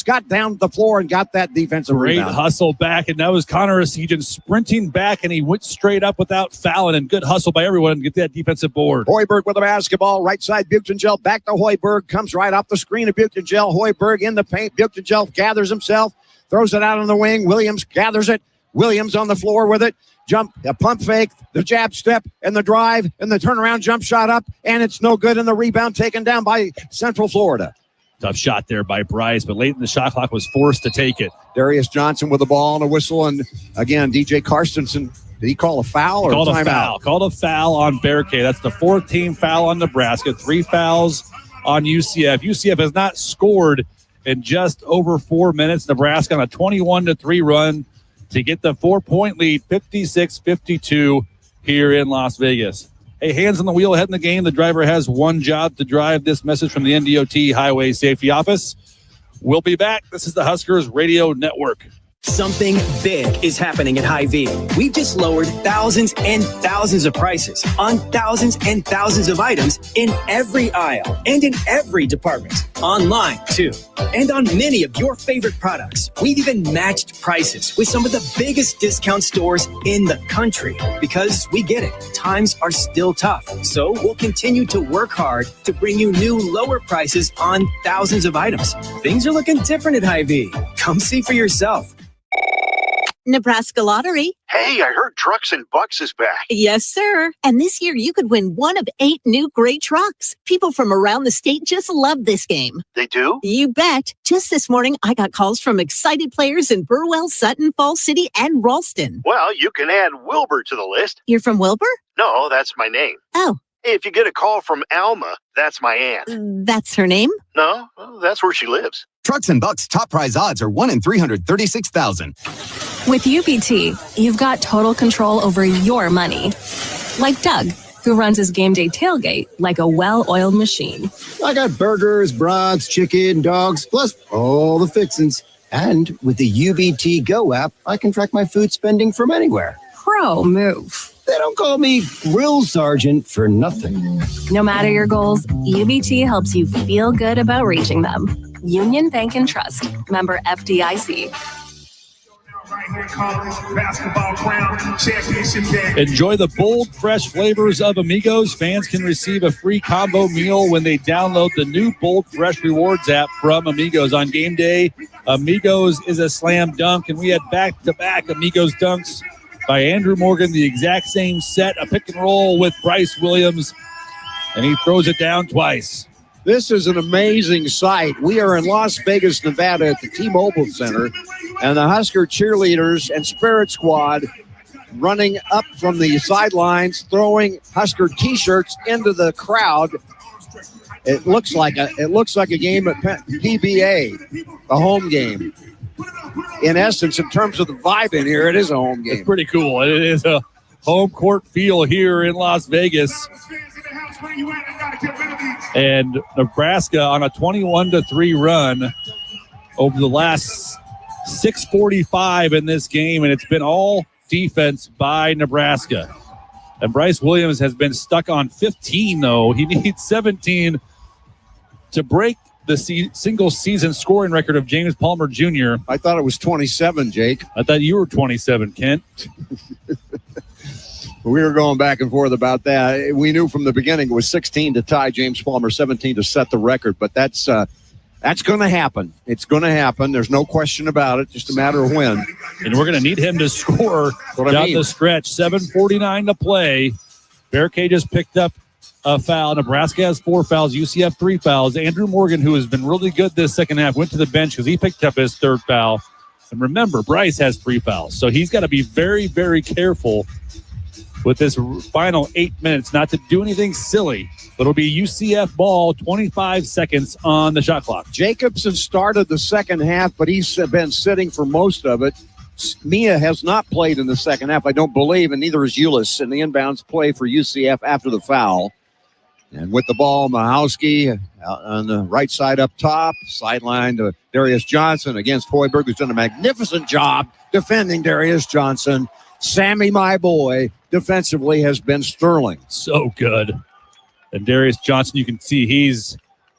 Speaker 11: Got down the floor and got that defensive rebound.
Speaker 12: Great hustle back, and that was Connor Asijan sprinting back, and he went straight up without fouling, and good hustle by everyone to get that defensive board.
Speaker 11: Hoiberg with the basketball. Right side, Buchtengel. Back to Hoiberg. Comes right off the screen of Buchtengel. Hoiberg in the paint. Buchtengel gathers himself. Throws it out on the wing. Williams gathers it. Williams on the floor with it. Jump, a pump fake, the jab step, and the drive, and the turnaround jump shot up, and it's no good, and the rebound taken down by Central Florida.
Speaker 12: Tough shot there by Bryce, but late in the shot clock was forced to take it.
Speaker 11: Darius Johnson with the ball and a whistle, and again, DJ Carstensen, did he call a foul or a timeout?
Speaker 12: Called a foul on Berke. That's the 4th team foul on Nebraska, 3 fouls on UCF. UCF has not scored in just over 4 minutes. Nebraska on a 21-3 run to get the 4-point lead, 56-52 here in Las Vegas. Hey, hands on the wheel ahead in the game. The driver has one job to drive. This message from the NDOT Highway Safety Office. We'll be back. This is the Huskers Radio Network.
Speaker 18: Something big is happening at Hy-Vee. We've just lowered thousands and thousands of prices on thousands and thousands of items in every aisle and in every department. Online, too. And on many of your favorite products. We've even matched prices with some of the biggest discount stores in the country. Because we get it. Times are still tough. So we'll continue to work hard to bring you new lower prices on thousands of items. Things are looking different at Hy-Vee. Come see for yourself.
Speaker 19: Nebraska Lottery.
Speaker 20: Hey, I heard Trucks and Bucks is back.
Speaker 19: Yes, sir. And this year you could win one of 8 new gray trucks. People from around the state just love this game.
Speaker 20: They do?
Speaker 19: You bet. Just this morning, I got calls from excited players in Burwell, Sutton, Falls City, and Ralston.
Speaker 20: Well, you can add Wilbur to the list.
Speaker 19: You're from Wilbur?
Speaker 20: No, that's my name.
Speaker 19: Oh.
Speaker 20: If you get a call from Alma, that's my aunt.
Speaker 19: That's her name?
Speaker 20: No, that's where she lives.
Speaker 23: Trucks and Bucks top prize odds are 1 in 336,000.
Speaker 9: With UBT, you've got total control over your money. Like Doug, who runs his game day tailgate like a well-oiled machine.
Speaker 15: I got burgers, brats, chicken, dogs, plus all the fixins. And with the UBT Go app, I can track my food spending from anywhere.
Speaker 9: Pro move.
Speaker 15: They don't call me Grill Sergeant for nothing.
Speaker 9: No matter your goals, UBT helps you feel good about reaching them. Union Bank and Trust. Member FDIC.
Speaker 22: Basketball Crown Championship Day.
Speaker 12: Enjoy the bold, fresh flavors of Amigos. Fans can receive a free combo meal when they download the new Bold Fresh Rewards app from Amigos. On game day, Amigos is a slam dunk, and we had back-to-back Amigos dunks by Andrew Morgan, the exact same set, a pick and roll with Bryce Williams, and he throws it down twice.
Speaker 11: This is an amazing sight. We are in Las Vegas, Nevada at the T-Mobile Center, and the Husker cheerleaders and Spirit Squad running up from the sidelines, throwing Husker T-shirts into the crowd. It looks like a game at PBA, a home game. In essence, in terms of the vibe in here, it is a home game.
Speaker 12: It's pretty cool. It is a home court feel here in Las Vegas. And Nebraska on a 21-3 run over the last 6:45 in this game, and it's been all defense by Nebraska. And Bryce Williams has been stuck on 15, though. He needs 17 to break the single season scoring record of James Palmer Jr.
Speaker 11: I thought it was 27, Jake.
Speaker 12: I thought you were 27, Kent.
Speaker 11: We were going back and forth about that. We knew from the beginning it was 16 to tie James Palmer, 17 to set the record, but that's going to happen. It's going to happen. There's no question about it. Just a matter of when.
Speaker 12: And we're going to need him to score down the stretch. 7:49 to play. Bear K just picked up a foul. Nebraska has 4 fouls. UCF 3 fouls. Andrew Morgan, who has been really good this second half, went to the bench because he picked up his 3rd foul. And remember, Bryce has 3 fouls. So he's got to be very, very careful with this final 8 minutes not to do anything silly. But it'll be UCF ball, 25 seconds on the shot clock.
Speaker 11: Jacobson started the second half, but he's been sitting for most of it. Mia has not played in the second half, I don't believe, and neither is Ulis in the inbounds play for UCF after the foul. And with the ball, Mahowski on the right side up top, sideline to Darius Johnson against Hoiberg, who's done a magnificent job defending Darius Johnson. Sammy, my boy, defensively has been sterling.
Speaker 12: So good. And Darius Johnson, you can see he's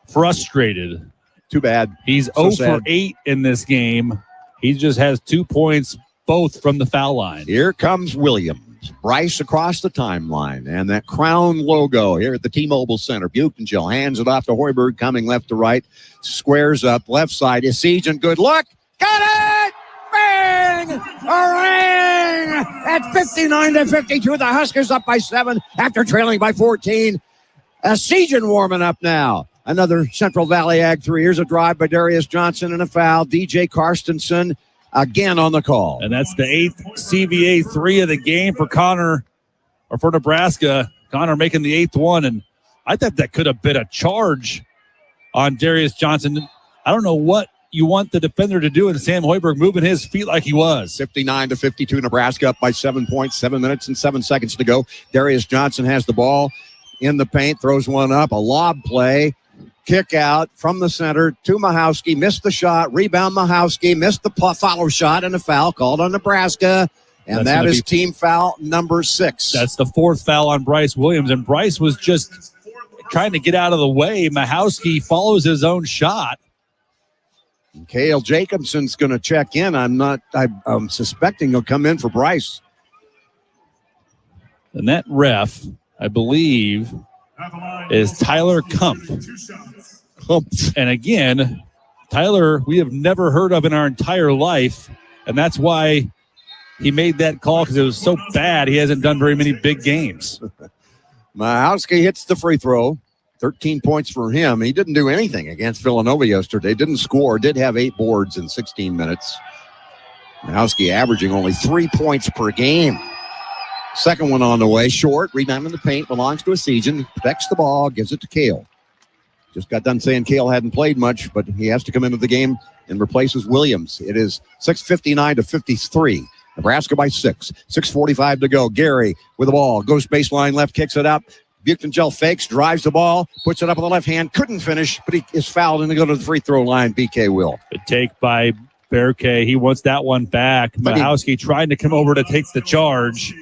Speaker 12: frustrated.
Speaker 11: Too bad.
Speaker 12: He's 0 for 8 in this game. He just has 2 points, both from the foul line.
Speaker 11: Here comes Williams. Bryce across the timeline. And that crown logo here at the T-Mobile Center. Buchengel hands it off to Hoiberg, coming left to right. Squares up. Left side is Siege, and good luck. Got it! Bang! A ring! At 59-52, the Huskers up by 7 after trailing by 14. Siegen warming up now. Another Central Valley Ag 3. Here's a drive by Darius Johnson and a foul. DJ Karstensen again on the call.
Speaker 12: And that's the 8th CVA 3 of the game for Connor, or for Nebraska. Connor making the 8th one. And I thought that could have been a charge on Darius Johnson. I don't know what you want the defender to do, and Sam Hoiberg moving his feet like he was.
Speaker 11: 59-52, Nebraska up by 7 points, 7 minutes and 7 seconds to go. Darius Johnson has the ball in the paint, throws one up, a lob play, kick out from the center to Mahowski, missed the shot, rebound Mahowski, missed the follow shot, and a foul called on Nebraska, and that is team foul number 6.
Speaker 12: That's the 4th foul on Bryce Williams, and Bryce was just trying to get out of the way. Mahowski follows his own shot.
Speaker 11: Cale Jacobson's going to check in. I'm suspecting he'll come in for Bryce.
Speaker 12: And that ref, I believe, is Tyler Kump. And again, Tyler, we have never heard of in our entire life. And that's why he made that call, because it was so bad. He hasn't done very many big games.
Speaker 11: Mahowski hits the free throw. 13 points for him. He didn't do anything against Villanova yesterday. Didn't score. Did have 8 boards in 16 minutes. Mahowski averaging only 3 points per game. Second one on the way. Short. Rebound in the paint. Belongs to a Siegen. Protects the ball. Gives it to Cale. Just got done saying Cale hadn't played much, but he has to come into the game and replaces Williams. It is 6:59-53. Nebraska by 6. 6:45 to go. Gary with the ball. Goes baseline left. Kicks it up. Buchengel fakes, drives the ball, puts it up on the left hand, couldn't finish, but he is fouled and they go to the free throw line. BK will.
Speaker 12: Good take by Bear K. He wants that one back. Mahowski trying to come over to take the charge.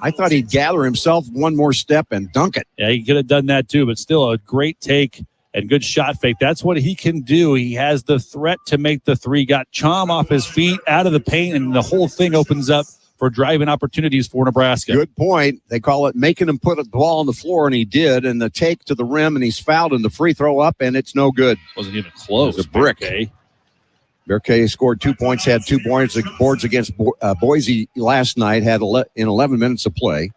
Speaker 11: I thought he'd gather himself one more step and dunk it.
Speaker 12: Yeah, he could have done that too, but still a great take and good shot fake. That's what he can do. He has the threat to make the 3. Got Chom off his feet, out of the paint, and the whole thing opens up for driving opportunities for Nebraska.
Speaker 11: Good point. They call it making him put the ball on the floor, and he did. And the take to the rim, and he's fouled, and the free throw up, and it's no good.
Speaker 12: Wasn't even close.
Speaker 11: It was a brick. Berkay scored 2 points, had 2 boards against Boise last night, had in 11 minutes of play.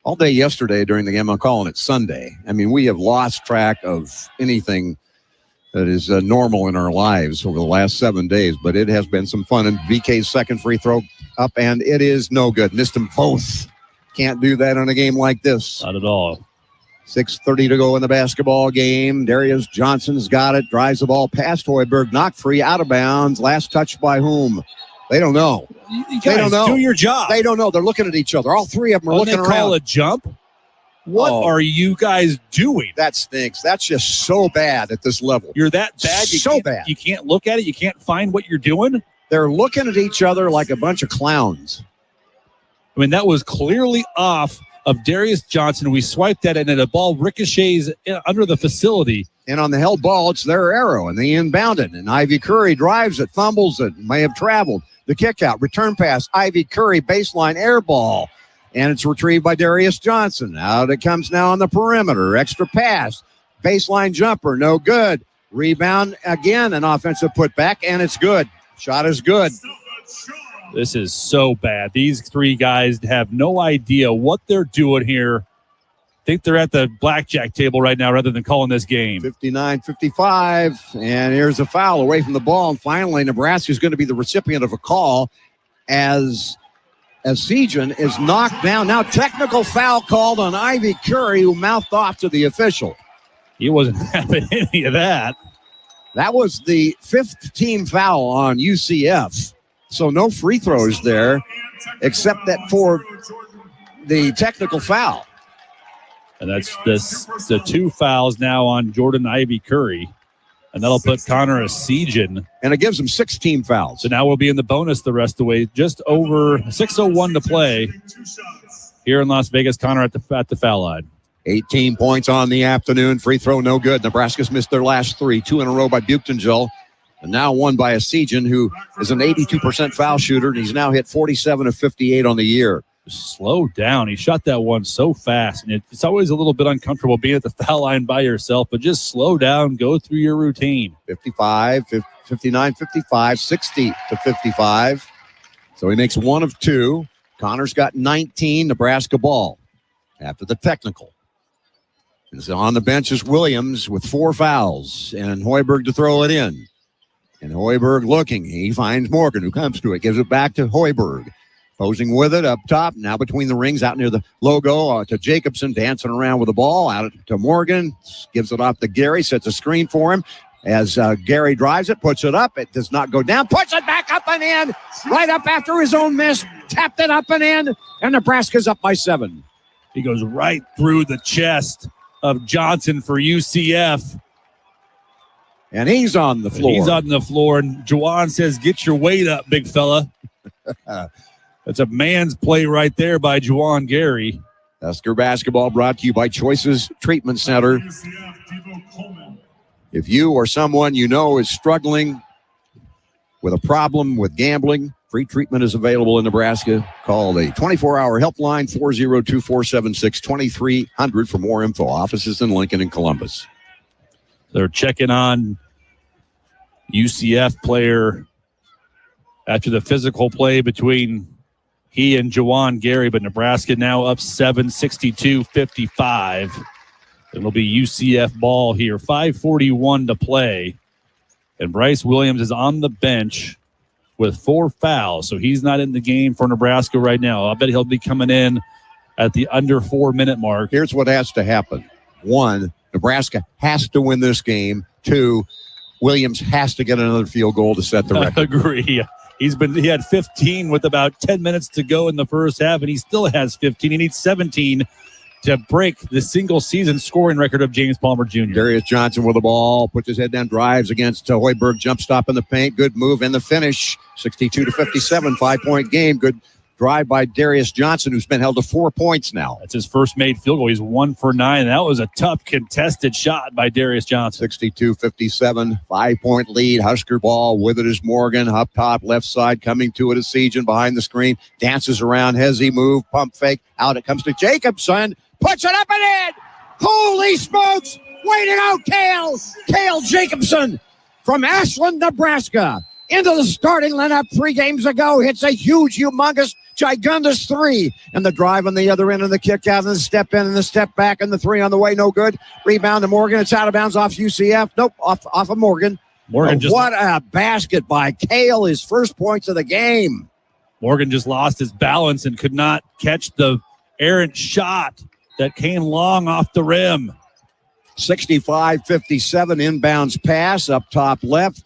Speaker 11: All day yesterday during the game, I'm calling it Sunday. I mean, we have lost track of anything that is normal in our lives over the last 7 days, but it has been some fun. And VK's second free throw up, and it is no good. Missed them both. Can't do that on a game like this.
Speaker 12: Not at all.
Speaker 11: 6:30 to go in the basketball game. Darius Johnson's got it. Drives the ball past Hoiberg. Knocked free, out of bounds. Last touch by whom? They don't know.
Speaker 12: They don't know. Do your job.
Speaker 11: They don't know. They're looking at each other. All three of them are looking around.
Speaker 12: They call a jump? What are you guys doing?
Speaker 11: That stinks. That's just so bad at this level.
Speaker 12: You're that bad?
Speaker 11: Bad.
Speaker 12: You can't look at it? You can't find what you're doing?
Speaker 11: They're looking at each other like a bunch of clowns.
Speaker 12: I mean, that was clearly off of Darius Johnson. We swiped that, and then the ball ricochets under the facility.
Speaker 11: And on the held ball, it's their arrow, and they inbound it. And Ivy Curry drives it, fumbles it, may have traveled. The kick out, return pass, Ivy Curry, baseline air ball. And it's retrieved by Darius Johnson. Out it comes now on the perimeter. Extra pass, baseline jumper, no good. Rebound again, an offensive putback, and it's good. Shot is good.
Speaker 12: This is so bad. These three guys have no idea what they're doing here. Think they're at the blackjack table right now rather than calling this game.
Speaker 11: 59-55, and here's a foul away from the ball. And finally, Nebraska is going to be the recipient of a call as Sejan is knocked down. Now technical foul called on Ivy Curry, who mouthed off to the official.
Speaker 12: He wasn't having any of that.
Speaker 11: That was the fifth team foul on UCF. So no free throws there, except that for the technical foul.
Speaker 12: And that's the two fouls now on Jordan Ivy Curry. And that'll put Connor Sejan.
Speaker 11: And it gives him 6 team fouls.
Speaker 12: So now we'll be in the bonus the rest of the way. Just over 6:01 to play here in Las Vegas. Connor at the foul line.
Speaker 11: 18 points on the afternoon. Free throw no good. Nebraska's missed their last 3. 2 in a row by Buchtenzel. And now one by Sejan, who is an 82% foul shooter. And he's now hit 47 of 58 on the year.
Speaker 12: Slow down. He shot that one so fast. And it's always a little bit uncomfortable being at the foul line by yourself, but just slow down, go through your routine.
Speaker 11: 55, 59, 55, 60 to 55. So he makes 1 of 2. Connor's got 19, Nebraska ball after the technical. And so on the bench is Williams with 4 fouls and Hoiberg to throw it in. And Hoiberg looking. He finds Morgan, who comes to it, gives it back to Hoiberg. Posing with it up top, now between the rings, out near the logo, to Jacobson, dancing around with the ball, out to Morgan, gives it off to Gary, sets a screen for him. As Gary drives it, puts it up, it does not go down, puts it back up and in, right up after his own miss, tapped it up and in, and Nebraska's up by 7.
Speaker 12: He goes right through the chest of Johnson for UCF.
Speaker 11: And he's on the floor.
Speaker 12: He's on the floor, and Juwan says, get your weight up, big fella. That's a man's play right there by Juwan Gary.
Speaker 11: Husker basketball brought to you by Choices Treatment Center. If you or someone you know is struggling with a problem with gambling, free treatment is available in Nebraska. Call the 24-hour helpline, 402-476-2300 for more info. Offices in Lincoln and Columbus.
Speaker 12: They're checking on UCF player after the physical play between he and Juwan Gary, but Nebraska now up 7, 62-55. It'll be UCF ball here. 5:41 to play. And Bryce Williams is on the bench with 4 fouls, so he's not in the game for Nebraska right now. I bet he'll be coming in at the under 4-minute mark.
Speaker 11: Here's what has to happen. 1, Nebraska has to win this game. 2, Williams has to get another field goal to set the record.
Speaker 12: I agree. He had 15 with about 10 minutes to go in the first half, and he still has 15. He needs 17 to break the single-season scoring record of James Palmer Jr.
Speaker 11: Darius Johnson with the ball, puts his head down, drives against Hoiberg, jump stop in the paint, good move, and the finish, 62-57, 5-point game. Good drive by Darius Johnson, who's been held to 4 points now.
Speaker 12: That's his first made field goal. He's 1 for 9. That was a tough contested shot by Darius Johnson.
Speaker 11: 62-57, 5-point lead. Husker ball with it is Morgan. Up top, left side, coming to it is Sejan behind the screen. Dances around, Hezzy move, pump fake. Out it comes to Jacobson. Puts it up and in. Holy smokes. Way to go, Cale. Cale Jacobson from Ashland, Nebraska. Into the starting lineup 3 games ago. Hits a huge, humongous, gigundous 3. And the drive on the other end, and the kick out, and the step in, and the step back, and the 3 on the way. No good. Rebound to Morgan. It's out of bounds off UCF. Nope, off of Morgan. What a basket by Cale. His first points of the game.
Speaker 12: Morgan just lost his balance and could not catch the errant shot that came long off the rim.
Speaker 11: 65-57 inbounds pass up top left.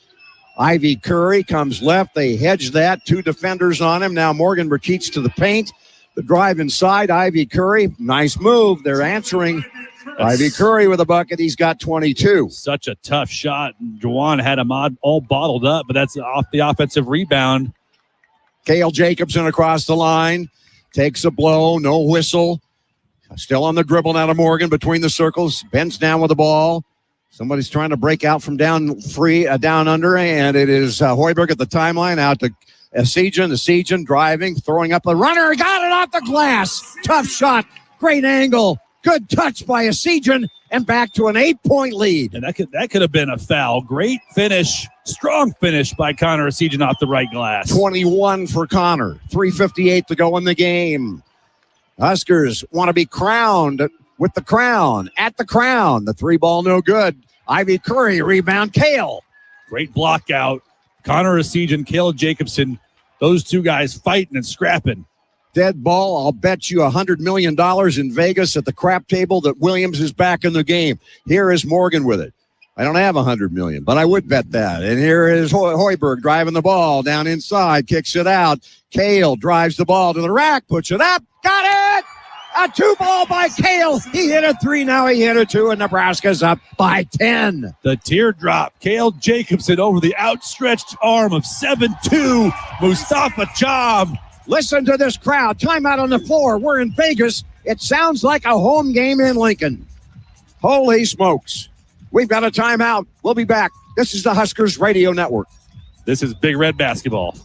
Speaker 11: Ivy Curry comes left. They hedge that. 2 defenders on him. Now Morgan retreats to the paint. The drive inside. Ivy Curry. Nice move. They're answering. Ivy Curry with a bucket. He's got 22.
Speaker 12: Such a tough shot. Juwan had him all bottled up, but that's off the offensive rebound.
Speaker 11: Cale Jacobson across the line. Takes a blow. No whistle. Still on the dribble now to Morgan between the circles. Bends down with the ball. Somebody's trying to break out from down under, and it is Hoiberg at the timeline out to Esijan driving, throwing up the runner. Got it off the glass. Tough shot. Great angle. Good touch by Esijan, and back to an 8-point lead.
Speaker 12: And that could have been a foul. Great finish. Strong finish by Connor Esijan off the right glass.
Speaker 11: 21 for Connor. 3:58 to go in the game. Huskers want to be crowned with the crown. At the crown. The 3-ball no good. Ivy Curry, rebound, Cale.
Speaker 12: Great block out. Connor Esijan, Cale Jacobson, those 2 guys fighting and scrapping.
Speaker 11: Dead ball. I'll bet you $100 million in Vegas at the crap table that Williams is back in the game. Here is Morgan with it. I don't have $100 million, but I would bet that. And here is Hoiberg driving the ball down inside, kicks it out. Cale drives the ball to the rack, puts it up, got it! A 2-ball by Cale. He hit a 3, now he hit a 2, and Nebraska's up by 10.
Speaker 12: The teardrop. Cale Jacobson over the outstretched arm of 7'2", Mustafa Cham.
Speaker 11: Listen to this crowd. Timeout on the floor. We're in Vegas. It sounds like a home game in Lincoln. Holy smokes. We've got a timeout. We'll be back. This is the Huskers Radio Network.
Speaker 12: This is Big Red Basketball.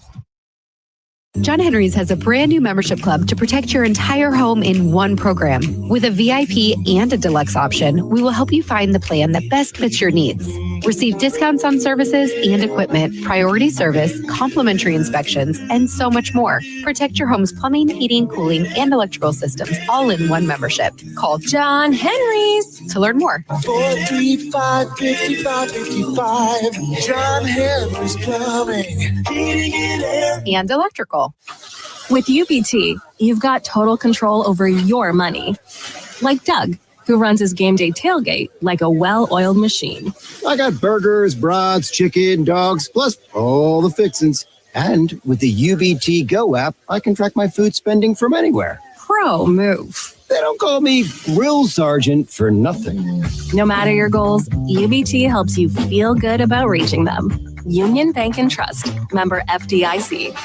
Speaker 2: John Henry's has a brand new membership club to protect your entire home in one program. With a VIP and a deluxe option, we will help you find the plan that best fits your needs. Receive discounts on services and equipment, priority service, complimentary inspections, and so much more. Protect your home's plumbing, heating, cooling, and electrical systems all in one membership. Call John Henry's to learn more.
Speaker 22: 435-5555. John Henry's Plumbing, Heating and Air.
Speaker 2: And electrical.
Speaker 9: With UBT, you've got total control over your money. Like Doug, who runs his game day tailgate like a well-oiled machine.
Speaker 15: I got burgers, brats, chicken, dogs, plus all the fixins. And with the UBT Go app, I can track my food spending from anywhere.
Speaker 9: Pro move.
Speaker 15: They don't call me Grill Sergeant for nothing.
Speaker 9: No matter your goals, UBT helps you feel good about reaching them. Union Bank and Trust. Member FDIC.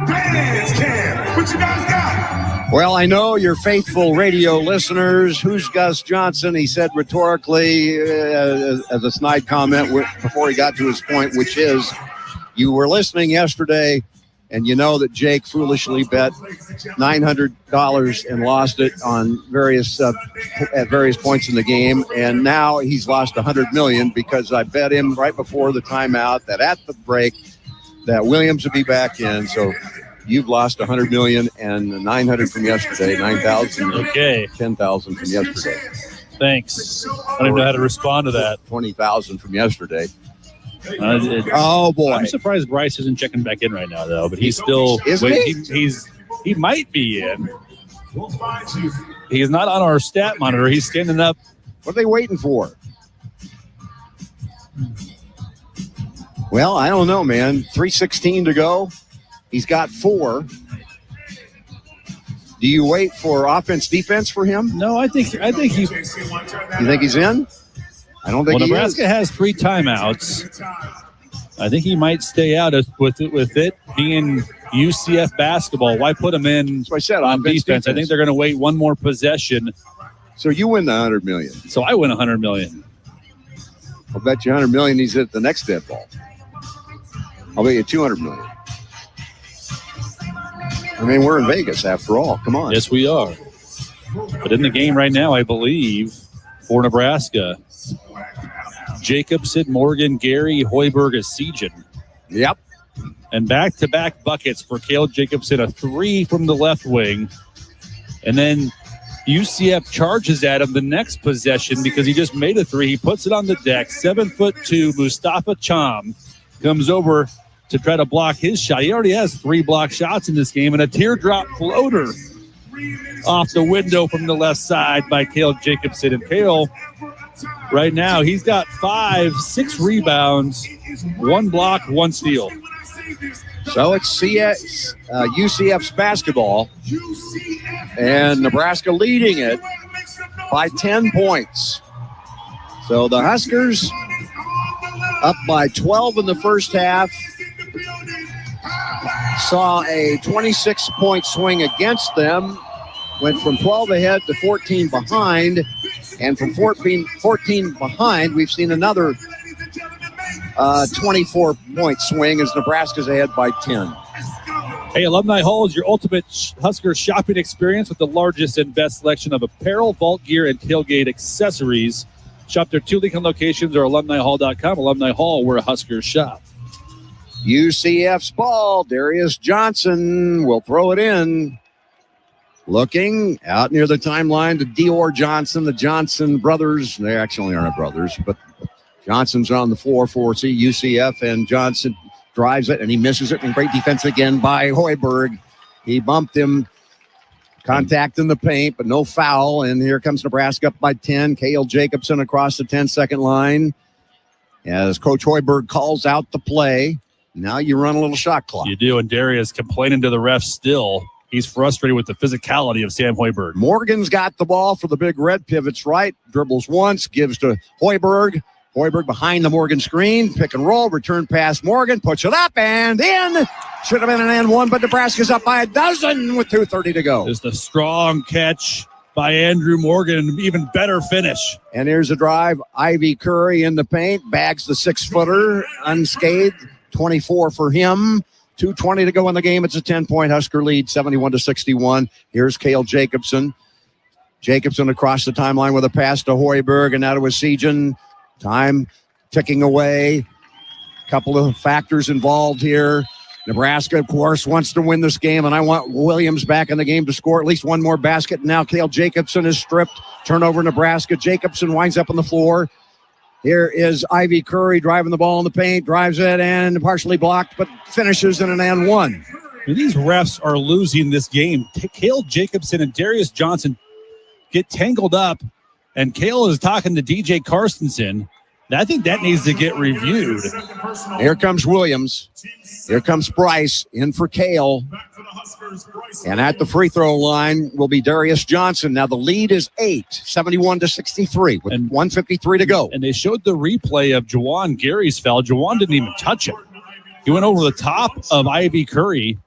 Speaker 22: Dance Cam. What you guys got?
Speaker 11: Well, I know your faithful radio listeners. Who's Gus Johnson? He said rhetorically, as a snide comment before he got to his point, which is, you were listening yesterday, and you know that Jake foolishly bet $900 and lost it on at various points in the game, and now he's lost $100 million because I bet him right before the timeout that at the break that Williams would be back in. So you've lost $100 million and $900 from yesterday, $9,000,
Speaker 12: okay,
Speaker 11: $10,000 from yesterday.
Speaker 12: Thanks. I don't even know how to respond to that.
Speaker 11: $20,000 from yesterday. Oh boy!
Speaker 12: I'm surprised Bryce isn't checking back in right now, though. But he's still. He might be in. He's not on our stat monitor. He's standing up.
Speaker 11: What are they waiting for? Well, I don't know, man. 3:16 to go. He's got 4. Do you wait for offense, defense for him?
Speaker 12: No, I think he.
Speaker 11: You think he's in? I don't think
Speaker 12: Nebraska has 3 timeouts. I think he might stay out with it being UCF basketball. Why put him in?
Speaker 11: That's what I said,
Speaker 12: on defense? I think they're going to wait one more possession.
Speaker 11: So you win the $100 million.
Speaker 12: So I win $100 million.
Speaker 11: I'll bet you $100 million he's at the next dead ball. I'll bet you $200 million. I mean, we're in Vegas after all. Come on.
Speaker 12: Yes, we are. But in the game right now, I believe, for Nebraska, Jacobson, Morgan, Gary, Hoiberg, Esijan.
Speaker 11: Yep.
Speaker 12: And back-to-back buckets for Cale Jacobson, a 3 from the left wing. And then UCF charges at him the next possession because he just made a 3. He puts it on the deck. 7'2", Mustafa Cham comes over to try to block his shot. He already has 3 block shots in this game, and a teardrop floater off the window from the left side by Cale Jacobson. And Cale, right now, he's got 6 rebounds, 1 block, 1 steal.
Speaker 11: So it's UCF's basketball, and Nebraska leading it by 10 points. So the Huskers up by 12 in the first half. Saw a 26-point swing against them. Went from 12 ahead to 14 behind. And from 14 behind, we've seen another 24-point swing as Nebraska's ahead by 10.
Speaker 12: Hey, Alumni Hall is your ultimate Husker shopping experience with the largest and best selection of apparel, vault gear, and tailgate accessories. Shop their 2 Lincoln locations or alumnihall.com. Alumni Hall, where Huskers shop.
Speaker 11: UCF's ball. Darius Johnson will throw it in. Looking out near the timeline to Dior Johnson, the Johnson brothers. They actually aren't brothers, but Johnson's on the floor for UCF, and Johnson drives it, and he misses it. And great defense again by Hoiberg. He bumped him. Contact in the paint, but no foul. And here comes Nebraska up by 10. Cale Jacobson across the 10-second line. As Coach Hoiberg calls out the play. Now you run a little shot clock.
Speaker 12: You do, and Darius complaining to the refs still. He's frustrated with the physicality of Sam Hoiberg.
Speaker 11: Morgan's got the ball for the Big Red. Pivots right. Dribbles once. Gives to Hoiberg. Hoiberg behind the Morgan screen. Pick and roll. Return pass. Morgan puts it up and in. Should have been an and 1, but Nebraska's up by 12 with 2:30 to go.
Speaker 12: Just a strong catch by Andrew Morgan. Even better finish.
Speaker 11: And here's a drive. Ivy Curry in the paint. Bags the 6-footer. Unscathed. 24 for him. 2:20 to go in the game. It's a 10-point Husker lead, 71-61. Here's Cale Jacobson. Jacobson across the timeline with a pass to Hoiberg and now to Esijan. Time ticking away. Couple of factors involved here. Nebraska, of course, wants to win this game, and I want Williams back in the game to score at least one more basket. Now Cale Jacobson is stripped. Turnover Nebraska. Jacobson winds up on the floor. Here is Ivy Curry driving the ball in the paint, drives it and partially blocked, but finishes in an and 1.
Speaker 12: These refs are losing this game. Cale Jacobson and Darius Johnson get tangled up, and Cale is talking to DJ Carstensen. I think that needs to get reviewed.
Speaker 11: Here comes Williams. Here comes Bryce in for Cale. And at the free throw line will be Darius Johnson. Now the lead is 8, 71-63 with 1:53 to go.
Speaker 12: And they showed the replay of Juwan Gary's foul. Juwan didn't even touch him. He went over the top of Ivy Curry.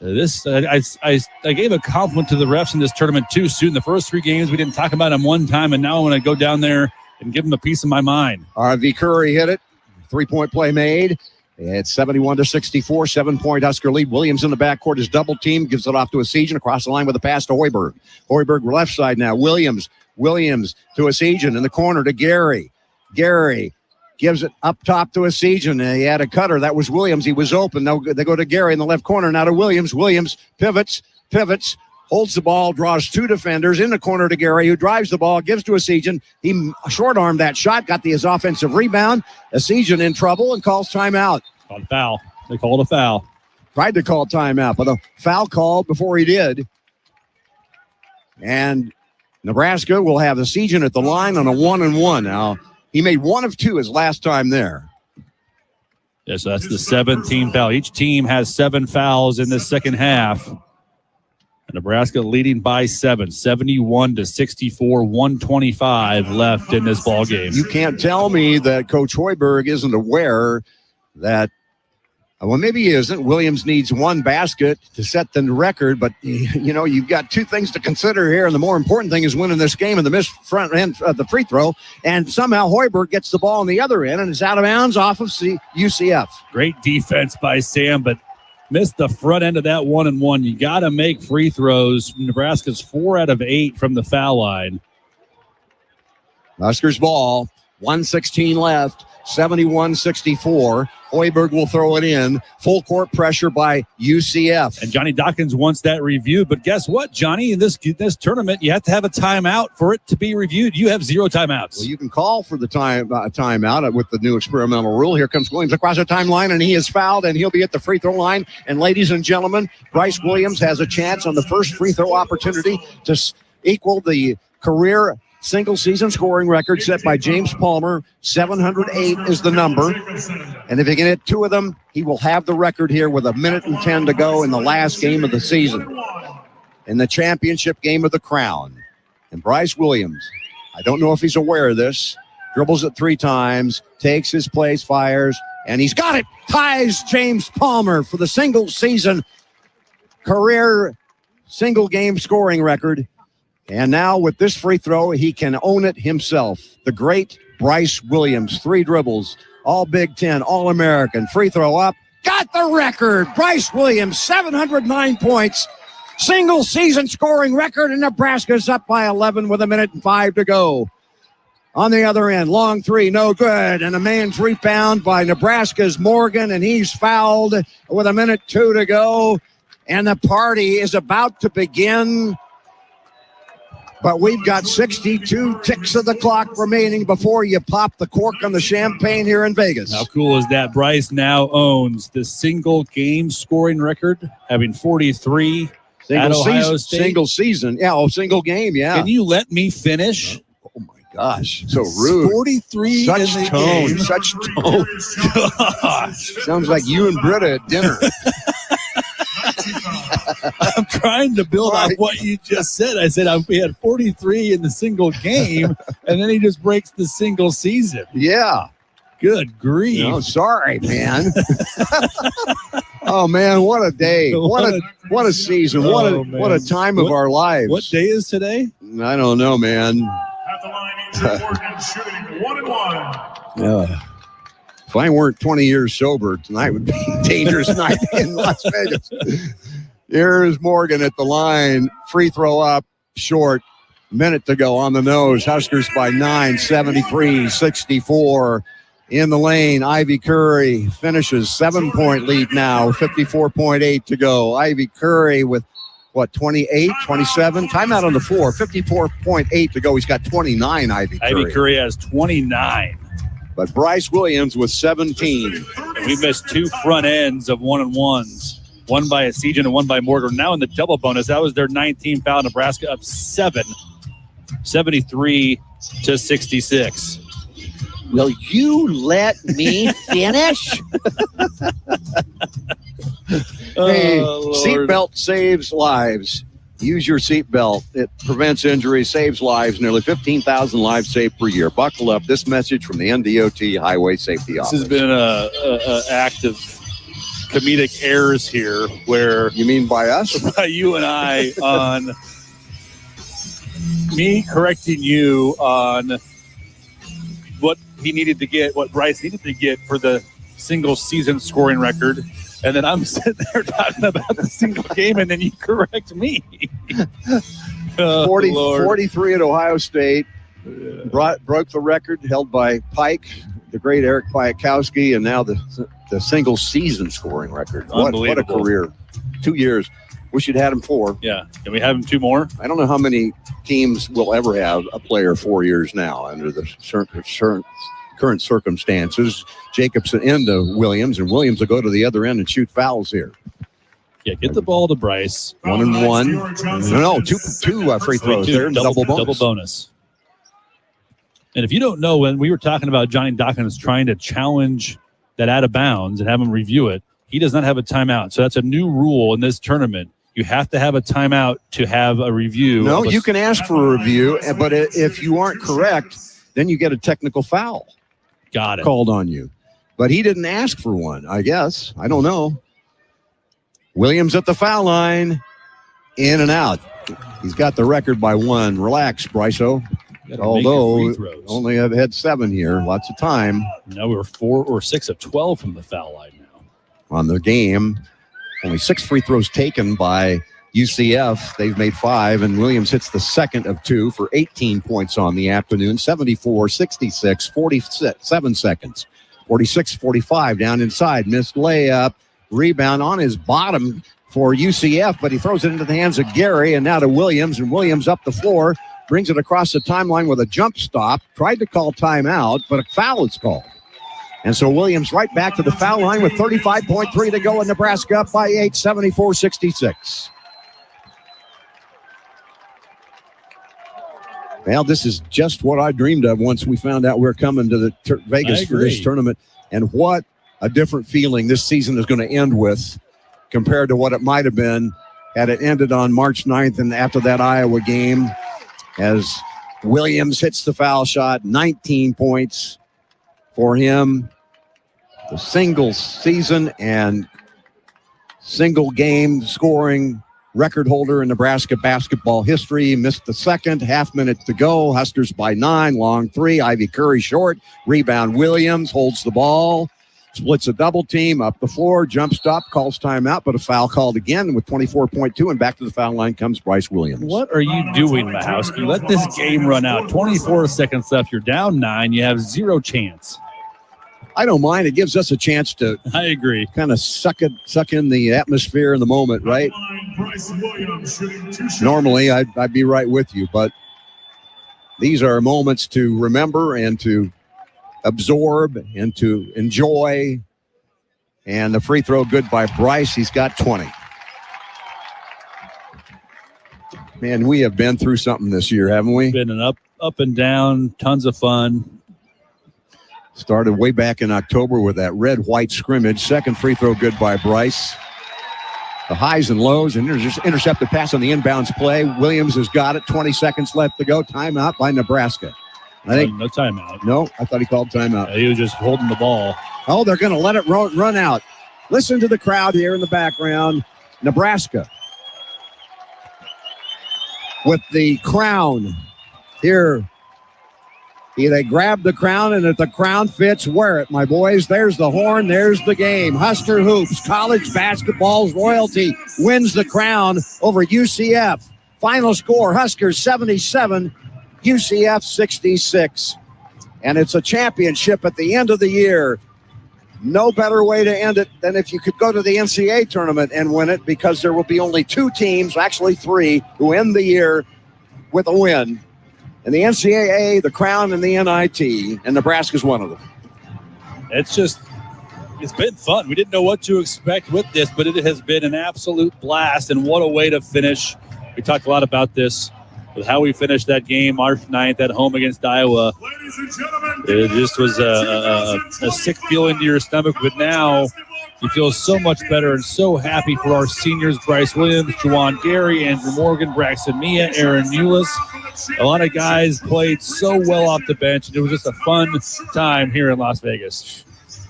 Speaker 12: I gave a compliment to the refs in this tournament too soon. The first 3 games we didn't talk about them one time, and now I'm going to go down there and give him a piece of my mind.
Speaker 11: Ivy Curry hit it. 3-point play made. It's 71-64, 7-point Husker lead. Williams in the backcourt is double teamed, gives it off to Esijan across the line with a pass to Hoiberg. Hoiberg left side now. Williams to Esijan in the corner to Gary. Gary gives it up top to Esijan. He had a cutter. That was Williams. He was open. Now they go to Gary in the left corner. Now to Williams. Williams pivots, holds the ball, draws 2 defenders in the corner to Gary, who drives the ball, gives to Esijan. He short-armed that shot, got his offensive rebound. Esijan in trouble and calls timeout.
Speaker 12: Called a foul. They called a foul.
Speaker 11: Tried to call timeout, but a foul called before he did. And Nebraska will have Esijan at the line on a 1-and-1. Now, he made 1 of 2 his last time there.
Speaker 12: Yeah, so that's the 7th team foul. Each team has 7 fouls in the second half. Nebraska leading by 7, 71-64, 125 left in this ball game.
Speaker 11: You can't tell me that Coach Hoiberg isn't aware that, well, maybe he isn't. Williams needs 1 basket to set the record, but, you've got 2 things to consider here, and the more important thing is winning this game and the missed front end of the free throw, and somehow Hoiberg gets the ball on the other end, and it's out of bounds off of UCF.
Speaker 12: Great defense by Sam, but missed the front end of that 1-and-1. You got to make free throws. Nebraska's 4 out of 8 from the foul line.
Speaker 11: Huskers ball, 1:16 left. 71-64. Hoiberg will throw it in. Full court pressure by UCF.
Speaker 12: And Johnny Dawkins wants that reviewed. But guess what, Johnny? In this tournament, you have to have a timeout for it to be reviewed. You have 0 timeouts.
Speaker 11: Well, you can call for the timeout with the new experimental rule. Here comes Williams across the timeline, and he is fouled, and he'll be at the free throw line. And ladies and gentlemen, Bryce Williams has a chance on the first free throw opportunity to equal the career single-season scoring record set by James Palmer. 708 is the number. And if he can hit 2 of them, he will have the record here with 1:10 to go in the last game of the season, in the championship game of the Crown. And Bryce Williams, I don't know if he's aware of this, dribbles it 3 times, takes his place, fires, and he's got it. Ties James Palmer for the single-season career single-game scoring record. And now with this free throw, he can own it himself. The great Bryce Williams, 3 dribbles, all Big Ten, All-American, free throw up, got the record. Bryce Williams, 709 points, single season scoring record, and Nebraska's up by 11 with 1:05 to go. On the other end, long 3, no good, and a man's rebound by Nebraska's Morgan, and he's fouled with 1:02 to go, and the party is about to begin. But we've got 62 ticks of the clock remaining before you pop the cork on the champagne here in Vegas.
Speaker 12: How cool is that? Bryce now owns the single game scoring record, having 43 at Ohio State.
Speaker 11: Single season. Yeah, single game, yeah.
Speaker 12: Can you let me finish?
Speaker 11: Oh, my gosh. So rude.
Speaker 12: 43
Speaker 11: such
Speaker 12: in the
Speaker 11: tone.
Speaker 12: game.
Speaker 11: Such tone. Gosh. Sounds like you and Britta at dinner.
Speaker 12: I'm trying to build on what you just said. I said we had 43 in the single game, and then he just breaks the single season.
Speaker 11: Yeah.
Speaker 12: Good grief.
Speaker 11: Oh, sorry, man. Oh, man, what a day. What a season. What a time of our lives.
Speaker 12: What day is today?
Speaker 11: I don't know, man.
Speaker 22: At the line, Andrew Morgan shooting 1-1.
Speaker 11: If I weren't 20 years sober, tonight would be a dangerous night in Las Vegas. Here's Morgan at the line. Free throw up, short. Minute to go on the nose. Huskers by 9, 73-64. In the lane, Ivy Curry finishes 7-point lead now, 54.8 to go. Ivy Curry with, 28, 27? Timeout on the floor, 54.8 to go. He's got 29, Ivy Curry.
Speaker 12: Ivy Curry has 29.
Speaker 11: But Bryce Williams with 17.
Speaker 12: And we missed 2 front ends of 1-and-1s. One by Asijan and one by Morgan. Now in the double bonus, that was their 19th foul. Nebraska up 7, 73-66.
Speaker 11: Will you let me finish? Hey, seatbelt saves lives. Use your seatbelt. It prevents injury, saves lives. Nearly 15,000 lives saved per year. Buckle up. This message from the NDOT Highway Safety Office.
Speaker 12: This has been an act of comedic errors here where...
Speaker 11: You mean by us?
Speaker 12: By you and I on me correcting you on what he needed to get, what Bryce needed to get for the single season scoring record. And then I'm sitting there talking about the single game, and then you correct me.
Speaker 11: 43 at Ohio State. Broke the record held by Pike, the great Eric Piakowski, and now the single season scoring record. What a career. 2 years. Wish you'd had him 4.
Speaker 12: Yeah. Can we have him 2 more?
Speaker 11: I don't know how many teams will ever have a player 4 years now under the current circumstances. Jacobson into Williams, and Williams will go to the other end and shoot fouls here.
Speaker 12: Yeah, get the ball to Bryce.
Speaker 11: 1-and-1. No, two free throws there. Double
Speaker 12: bonus. And if you don't know, when we were talking about Johnny Dawkins trying to challenge that out of bounds and have him review it, he does not have a timeout. So that's a new rule in this tournament. You have to have a timeout to have a review.
Speaker 11: No, you can ask for a review, but if you aren't correct, then you get a technical foul.
Speaker 12: Got it.
Speaker 11: Called on you. But he didn't ask for one, I guess. I don't know. Williams at the foul line. In and out. He's got the record by 1. Relax, Bryso. Although only have had 7 here. Lots of time.
Speaker 12: Now we're 4 or 6 of 12 from the foul line now.
Speaker 11: On the game. Only 6 free throws taken by UCF. They've made 5, and Williams hits the second of 2 for 18 points on the afternoon. 74-66, 47 seconds. 46-45 down inside. Missed layup. Rebound on his bottom for UCF, but he throws it into the hands of Gary and now to Williams, and Williams up the floor, brings it across the timeline with a jump stop, tried to call timeout, but a foul is called. And so Williams right back to the foul line with 35.3 to go in Nebraska, up by 8, 74-66. Well, this is just what I dreamed of once we found out we were coming to the Vegas for this tournament. And what a different feeling this season is going to end with compared to what it might have been had it ended on March 9th and after that Iowa game, as Williams hits the foul shot, 19 points for him. The single season and single game scoring record holder in Nebraska basketball history. Missed the second, half minute to go. Huskers by 9, long 3. Ivy Curry short. Rebound Williams, holds the ball. Splits a double team up the floor, jump stop, calls timeout, but a foul called again with 24.2, and back to the foul line comes Bryce Williams.
Speaker 12: What are you doing, Mahowski? Let this game run out. 24 seconds left. You're down 9. You have zero chance.
Speaker 11: I don't mind. It gives us a chance to.
Speaker 12: I agree.
Speaker 11: Kind of suck in the atmosphere in the moment, right? Normally, I'd be right with you, but these are moments to remember and to absorb and to enjoy. And the free throw good by Bryce. He's got 20. Man, we have been through something this year, haven't we?
Speaker 12: Been an up and down, tons of fun.
Speaker 11: Started way back in October with that red-white scrimmage. Second free throw good by Bryce. The highs and lows, and just intercepted pass on the inbounds play. Williams has got it. 20 seconds left to go. Timeout by Nebraska. I think
Speaker 12: no timeout.
Speaker 11: No, I thought he called timeout.
Speaker 12: He was just holding the ball.
Speaker 11: Oh, they're going to let it run out. Listen to the crowd here in the background. Nebraska with the crown here. They grab the crown, and if the crown fits, wear it, my boys. There's the horn. There's the game. Husker Hoops, college basketball's royalty, wins the crown over UCF. Final score, Huskers 77, UCF 66. And it's a championship at the end of the year. No better way to end it than if you could go to the NCAA tournament and win it, because there will be only 2 teams, actually 3, who end the year with a win. And the NCAA, the Crown, and the NIT, and Nebraska's one of them.
Speaker 12: It's been fun. We didn't know what to expect with this, but it has been an absolute blast, and what a way to finish. We talked a lot about this, with how we finished that game March 9th at home against Iowa. It just was a sick feeling to your stomach, but now you feel so much better and so happy for our seniors, Bryce Williams, Juwan Gary, Andrew Morgan, Braxton Mia, Aaron Eulis. A lot of guys played so well off the bench, and it was just a fun time here in Las Vegas.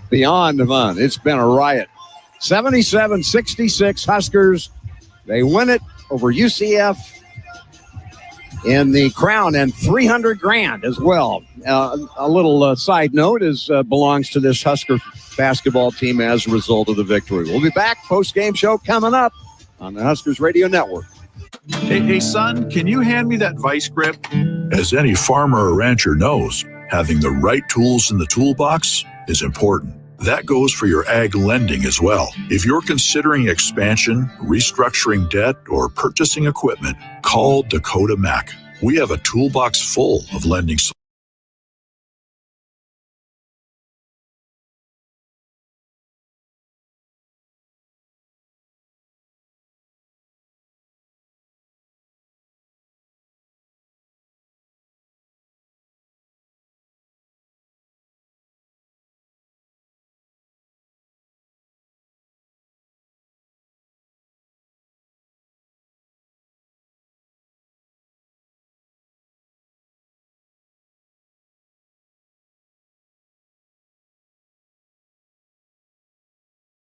Speaker 11: Beyond fun. It's been a riot. 77-66 Huskers. They win it over UCF in the Crown, and $300,000 as well. A little side note is belongs to this Husker basketball team as a result of the victory. We'll be back. Post-game show coming up on the Huskers Radio Network.
Speaker 22: Hey, son, can you hand me that vice grip? As any farmer or rancher knows, having the right tools in the toolbox is important. That goes for your ag lending as well. If you're considering expansion, restructuring debt, or purchasing equipment, call Dakota Mac. We have a toolbox full of lending solutions.